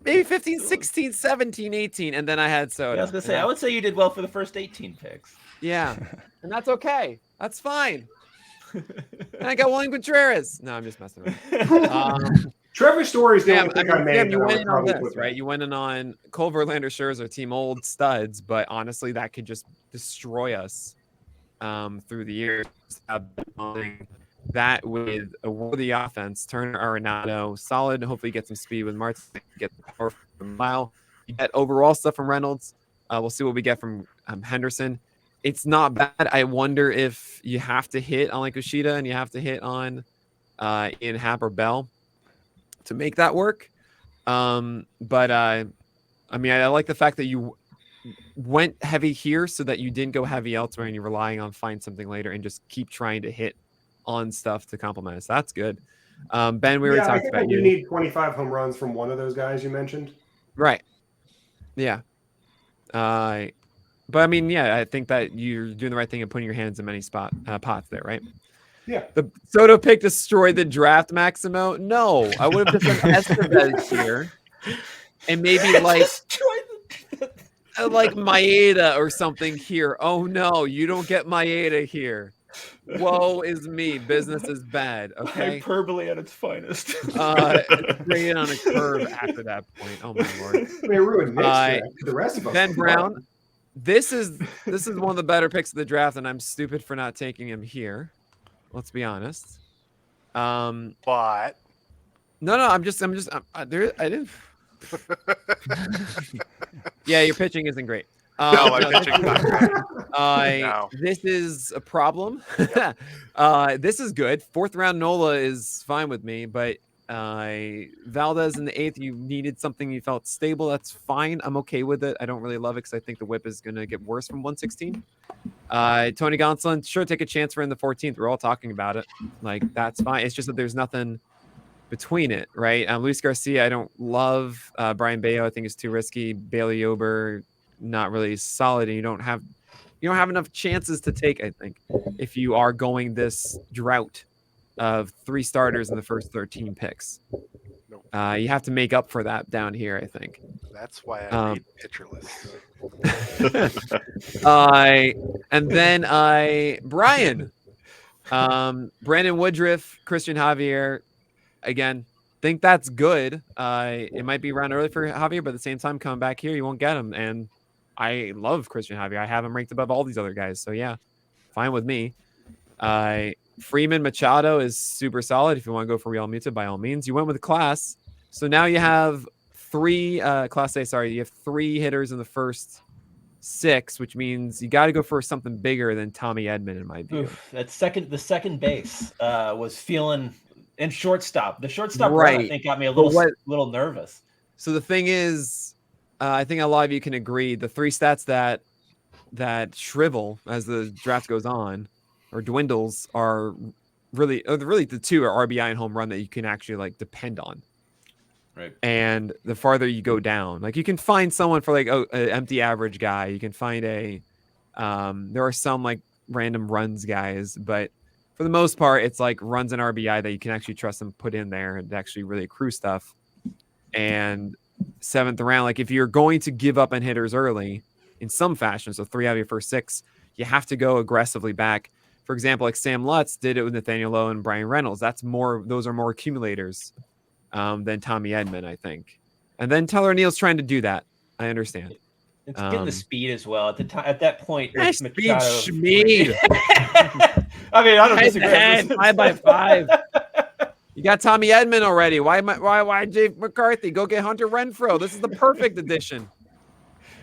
Maybe 15, 16, 17, 18, and then I had soda. Yeah, I was gonna say, I would say you did well for the first 18 picks. Yeah, and that's okay. That's fine. And I got William Contreras. No, I'm just messing around. Trevor Story's the only Sam, pick I made. Sam, you that I went would in on probably this, put right? back. You went in on Cole Verlander, Scherzer, team old studs, but honestly, that could just destroy us through the years. That with a worthy offense, Turner, Arenado, solid. Hopefully, get some speed with Martin. Get the power from Lyle. You get overall stuff from Reynolds. We'll see what we get from Henderson. It's not bad. I wonder if you have to hit on like Yoshida and you have to hit on in Happ or Bell to make that work. But I mean, I like the fact that you went heavy here so that you didn't go heavy elsewhere and you're relying on find something later and just keep trying to hit on stuff to complement us. That's good. Ben, we already I talked think about I do you. need 25 home runs from one of those guys you mentioned. Right. Yeah. But I mean, yeah, I think that you're doing the right thing and putting your hands in many pots there, right? Yeah. The Soto pick destroyed the draft, Maximo. No, I would have just done Estevez here, and maybe like Maeda or something here. Oh no, you don't get Maeda here. Woe is me. Business is bad. Okay. Hyperbole at its finest. It's graded on a curve after that point. Oh my lord. I mean, it ruined Nick's draft. The rest of us. Ben Brown. This is one of the better picks of the draft, and I'm stupid for not taking him here. Let's be honest. But no, I didn't. Yeah, your pitching isn't great. No, my pitching's not great. No. This is a problem. This is good. 4th round Nola is fine with me, but Valdez in the 8th, you needed something you felt stable. That's fine. I'm okay with it. I don't really love it because I think the whip is going to get worse from 116. Tony Gonsolin, sure, take a chance for in the 14th. We're all talking about it. Like, that's fine. It's just that there's nothing between it, right? Luis Garcia, I don't love. Brian Bayo, I think is too risky. Bailey Ober, not really solid, and you don't have enough chances to take, I think, if you are going this drought of 3 starters in the first 13 picks. You have to make up for that down here, I think. That's why I made pitcherless. And then Brian, Brandon Woodruff, Christian Javier. Again, think that's good. It might be around early for Javier, but at the same time, coming back here, you won't get him. And I love Christian Javier. I have him ranked above all these other guys. So yeah, fine with me. Freeman Machado is super solid. If you want to go for Real Muta, by all means. You went with class. So now you have 3 class A. Sorry, you have 3 hitters in the first 6, which means you got to go for something bigger than Tommy Edman, in my view. Oof, the second base was feeling, and shortstop. The shortstop right. run, I think, got me a little nervous. So the thing is, I think a lot of you can agree the 3 stats that shrivel as the draft goes on or dwindles are really the 2 are RBI and home run that you can actually like depend on. Right. And the farther you go down, like you can find someone for like an empty average guy. You can find there are some like random runs guys, but for the most part, it's like runs and RBI that you can actually trust them put in there and actually really accrue stuff. And 7th round, like if you're going to give up on hitters early in some fashion, so 3 out of your first 6, you have to go aggressively back. For example, like Sam Lutz did it with Nathaniel Lowe and Brian Reynolds. Those are more accumulators than Tommy Edman, I think. And then Tyler O'Neill's trying to do that. I understand. It's getting the speed as well. At that point, it's Schmeed. I mean, I don't disagree. 5x5. You got Tommy Edman already. Why Jay McCarthy? Go get Hunter Renfroe. This is the perfect addition.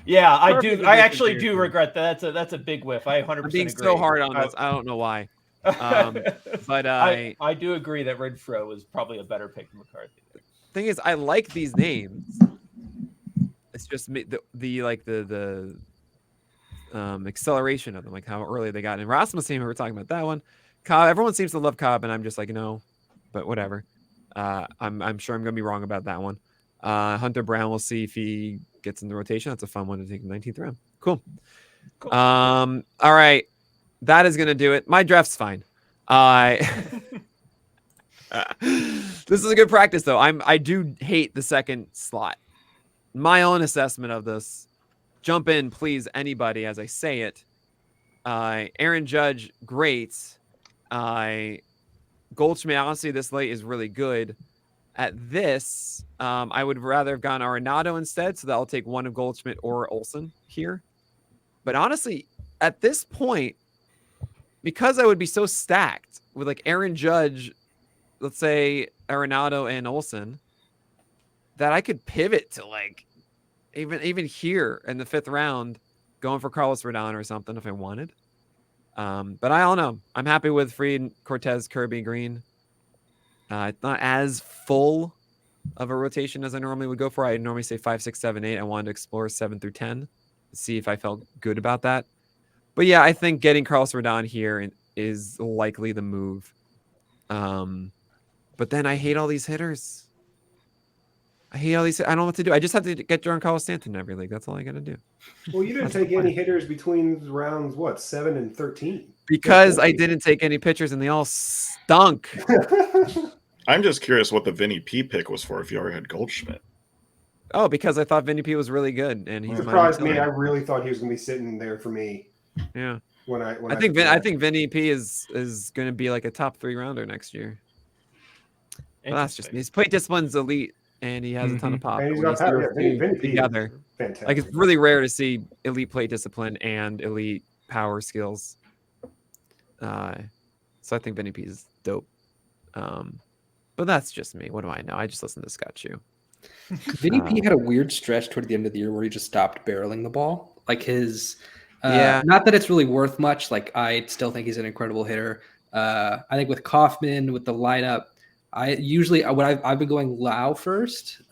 Yeah, I actually do regret that. That's a big whiff. I 100% I'm being agree. so hard on this. I don't know why. But I do agree that Renfroe was probably a better pick than McCarthy. thing is, I like these names. It's just the acceleration of them, like how early they got. And Rasmussen, we were talking about that one. Cobb, everyone seems to love Cobb, and I'm just like, no, but whatever. I'm sure I'm gonna be wrong about that one. Hunter Brown, we'll see if he gets in the rotation. That's a fun one to take in the 19th round. Cool. All right, that is gonna do it. My draft's fine. This is a good practice though. I do hate the second slot. My own assessment of this. Jump in, please, anybody, as I say it. Aaron Judge, great. Goldschmidt, honestly, this late is really good. At this, I would rather have gone Arenado instead, so that I'll take one of Goldschmidt or Olsen here. But honestly, at this point, because I would be so stacked with like Aaron Judge, let's say Arenado and Olsen, that I could pivot to like even here in the 5th round, going for Carlos Rodon or something if I wanted. But I don't know. I'm happy with Fried, Cortez, Kirby, Green. It's not as full of a rotation as I normally would go for. I normally say 5, 6, 7, 8. I wanted to explore 7 through 10 to see if I felt good about that. But yeah, I think getting Carlos Rodon here is likely the move. But then I hate all these hitters. I don't know what to do. I just have to get Giancarlo Stanton in every league. That's all I got to do. Well, you didn't take any hitters between rounds, 7 and 13? Because I didn't take any pitchers and they all stunk. I'm just curious what the Vinny P pick was for if you already had Goldschmidt. Oh, because I thought Vinny P was really good, and he's surprised me. I really thought he was going to be sitting there for me. Yeah. I think Vinny P is going to be like a top 3 rounder next year. But that's just his plate discipline's elite, and he has a ton of pop. And he's got Vinny together. Fantastic. Like it's really rare to see elite plate discipline and elite power skills. So I think Vinny P is dope. But that's just me. What do I know? I just listen to Scott Chu. Vinny P had a weird stretch toward the end of the year where he just stopped barreling the ball. Like his, not that it's really worth much. Like I still think he's an incredible hitter. I think with Kaufman, with the lineup, I've been going Lau first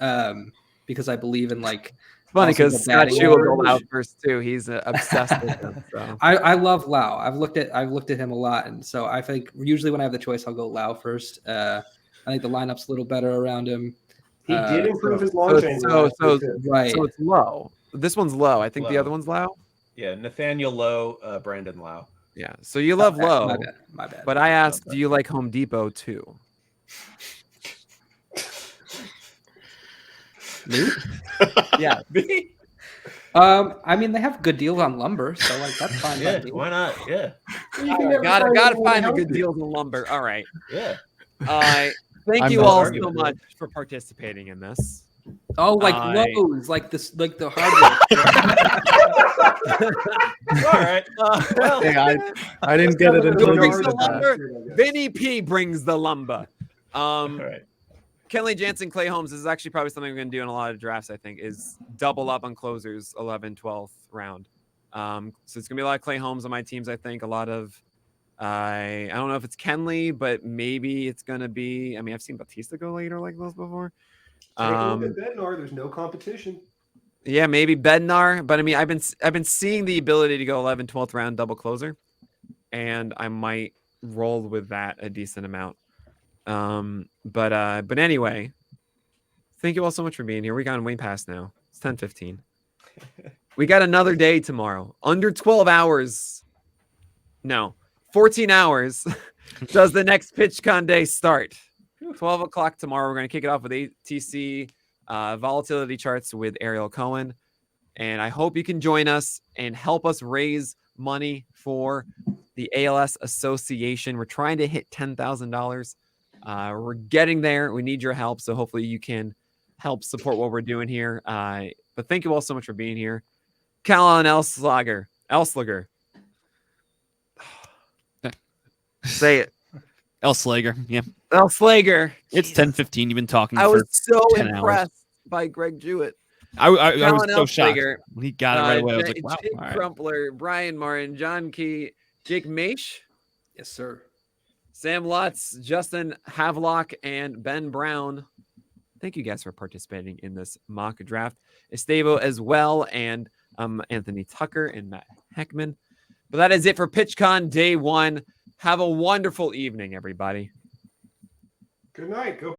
because I believe in like. Funny because Scott Chu will go Lau first too. He's obsessed with him. So. I love Lau. I've looked at him a lot, and so I think usually when I have the choice, I'll go Lau first. I think the lineup's a little better around him. He did improve his launch angle. Right. So it's low. This one's low. I think the other one's Lau. Yeah, Nathaniel Lowe, Brandon Lau. Yeah. So you love Lowe. My bad. But I asked, do you like Home Depot too? Me? Yeah. I mean, they have good deals on lumber, so like that's fine. Yeah, why not? Yeah. Gotta find the good deals on lumber. All right. Yeah. Thank you all so much for participating in this. Oh, like Lowe's, like this, like the hardware. All right. Well, Hey, I didn't get it until Who brings you the said that. lumber? Vinny P brings the lumber. all right. Kenley Jansen, Clay Holmes. This is actually probably something we're going to do in a lot of drafts, I think, is double up on closers 11, 12th round. So it's going to be a lot of Clay Holmes on my teams, I think. A lot of, I don't know if it's Kenley, but maybe it's going to be, I mean, I've seen Bautista go later like those before. Take a look at Bednar. There's no competition. Yeah, maybe Bednar. But I mean, I've been seeing the ability to go 11, 12th round double closer. And I might roll with that a decent amount. But anyway, thank you all so much for being here. We got way past now. It's 10:15. We got another day tomorrow. Under 12 hours. No, 14 hours does the next PitchCon day start. 12 o'clock tomorrow. We're going to kick it off with ATC volatility charts with Ariel Cohen. And I hope you can join us and help us raise money for the ALS Association. We're trying to hit $10,000. We're getting there. We need your help. So hopefully you can help support what we're doing here. But thank you all so much for being here. Callan Elslager. Say it. Elslager. Yeah. Elslager. It's 10:15. You've been talking I for was so 10 impressed hours. by Greg Jewett. I was so Elslager, shocked when he got it right away. I was like, wow. Jake All right. Crumpler, Brian Martin, John Key, Jake Maish, Yes, sir. Sam Lutz, Justin Havelock, and Ben Brown. Thank you guys for participating in this mock draft. Estavo as well, and Anthony Tucker and Matt Heckman. But that is it for PitchCon Day 1. Have a wonderful evening, everybody. Good night. Go